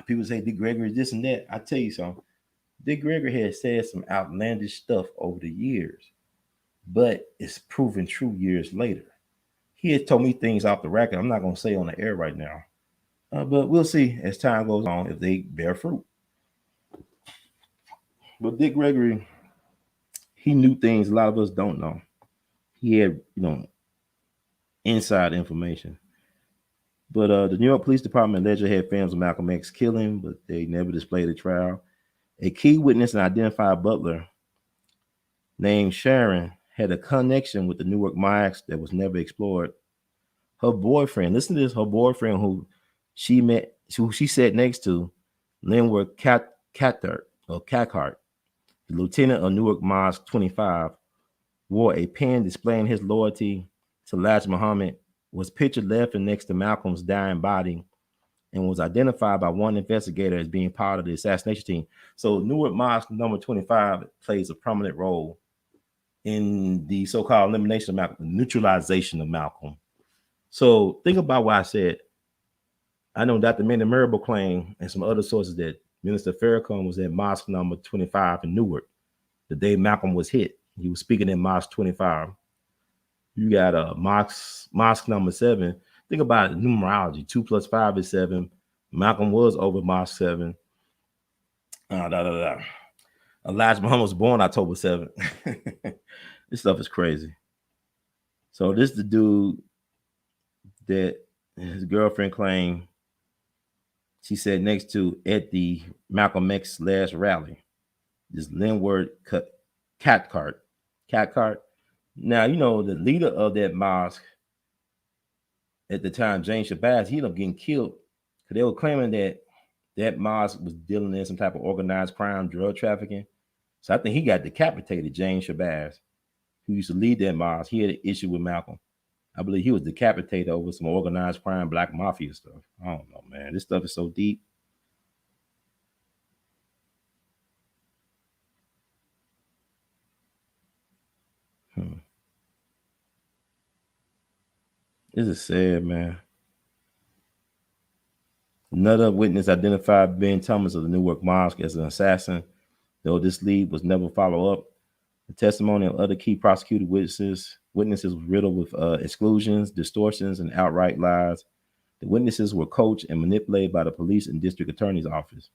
[SPEAKER 1] people say Dick Gregory is this and that. I tell you something. Dick Gregory has said some outlandish stuff over the years, but it's proven true years later. He has told me things off the record I'm not going to say on the air right now, but we'll see as time goes on if they bear fruit. But Dick Gregory, he knew things a lot of us don't know. He had, inside information. But the New York Police Department allegedly had films of Malcolm X killing, but they never displayed at trial. A key witness and identified butler named Sharon had a connection with the Newark Mines that was never explored. Her boyfriend, listen to this, her boyfriend who she sat next to, Linwood Cathcart, the lieutenant of Newark Mines 25, wore a pin displaying his loyalty to Elijah Muhammad, was pictured laughing next to Malcolm's dying body, and was identified by one investigator as being part of the assassination team. So Newark Mosque number 25 plays a prominent role in the so-called elimination of Malcolm, neutralization of Malcolm. So think about what I said. I know Dr. Manny Marable claimed and some other sources that Minister Farrakhan was at Mosque number 25 in Newark the day Malcolm was hit. He was speaking in Mosque 25. You got Mosque number 7. Think about it, numerology. 2 + 5 is 7. Malcolm was over Mosque 7. Elijah Muhammad was born October 7th. This stuff is crazy. So this is the dude that his girlfriend claimed She said next to at the Malcolm X last rally, this Linward Cathcart. Cathcart. Now, you know, the leader of that mosque at the time, James Shabazz, he ended up getting killed because they were claiming that that mosque was dealing in some type of organized crime, drug trafficking. So I think he got decapitated, James Shabazz, who used to lead that mosque. He had an issue with Malcolm. I believe he was decapitated over some organized crime, black mafia stuff. I don't know, man. This stuff is so deep. Hmm. This is sad, man. Another witness identified Ben Thomas of the Newark Mosque as an assassin, though this lead was never followed up. The testimony of other key prosecuted witnesses was riddled with exclusions, distortions, and outright lies. The witnesses were coached and manipulated by the police and district attorney's office.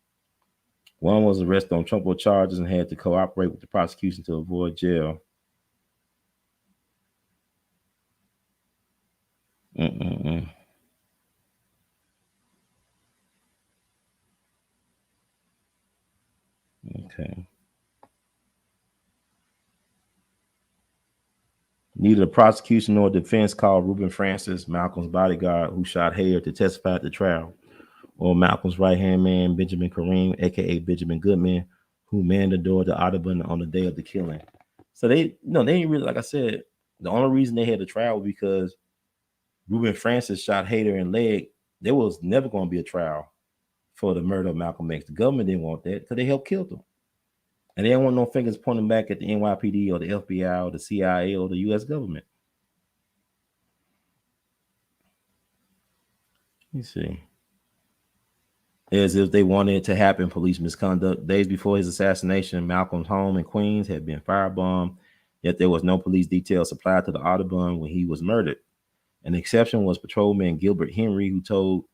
[SPEAKER 1] One was arrested on trumped charges and had to cooperate with the prosecution to avoid jail. Mm-mm-mm. Okay. Neither the prosecution nor defense called Reuben Francis, Malcolm's bodyguard, who shot Hayer, to testify at the trial, or Malcolm's right-hand man, Benjamin Kareem, aka Benjamin Goodman, who manned the door to Audobon on the day of the killing. So they ain't really, like I said, the only reason they had the trial was because Reuben Francis shot Hader in the leg. There was never going to be a trial for the murder of Malcolm X. The government didn't want that because they helped kill them. And they didn't want no fingers pointing back at the NYPD or the FBI or the CIA or the U.S. government. Let me see. As if they wanted it to happen, police misconduct. Days before his assassination, Malcolm's home in Queens had been firebombed, yet there was no police detail supplied to the Audubon when he was murdered. An exception was patrolman Gilbert Henry, who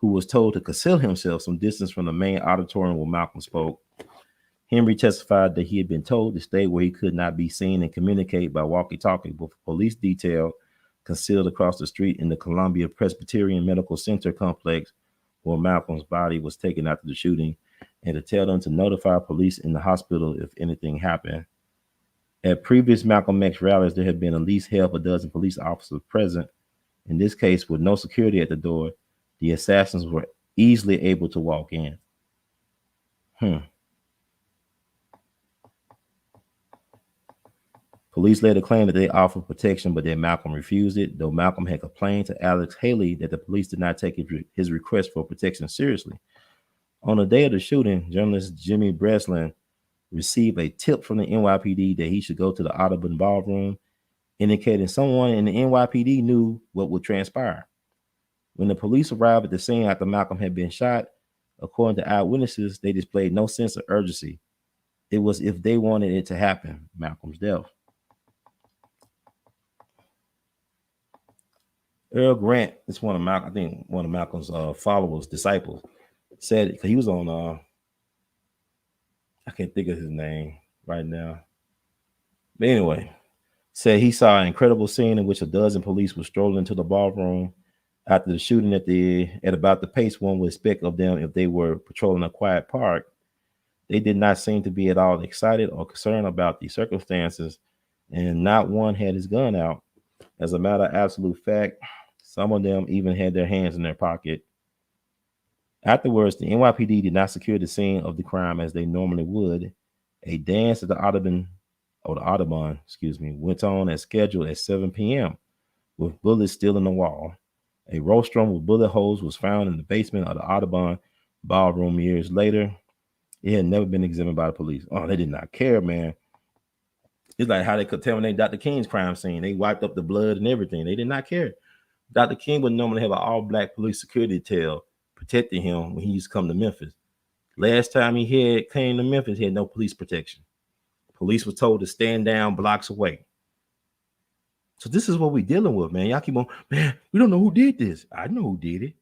[SPEAKER 1] was told to conceal himself some distance from the main auditorium where Malcolm spoke. Henry testified that he had been told to stay where he could not be seen and communicate by walkie-talkie with a police detail concealed across the street in the Columbia Presbyterian Medical Center complex where Malcolm's body was taken after the shooting, and to tell them to notify police in the hospital if anything happened. At previous Malcolm X rallies, there had been at least half a dozen police officers present. In this case, with no security at the door, the assassins were easily able to walk in. Police later claimed that they offered protection, but that Malcolm refused it, though Malcolm had complained to Alex Haley that the police did not take his request for protection seriously. On the day of the shooting, journalist Jimmy Breslin received a tip from the NYPD that he should go to the Audubon ballroom, indicating someone in the NYPD knew what would transpire. When the police arrived at the scene after Malcolm had been shot, according to eyewitnesses, they displayed no sense of urgency. It was if they wanted it to happen, Malcolm's death. Earl Grant is one of Malcolm's followers, disciples, said he was on I can't think of his name right now. But anyway, said he saw an incredible scene in which a dozen police were strolling into the ballroom after the shooting at about the pace one would expect of them if they were patrolling a quiet park. They did not seem to be at all excited or concerned about the circumstances, and not one had his gun out. As a matter of absolute fact, some of them even had their hands in their pocket. Afterwards, the NYPD did not secure the scene of the crime as they normally would. A dance at the Audubon, went on as scheduled at 7 p.m. with bullets still in the wall. A rostrum with bullet holes was found in the basement of the Audubon ballroom years later. It had never been examined by the police. Oh, they did not care, man. It's like how they contaminated Dr. King's crime scene. They wiped up the blood and everything. They did not care. Dr. King would normally have an all-black police security detail protecting him when he used to come to Memphis. Last time he came to Memphis, he had no police protection. Police were told to stand down blocks away. So this is what we're dealing with, man. Y'all keep on, man, we don't know who did this. I know who did it.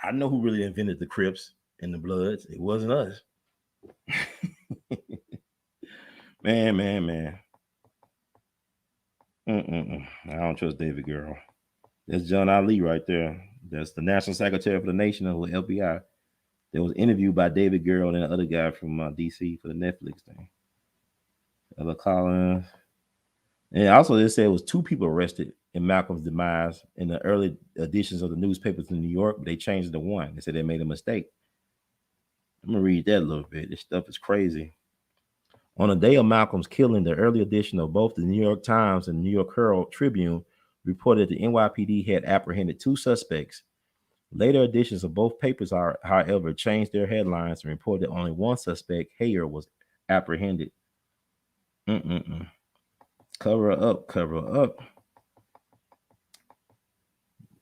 [SPEAKER 1] I know who really invented the Crips and the Bloods. It wasn't us. man. I don't trust David Girl. That's John Ali right there. That's the National Secretary for the Nation of the FBI. There was an interview by David Girl and the other guy from DC for the Netflix thing. Ella Collins. And also they said it was 2 people arrested in Malcolm's demise in the early editions of the newspapers in New York, but they changed it to 1. They said they made a mistake. I'm gonna read that a little bit. This stuff is crazy. On the day of Malcolm's killing, the early edition of both the New York Times and the New York Herald Tribune reported the NYPD had apprehended 2 suspects. Later editions of both papers, however, changed their headlines and reported only 1 suspect, Hayer, was apprehended. Cover up, cover up.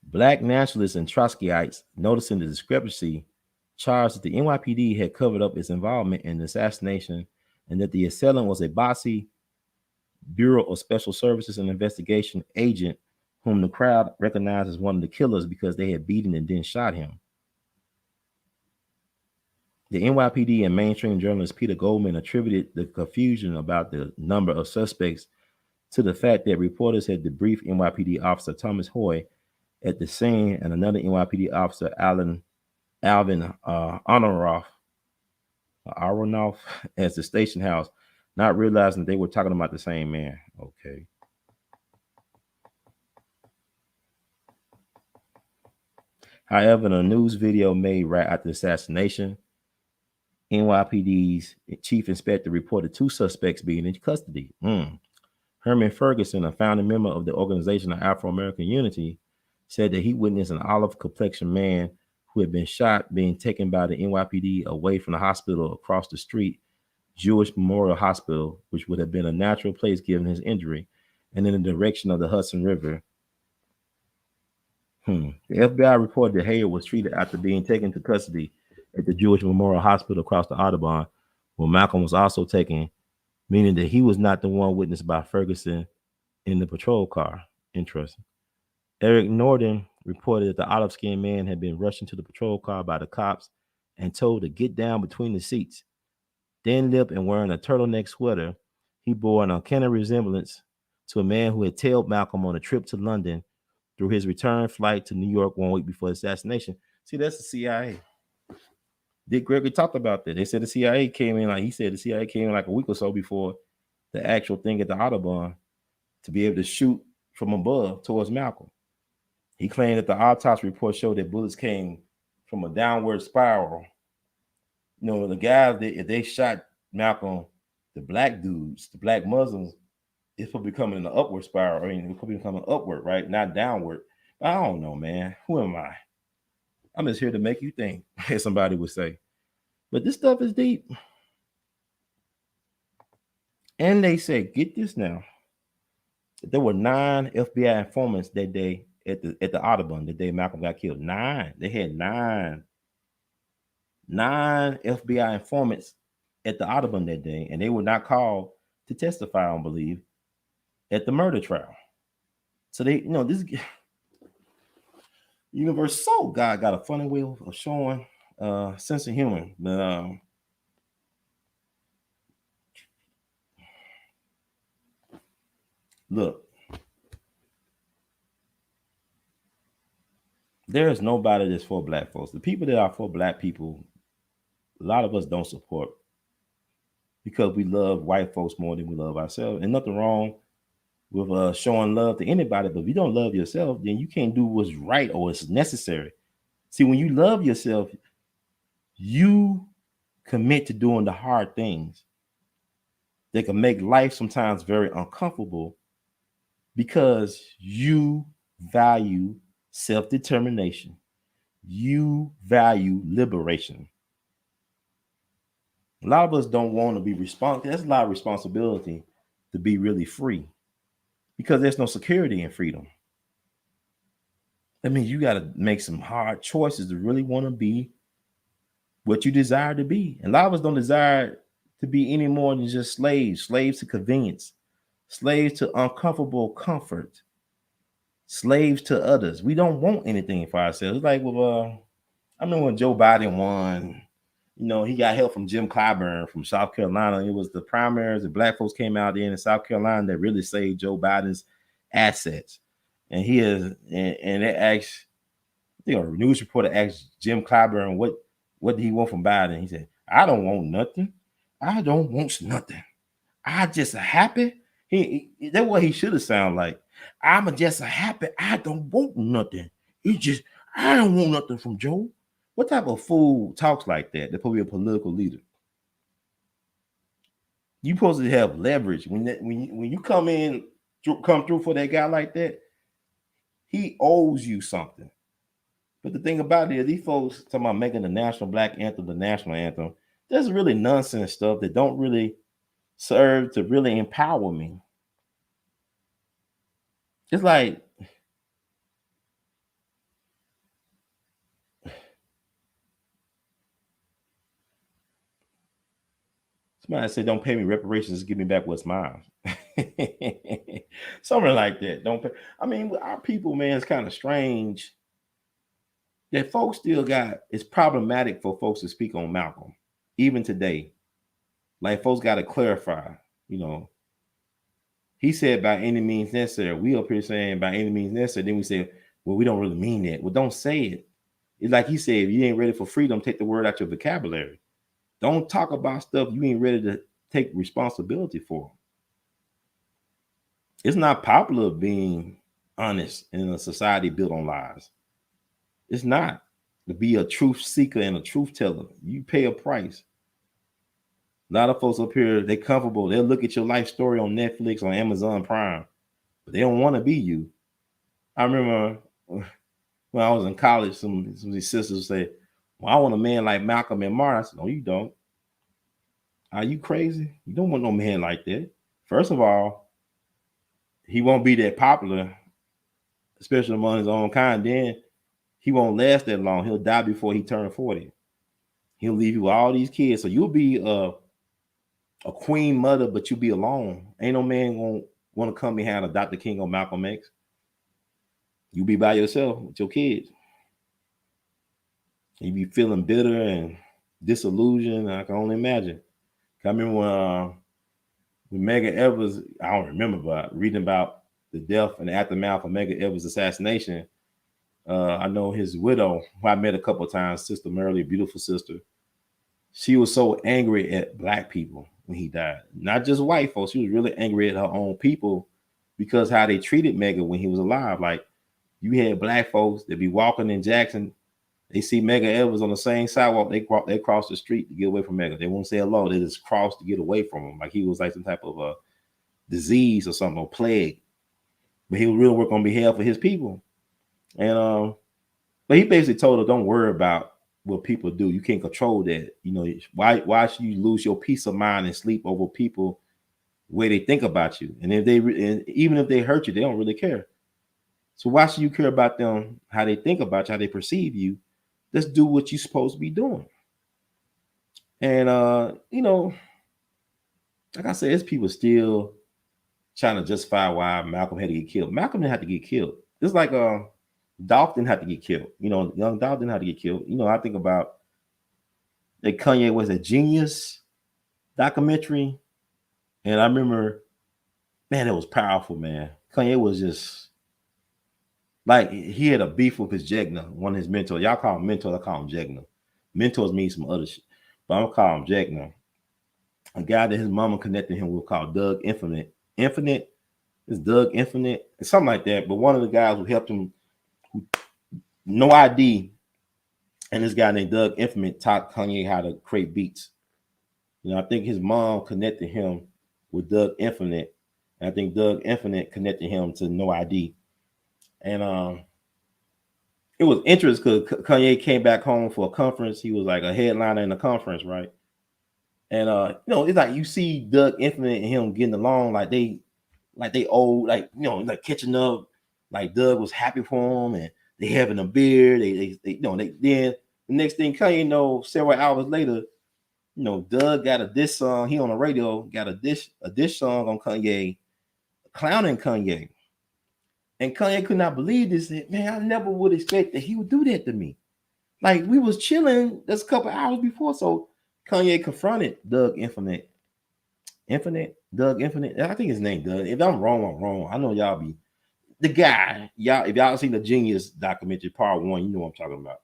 [SPEAKER 1] Black nationalists and Trotskyites, noticing the discrepancy, charged that the NYPD had covered up its involvement in the assassination and that the assailant was a bossy Bureau of Special Services and Investigation agent whom the crowd recognized as one of the killers because they had beaten and then shot him. The NYPD and mainstream journalist Peter Goldman attributed the confusion about the number of suspects to the fact that reporters had debriefed NYPD officer Thomas Hoy at the scene and another NYPD officer, Alvin Aronoff, at the station house, not realizing they were talking about the same man. Okay. However, in a news video made right after the assassination, NYPD's chief inspector reported 2 suspects being in custody. Herman Ferguson, a founding member of the Organization of Afro-American Unity, said that he witnessed an olive-complexioned man who had been shot being taken by the NYPD away from the hospital across the street, Jewish Memorial Hospital, which would have been a natural place given his injury, and in the direction of the Hudson River. The FBI reported that Hayer was treated after being taken to custody at the Jewish Memorial Hospital across the Audobon, where Malcolm was also taken, meaning that he was not the one witnessed by Ferguson in the patrol car. Interesting. Eric Norden reported that the olive-skinned man had been rushed into the patrol car by the cops and told to get down between the seats. Thin-lipped and wearing a turtleneck sweater, he bore an uncanny resemblance to a man who had tailed Malcolm on a trip to London through his return flight to New York 1 week before the assassination. See, that's the CIA. Dick Gregory talked about that. They said the CIA came in, like he said, the CIA came in like a week or so before the actual thing at the Audubon to be able to shoot from above towards Malcolm. He claimed that the autopsy report showed that bullets came from a downward spiral. You know, the guys, if they shot Malcolm, the black dudes, the black Muslims, it's probably coming in an upward spiral. I mean, it's probably coming upward, right? Not downward. But I don't know, man. Who am I? I'm just here to make you think, as somebody would say. But this stuff is deep. And they say, get this now. There were 9 FBI informants that day at the Audubon, the day Malcolm got killed. 9. They had 9 FBI informants at the Audubon that day, and they were not called to testify, I don't believe, at the murder trial. So they, this universe. So God got a funny way of showing sense of humor. But look, there is nobody that's for black folks. The people that are for black people, a lot of us don't support because we love white folks more than we love ourselves. And nothing wrong with showing love to anybody, but if you don't love yourself, then you can't do what's right or what's necessary. See, when you love yourself, you commit to doing the hard things that can make life sometimes very uncomfortable because you value self-determination. You value liberation. A lot of us don't want to be responsible. There's a lot of responsibility to be really free because there's no security in freedom. That means you got to make some hard choices to really want to be what you desire to be. And a lot of us don't desire to be any more than just slaves to convenience, slaves to uncomfortable comfort, slaves to others. We don't want anything for ourselves. It's like with I remember when Joe Biden won, he got help from Jim Clyburn from South Carolina. It was the primaries, the black folks came out there in South Carolina that really saved Joe Biden's assets. And and they asked, a news reporter asked Jim Clyburn, what what did he want from Biden? He said, I don't want nothing. I don't want nothing. I just happy. That's what he should have sounded like. I'm just a happy. I don't want nothing. He just, I don't want nothing from Joe. What type of fool talks like that? They're probably a political leader. You supposed to have leverage when you come through for that guy like that. He owes you something. But the thing about it is, these folks talking about making the national black anthem the national anthem. There's really nonsense stuff that don't really serve to really empower me. It's like somebody said, "Don't pay me reparations, give me back what's mine." Something like that. Don't pay. I mean, our people, man, it's kind of strange that folks still got. It's problematic for folks to speak on Malcolm, even today. Like folks got to clarify. You know, he said by any means necessary. We up here saying by any means necessary. Then we say, well, we don't really mean that. Well, don't say it. It's like he said, if you ain't ready for freedom, take the word out your vocabulary. Don't talk about stuff you ain't ready to take responsibility for. It's not popular being honest in a society built on lies. It's not. To be a truth seeker and a truth teller, you pay a price. A lot of folks up here, they're comfortable. They'll look at your life story on Netflix, on Amazon Prime, but they don't want to be you. I remember when I was in college, some of these sisters say, well, I want a man like Malcolm and Martyrs. I said, no, you don't. Are you crazy? You don't want no man like that. First of all, he won't be that popular, especially among his own kind. Then he won't last that long. He'll die before he turns 40. He'll leave you with all these kids. So you'll be a queen mother, but you'll be alone. Ain't no man gonna want to come behind a Dr. King or Malcolm X. You be by yourself with your kids. You be feeling bitter and disillusioned. I can only imagine. I remember when Medgar Evers, I don't remember, but reading about the death and the aftermath of Medgar Evers' assassination. I know his widow, who I met a couple of times, Sister Merle, beautiful sister. She was so angry at black people when he died. Not just white folks. She was really angry at her own people because how they treated Medgar when he was alive. Like, you had black folks that be walking in Jackson. They see Medgar Evers on the same sidewalk. They cross the street to get away from Medgar. They won't say hello. They just cross to get away from him. Like he was like some type of a disease or something, or plague. But he would really work on behalf of his people. And but he basically told her, don't worry about what people do. You can't control that. You know, why should you lose your peace of mind and sleep over people where they think about you? And if and even if they hurt you, they don't really care. So why should you care about them, how they think about you, how they perceive you? Let's do what you're supposed to be doing. And you know, like I said, there's people still trying to justify why Malcolm had to get killed. Malcolm didn't have to get killed. It's like Dolph didn't have to get killed. You know, young Dolph didn't have to get killed. You know, I think about that Kanye was a genius documentary. And I remember, man, it was powerful, man. Kanye was just like, he had a beef with his Jegna, one of his mentors. Y'all call him mentors, I call him Jegna. Mentors mean some other shit, but I'm gonna call him Jegna. A guy that his mama connected him with called Doug Infinite. Infinite is Doug Infinite, something like that. But one of the guys who helped him, no ID, and this guy named Doug Infinite taught Kanye how to create beats. You know, I think his mom connected him with Doug Infinite, and I think Doug Infinite connected him to No ID. And it was interesting because Kanye came back home for a conference. He was like a headliner in the conference, right? And you know, it's like you see Doug Infinite and him getting along like they old, like, you know, like catching up. Like Doug was happy for him, and they having a beer. They you know, then the next thing Kanye knows, several hours later, you know, Doug got a diss song. He on the radio got a diss song on Kanye, clowning Kanye. And Kanye could not believe this. Man, I never would expect that he would do that to me. Like, we was chilling just a couple hours before. So Kanye confronted Doug Infinite. Doug Infinite. I think his name Doug. If I'm wrong, I'm wrong. I know y'all be the guy. Y'all, if y'all seen the Genius documentary, part 1, you know what I'm talking about.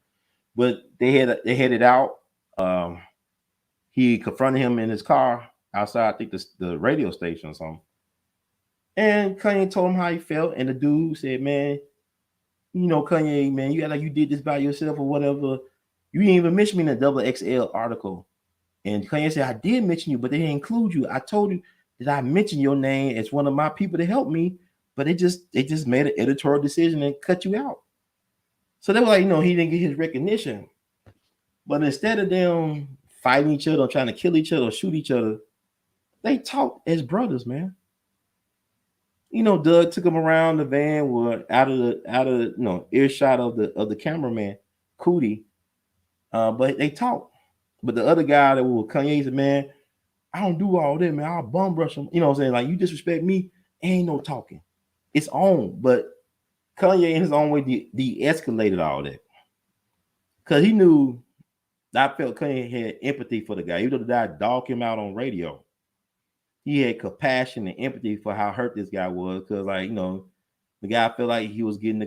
[SPEAKER 1] But they had it out, he confronted him in his car outside, I think the radio station or something. And Kanye told him how he felt, and the dude said, "Man, Kanye, man, you got like you did this by yourself or whatever. You didn't even mention me in the double XL article." And Kanye said, "I did mention you, but they didn't include you. I told you that I mentioned your name as one of my people to help me, but they just made an editorial decision and cut you out." So they were like, he didn't get his recognition. But instead of them fighting each other, or trying to kill each other, or shoot each other, they talked as brothers, man. Doug took him around the van, were out of earshot of the cameraman, Cootie. But they talked. But the other guy that was Kanye said, "Man, I don't do all that, man. I'll bum rush him." You know what I'm saying? Like, you disrespect me, ain't no talking. It's on. But Kanye in his own way de-escalated all that. Because he knew, I felt Kanye had empathy for the guy. Even though the guy dogged him out on radio, he had compassion and empathy for how hurt this guy was. Because, the guy felt like he was getting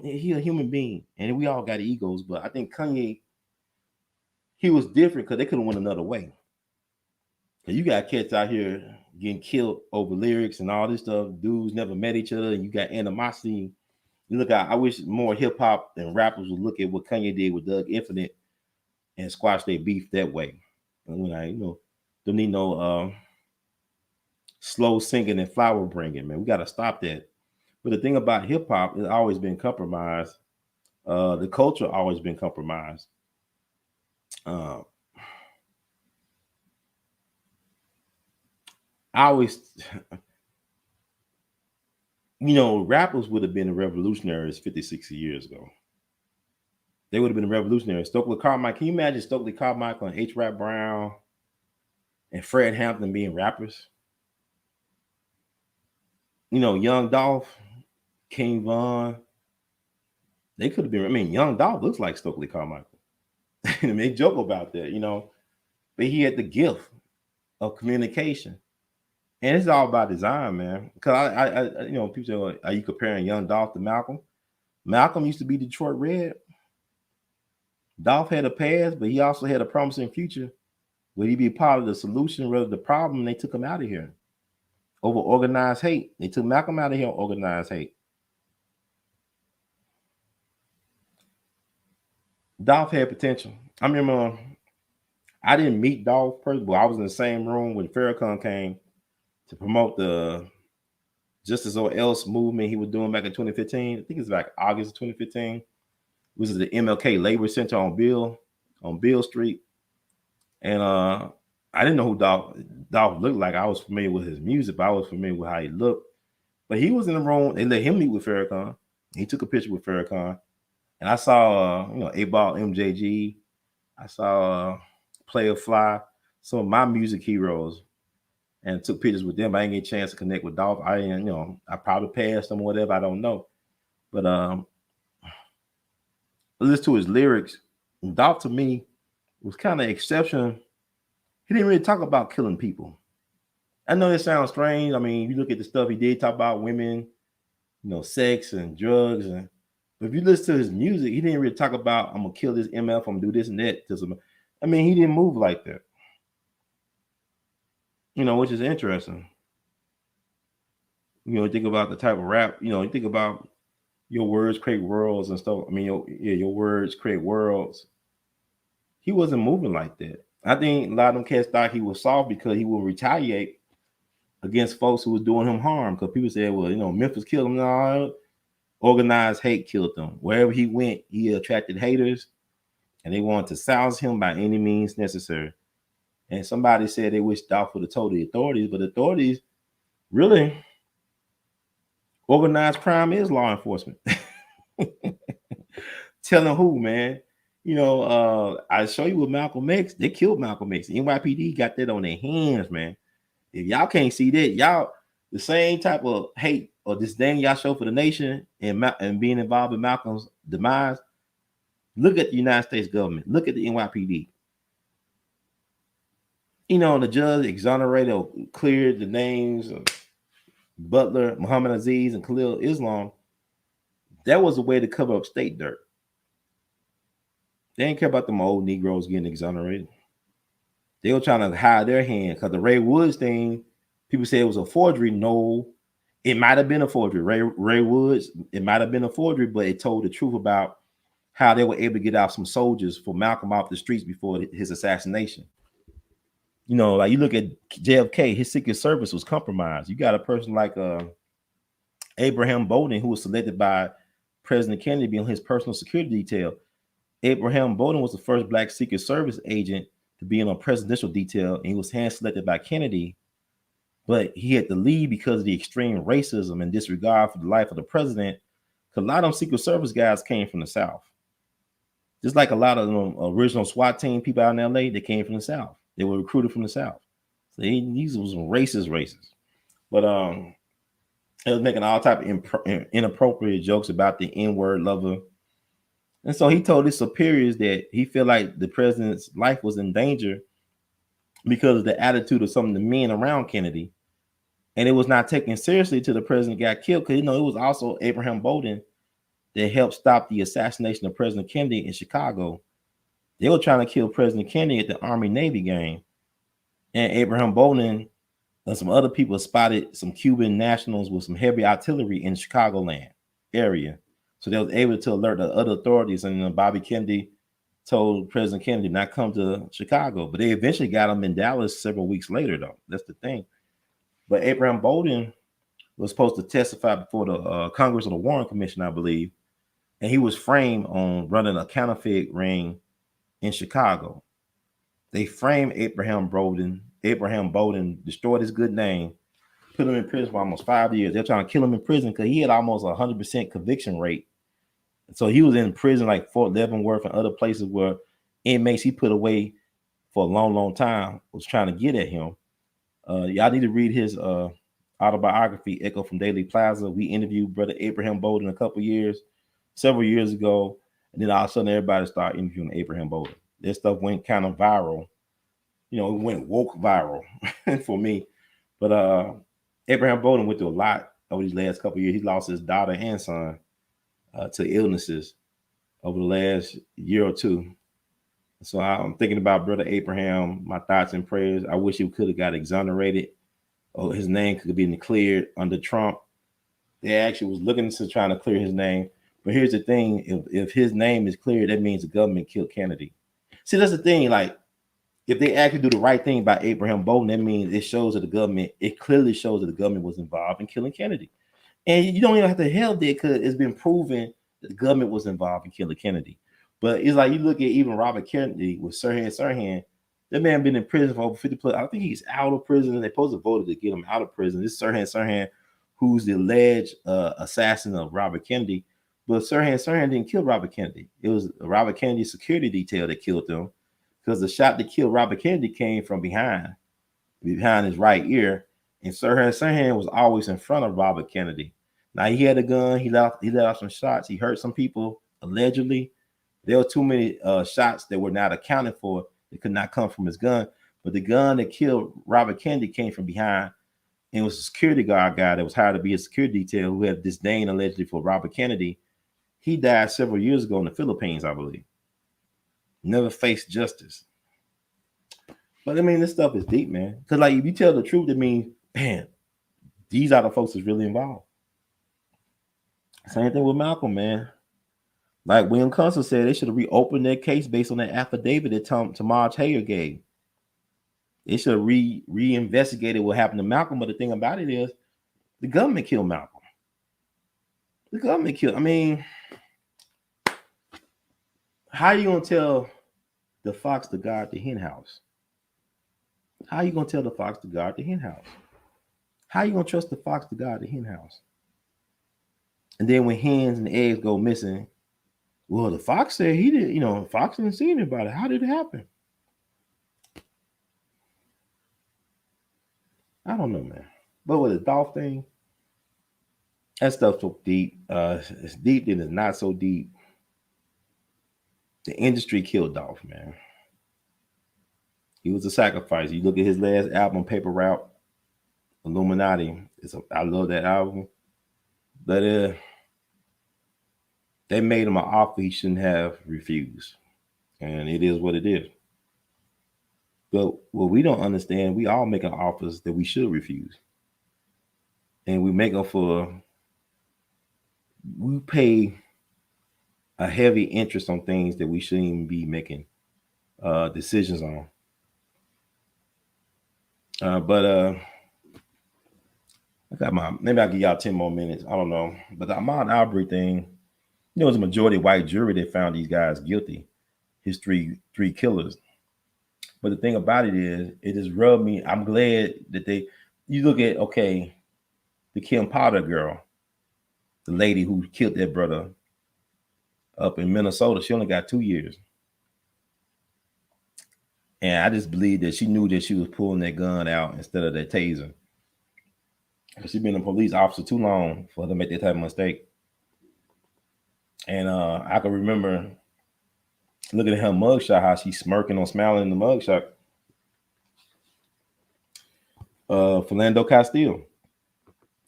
[SPEAKER 1] he's a human being. And we all got egos. But I think Kanye, he was different because they could have went another way. Because you got cats out here getting killed over lyrics and all this stuff. Dudes never met each other, and you got animosity. You look at, I wish more hip hop and rappers would look at what Kanye did with Doug Infinite and squash their beef that way. And when don't need no slow singing and flower bringing, man. We got to stop that. But the thing about hip hop, it's always been compromised. The culture always been compromised. I always, rappers would have been the revolutionaries 50, 60 years ago. They would have been revolutionaries. Stokely Carmichael, can you imagine Stokely Carmichael and H. Rap Brown and Fred Hampton being rappers? Young Dolph, King Von, they could have been. Young Dolph looks like Stokely Carmichael. They joke about that, but he had the gift of communication. And it's all about design, man. Because I people say, are you comparing Young Dolph to Malcolm? Malcolm used to be Detroit Red. Dolph had a past, but he also had a promising future. Would he be part of the solution rather than the problem? They took him out of here over organized hate. They took Malcolm out of here on organized hate. Dolph had potential. I remember I didn't meet Dolph personally, but I was in the same room when Farrakhan came to promote the Justice or Else movement he was doing back in 2015. I think it's like August of 2015. This is the MLK Labor Center on Beale Street. And I didn't know who Dolph looked like. I was familiar with his music, but I was familiar with how he looked. But he was in the room. They let him meet with Farrakhan. He took a picture with Farrakhan. And I saw, A.L.L, MJG. I saw Player Fly, some of my music heroes, and took pictures with them. I didn't get a chance to connect with Dolph. I probably passed them or whatever. I don't know. But listen to his lyrics. Dolph, to me, was kind of exceptional. He didn't really talk about killing people. I know this sounds strange. You look at the stuff he did talk about women, sex and drugs. But if you listen to his music, he didn't really talk about, I'm going to kill this MF, I'm going to do this and that. He didn't move like that. Which is interesting. Think about the type of rap, you think about your words create worlds and stuff. Your words create worlds. He wasn't moving like that. I think a lot of them cats thought he was soft because he would retaliate against folks who was doing him harm. Because people said, well, Memphis killed him. No, organized hate killed him. Wherever he went, he attracted haters, and they wanted to silence him by any means necessary. And somebody said they wish Dolph would have told the authorities, but authorities, really, organized crime is law enforcement. Telling who, man? I show you with Malcolm X, they killed Malcolm X. The NYPD got that on their hands, man. If y'all can't see that, y'all the same type of hate or disdain y'all show for the nation and being involved in Malcolm's demise, look at the United States government. Look at the NYPD. The judge exonerated or cleared the names of Butler, Muhammad Aziz, and Khalil Islam. That was a way to cover up state dirt. They didn't care about them old Negroes getting exonerated. They were trying to hide their hand because the Ray Woods thing, people say it was a forgery. No, it might have been a forgery. Ray Woods, it might have been a forgery, but it told the truth about how they were able to get out some soldiers for Malcolm off the streets before his assassination. You know, like you look at JFK, his Secret Service was compromised. You got a person like Abraham Bowden, who was selected by President Kennedy to be on his personal security detail. Abraham Bowden was the first Black Secret Service agent to be in a presidential detail, and he was hand selected by Kennedy, but he had to leave because of the extreme racism and disregard for the life of the president. Because a lot of them Secret Service guys came from the South. Just like a lot of them original SWAT team people out in LA, they came from the South. They were recruited from the South. So these was racist. But it was making all type of inappropriate jokes about the N-word lover. And so he told his superiors that he felt like the president's life was in danger because of the attitude of some of the men around Kennedy. And it was not taken seriously till the president got killed, because, you know, it was also Abraham Bowden that helped stop the assassination of President Kennedy in Chicago. They were trying to kill President Kennedy at the Army-Navy game. And Abraham Bowden and some other people spotted some Cuban nationals with some heavy artillery in Chicagoland area. So they was able to alert the other authorities, and Bobby Kennedy told President Kennedy not come to Chicago. But they eventually got him in Dallas several weeks later, though. That's the thing. But Abraham Bowden was supposed to testify before the Congress of the Warren Commission, I believe. And he was framed on running a counterfeit ring in Chicago. They framed Abraham Bowden. Abraham Bowden destroyed his good name, put him in prison for almost 5 years. They're trying to kill him in prison because he had almost 100% conviction rate. So he was in prison like Fort Leavenworth and other places where inmates he put away for a long time was trying to get at him. Y'all need to read his autobiography, Echo from Daily Plaza. We interviewed Brother Abraham Bowden several years ago, and then all of a sudden everybody started interviewing Abraham Bowden. This stuff went kind of viral. You know, it went woke viral for me. But Abraham Bowden went through a lot over these last couple of years. He lost his daughter and son to illnesses over the last year or two. So I'm thinking about Brother Abraham, my thoughts and prayers. I wish he could have got exonerated, or his name could have been cleared under Trump. They actually was looking to trying to clear his name. But here's the thing, if his name is cleared, that means the government killed Kennedy. See, that's the thing, like, if they actually do the right thing by Abraham Bowden, that means it clearly shows that the government was involved in killing Kennedy. And you don't even have to hell there, because it's been proven that the government was involved in killing Kennedy. But it's like you look at even Robert Kennedy with Sirhan. That man been in prison for over 50 plus. I think he's out of prison. They supposed to vote to get him out of prison. This Sirhan, who's the alleged assassin of Robert Kennedy. But Sirhan didn't kill Robert Kennedy. It was Robert Kennedy's security detail that killed him, because the shot that killed Robert Kennedy came from behind his right ear. And Sirhan was always in front of Robert Kennedy. Now, he had a gun. He let out some shots. He hurt some people, allegedly. There were too many shots that were not accounted for. It could not come from his gun. But the gun that killed Robert Kennedy came from behind. And it was a security guard guy that was hired to be a security detail, who had disdain allegedly for Robert Kennedy. He died several years ago in the Philippines, I believe. Never faced justice. But I mean, this stuff is deep, man. Because like, if you tell the truth, it means, man, these are the folks that's really involved. Same thing with Malcolm, man. Like William Consul said, they should have reopened their case based on that affidavit that Tamaj Hayer gave. They should have reinvestigated what happened to Malcolm. But the thing about it is, the government killed Malcolm. I mean, how are you going to tell the fox to guard the hen house? How are you going to tell the fox to guard the hen house? How are you going to trust the fox to guard the hen house? And then when hens and eggs go missing, well, the fox said he didn't, the fox didn't see anybody. How did it happen? I don't know, man. But with the Dolph thing, that stuff's so deep. It's deep, then it's not so deep. The industry killed Dolph, man. He was a sacrifice. You look at his last album, Paper Route, Illuminati. I love that album. But they made him an offer he shouldn't have refused. and it is what it is. But what we don't understand, we all making offers that we should refuse, and we make them we pay a heavy interest on things that we shouldn't even be making decisions on. But I got maybe I'll give y'all 10 more minutes. I don't know. But the Ahmaud Arbery thing, it was a majority white jury that found these guys guilty, his three killers. But the thing about it is, it just rubbed me. I'm glad that you look at, okay, the Kim Potter girl, the lady who killed their brother up in Minnesota, she only got 2 years. And I just believe that she knew that she was pulling that gun out instead of that taser. She's been a police officer too long for her to make that type of mistake. And I can remember looking at her mugshot, how she's smirking or smiling in the mugshot. Philando Castile.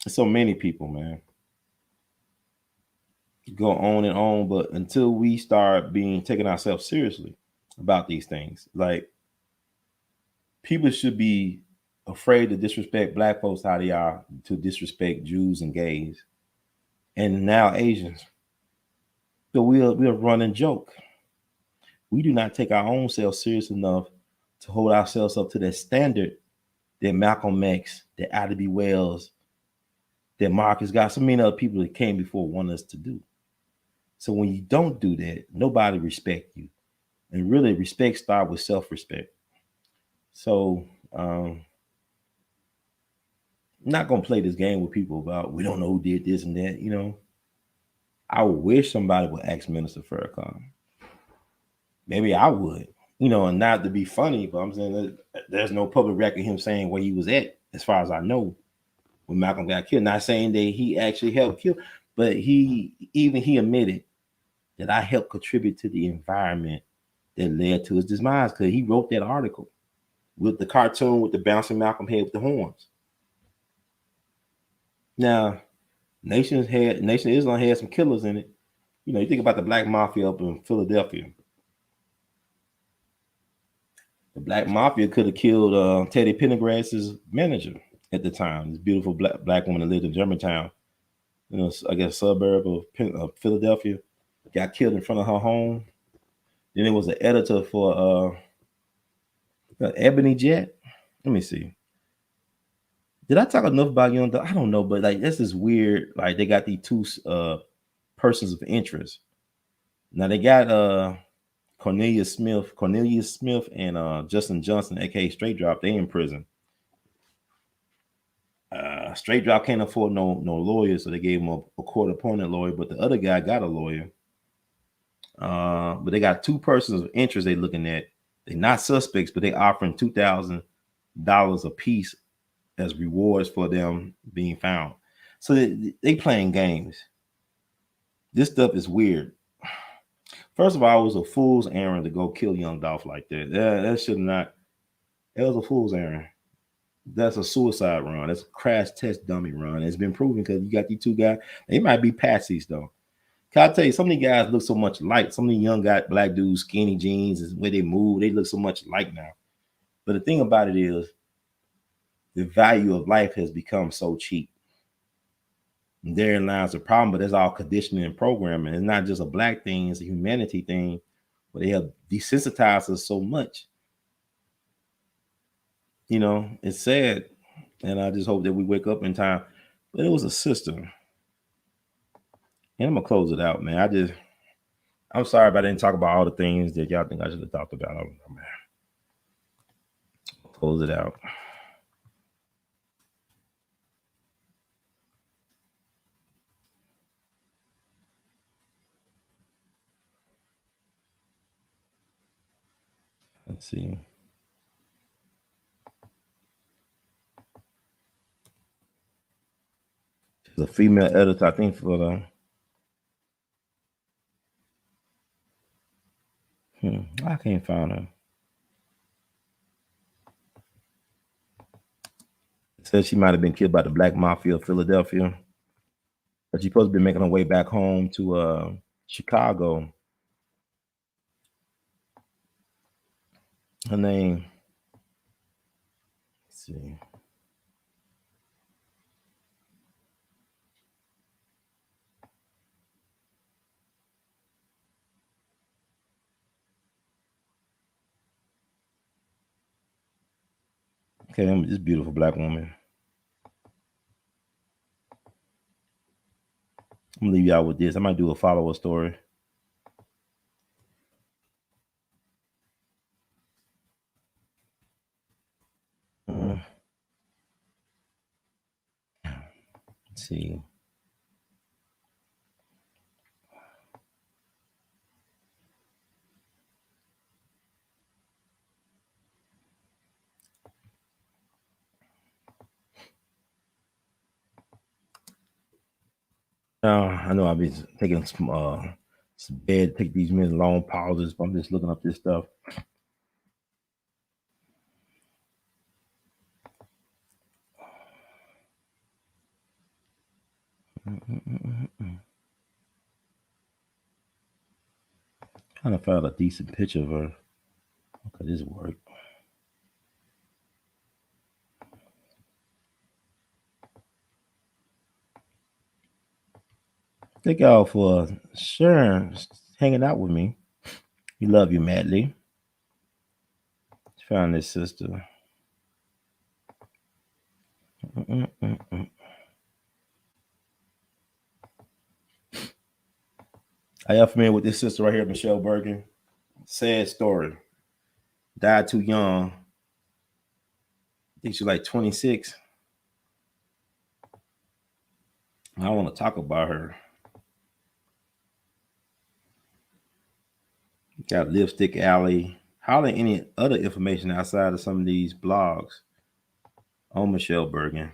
[SPEAKER 1] So many people, man. Go on and on, but until we start taking ourselves seriously about these things, like, people should be afraid to disrespect black folks how they are to disrespect Jews and gays, and now Asians. So we're a running joke. We do not take our own selves serious enough to hold ourselves up to that standard that Malcolm X, that Ida B. Wells, that Marcus got, so many other people that came before want us to do. So when you don't do that, nobody respect you. And really, respect starts with self-respect. So I'm not going to play this game with people about, we don't know who did this and that. You know, I wish somebody would ask Minister Farrakhan. Maybe I would, you know, and not to be funny, but I'm saying that there's no public record of him saying where he was at, as far as I know, when Malcolm got killed. Not saying that he actually helped kill, but he admitted that I helped contribute to the environment that led to his demise, because he wrote that article with the cartoon with the bouncing Malcolm head with the horns. Now, Nation of Islam had some killers in it. You know, you think about the Black Mafia up in Philadelphia. The Black Mafia could have killed Teddy Pendergrass's manager at the time. This beautiful black woman that lived in Germantown, you know, I guess a suburb of Philadelphia, got killed in front of her home. Then there was an editor for Ebony Jet. Let me see. Did I talk enough about Young Dolph? I don't know, but like, this is weird. Like, they got these two persons of interest. Now they got Cornelius Smith and Justin Johnson, aka Straight Drop. They in prison. Straight Drop can't afford no lawyer, so they gave him a court-appointed lawyer. But the other guy got a lawyer. But they got two persons of interest they looking at. They're not suspects, but they offering $2,000 a piece as rewards for them being found. So they playing games. This stuff is weird. First of all, it was a fool's errand to go kill Young Dolph like that. That should not. It was a fool's errand. That's a suicide run. That's a crash test dummy run. It's been proven, because you got these two guys. They might be patsies though. Can I tell you, some of these guys look so much alike. Some of the young black dudes, skinny jeans, is where they move. They look so much alike now. But the thing about it is, the value of life has become so cheap. And therein lies the problem, but that's all conditioning and programming. It's not just a black thing, it's a humanity thing, but they have desensitized us so much. You know, it's sad. And I just hope that we wake up in time. But it was a sister. And I'm going to close it out, man. I'm sorry if I didn't talk about all the things that y'all think I should have talked about. I don't know, man. Close it out. Let's see. There's a female editor, I think, for the. I can't find her. It says she might have been killed by the Black Mafia of Philadelphia. But she's supposed to be making her way back home to Chicago. Her name. Let's see. Okay, this beautiful black woman. I'm gonna leave y'all with this. I might do a follow-up story. Let's see. I know I've been taking some bed, take these many long pauses, but I'm just looking up this stuff. Kind of found a decent picture of her. Okay, this work. Thank y'all for sharing, hanging out with me. We love you madly. Found this sister. Are y'all familiar with this sister right here, Michelle Bergen? Sad story. Died too young. I think she's like 26. I want to talk about her. Got Lipstick Alley. Holler any other information outside of some of these blogs on Michelle Bergen.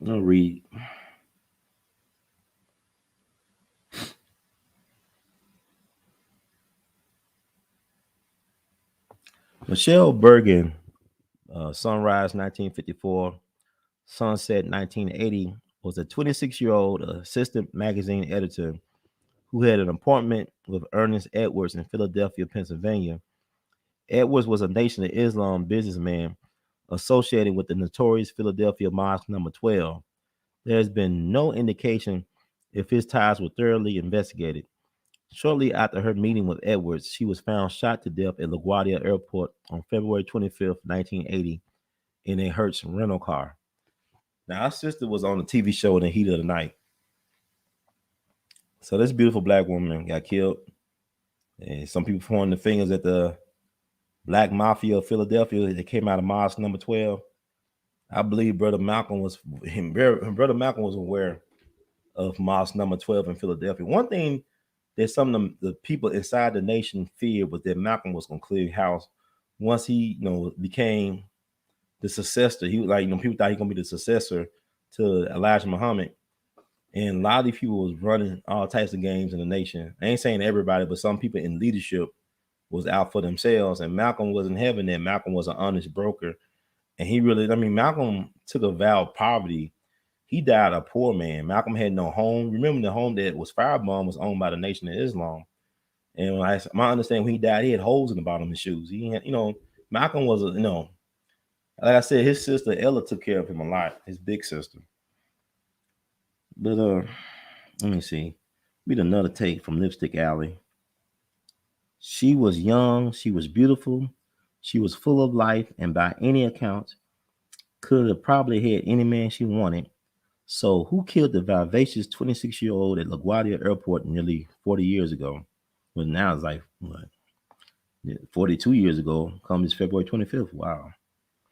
[SPEAKER 1] I'll read. Michelle Bergen, Sunrise 1954, Sunset 1980, was a 26-year-old assistant magazine editor who had an appointment with Ernest Edwards in Philadelphia, Pennsylvania. Edwards was a Nation of Islam businessman associated with the notorious Philadelphia Mosque Number 12. There has been no indication if his ties were thoroughly investigated. Shortly after her meeting with Edwards, she was found shot to death at LaGuardia Airport on February 25th, 1980, in a Hertz rental car. Now, our sister was on the TV show in the heat of the night. So this beautiful black woman got killed. And some people pointing the fingers at the Black Mafia of Philadelphia that came out of Mosque Number 12. I believe Brother Malcolm was aware of Mosque Number 12 in Philadelphia. One thing that some of the people inside the nation feared was that Malcolm was going to clear house once he, became the successor. He was like, people thought he was going to be the successor to Elijah Muhammad. And a lot of these people was running all types of games in the nation. I ain't saying everybody, but some people in leadership was out for themselves. And Malcolm wasn't having that. Malcolm was an honest broker. And he really, Malcolm took a vow of poverty. He died a poor man. Malcolm had no home. Remember, the home that was firebombed was owned by the Nation of Islam. And my understanding, when he died, he had holes in the bottom of his shoes. He had, Malcolm was, like I said, his sister Ella took care of him a lot, his big sister. But let me see. Read another take from Lipstick Alley. She was young, she was beautiful, she was full of life, and by any account, could have probably had any man she wanted. So who killed the vivacious 26-year-old at LaGuardia Airport nearly 40 years ago? Well, now it's like, what? 42 years ago, comes February 25th. Wow.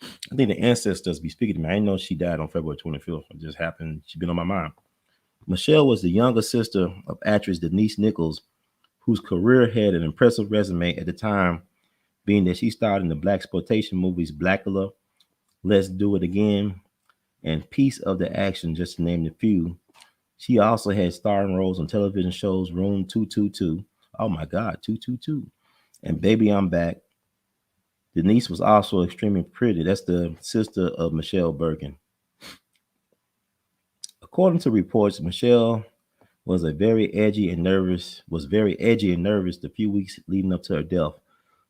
[SPEAKER 1] I think the ancestors be speaking to me. I didn't know she died on February 25th. It just happened. She's been on my mind. Michelle was the younger sister of actress Denise Nichols, whose career had an impressive resume at the time, being that she starred in the black exploitation movies Blackula, Let's Do It Again, and Piece of the Action, just to name a few. She also had starring roles on television shows Room 222. Oh my God, 222. And Baby I'm Back. Denise was also extremely pretty. That's the sister of Michelle Bergen. According to reports, Michelle was very edgy and nervous the few weeks leading up to her death.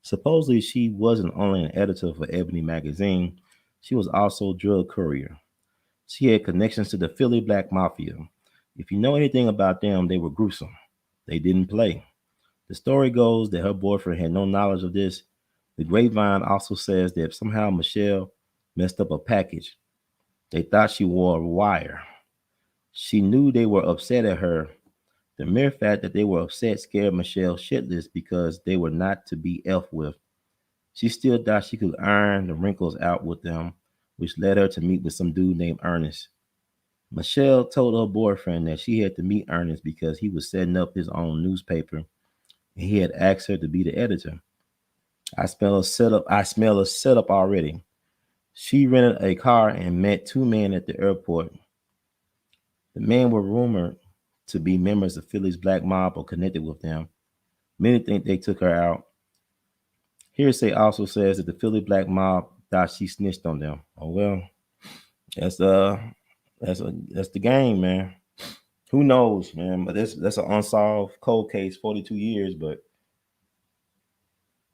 [SPEAKER 1] Supposedly, she wasn't only an editor for Ebony magazine, she was also a drug courier. She had connections to the Philly Black Mafia. If you know anything about them, they were gruesome. They didn't play. The story goes that her boyfriend had no knowledge of this. The grapevine also says that somehow Michelle messed up a package. They thought she wore a wire. She knew they were upset at her. The mere fact that they were upset scared Michelle shitless because they were not to be elf with. She still thought she could iron the wrinkles out with them, which led her to meet with some dude named Ernest. Michelle told her boyfriend that she had to meet Ernest because he was setting up his own newspaper and he had asked her to be the editor. I smell a setup already. She rented a car and met two men at the airport. The men were rumored to be members of Philly's black mob or connected with them. Many think they took her out. Hearsay also says that the Philly black mob thought she snitched on them. Oh well, that's that's the game, man. Who knows, man? But that's an unsolved cold case, 42 years, but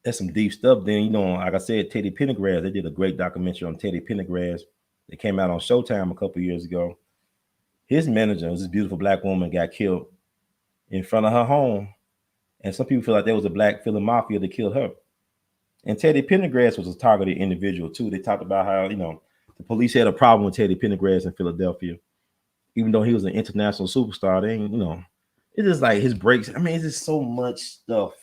[SPEAKER 1] that's some deep stuff. Then like I said, Teddy Pendergrass. They did a great documentary on Teddy Pendergrass. It came out on Showtime a couple years ago. His manager was this beautiful black woman got killed in front of her home, and some people feel like there was a black Philly mafia that killed her. And Teddy Pendergrass was a targeted individual too. They talked about how the police had a problem with Teddy Pendergrass in Philadelphia, even though he was an international superstar. They it's just like his breaks. I mean, it's just so much stuff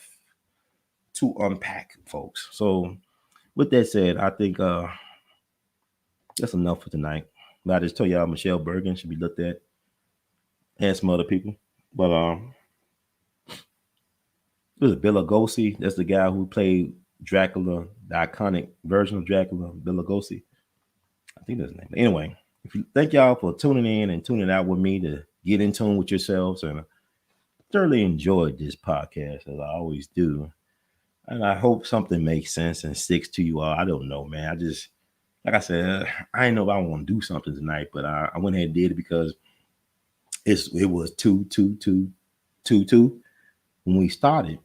[SPEAKER 1] to unpack, folks. So with that said, I think that's enough for tonight. But I just tell y'all Michelle Bergen should be looked at and some other people. But there's Bela Lugosi. That's the guy who played Dracula, the iconic version of Dracula, Bela Lugosi. I think that's his name. But anyway, thank y'all for tuning in and tuning out with me to get in tune with yourselves. And I thoroughly enjoyed this podcast, as I always do. And I hope something makes sense and sticks to you all. I don't know, man. I just, like I said, I didn't know if I want to do something tonight, but I went ahead and did it because it was 2 when we started.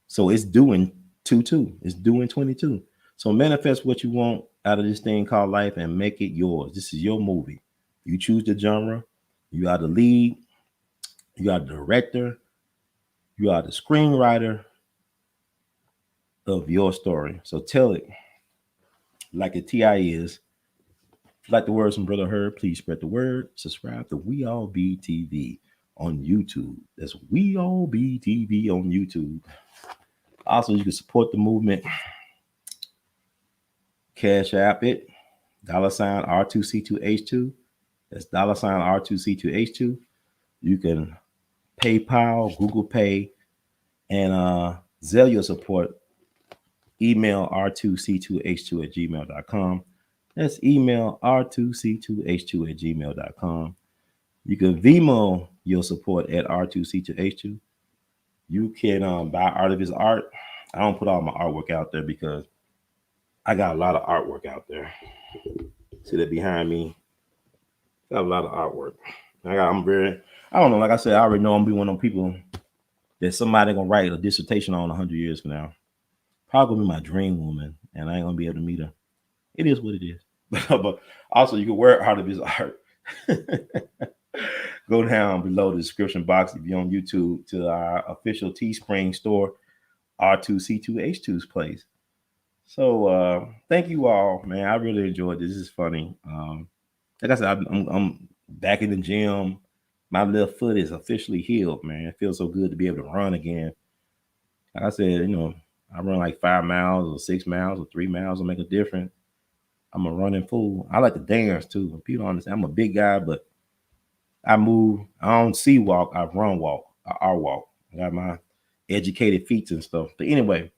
[SPEAKER 1] So it's doing 2-2. It's doing 22. So manifest what you want out of this thing called life and make it yours. This is your movie. You choose the genre. You are the lead. You are the director. You are the screenwriter of your story. So tell it like a TI is. Like the words from Brother Herb, please spread the word. Subscribe to We All Be TV on YouTube. That's We All Be TV on YouTube. Also, you can support the movement. Cash App it. $ R2C2H2. That's $ R2C2H2. You can PayPal, Google Pay, and Zelle your support. Email R2C2H2 at gmail.com. That's email R2C2H2 at gmail.com. You can Vimo your support at R2C2H2. You can buy Art of His Art. I don't put all my artwork out there because I got a lot of artwork out there. See that behind me? Got a lot of artwork. I don't know, like I said, I already know I'm gonna be one of them people that somebody gonna write a dissertation on 100 years from now. Probably gonna be my dream woman, and I ain't gonna be able to meet her. It is what it is. But also, you can wear Art of His Art. Go down below the description box if you're on YouTube to our official Teespring store, R2C2H2's place. So thank you all, man. I really enjoyed this. This is funny. Like I said, I'm back in the gym. My left foot is officially healed, man. It feels so good to be able to run again. Like I said, I run like 5 miles or 6 miles or 3 miles will make a difference. I'm a running fool. I like to dance too. People don't understand. I'm a big guy, but I move. I don't see walk. I run walk. I walk. I got my educated feet and stuff. But anyway,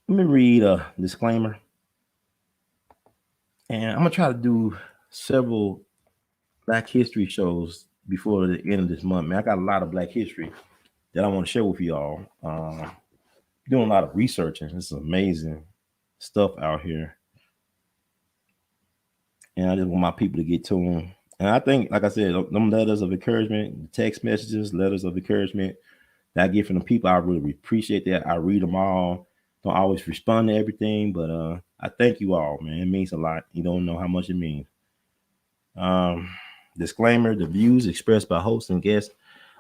[SPEAKER 1] let me read a disclaimer. And I'm going to try to do several Black History shows before the end of this month. Man, I got a lot of Black history that I want to share with y'all. Doing a lot of research, and this is amazing stuff out here. And I just want my people to get to them. And I think, like I said, them letters of encouragement, text messages, letters of encouragement that I get from the people, I really appreciate that. I read them all. Don't always respond to everything, but I thank you all, man. It means a lot. You don't know how much it means. Um, Disclaimer: the views expressed by hosts and guests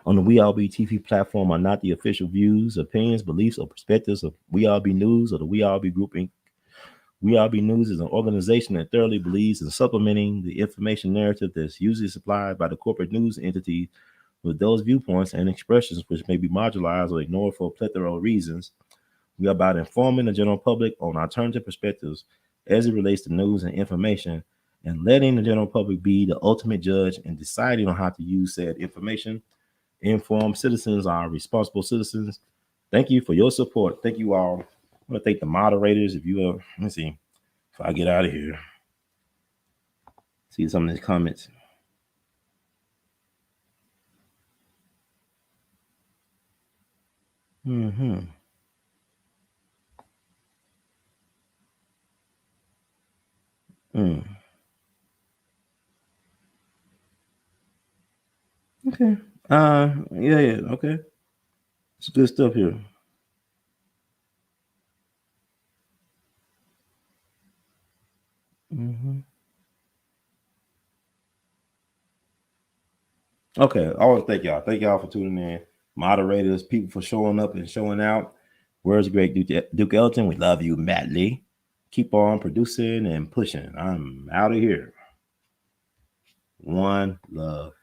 [SPEAKER 1] on the We All Be TV platform are not the official views, opinions, beliefs, or perspectives of We All Be News or the We All Be Group Inc. We All Be News is an organization that thoroughly believes in supplementing the information narrative that's usually supplied by the corporate news entity with those viewpoints and expressions which may be marginalized or ignored for a plethora of reasons. We are about informing the general public on alternative perspectives as it relates to news and information and letting the general public be the ultimate judge in deciding on how to use said information. Informed citizens are responsible citizens. Thank you for your support. Thank you all. I want to thank the moderators. If you let me see if I get out of here. See some of the comments. Mm-hmm. Mm. Okay. Yeah. Okay. It's good stuff here. Mm-hmm. Okay. I want to thank y'all. Thank y'all for tuning in. Moderators, people for showing up and showing out. Where's great Duke Ellington? We love you madly. Keep on producing and pushing. I'm out of here. One love.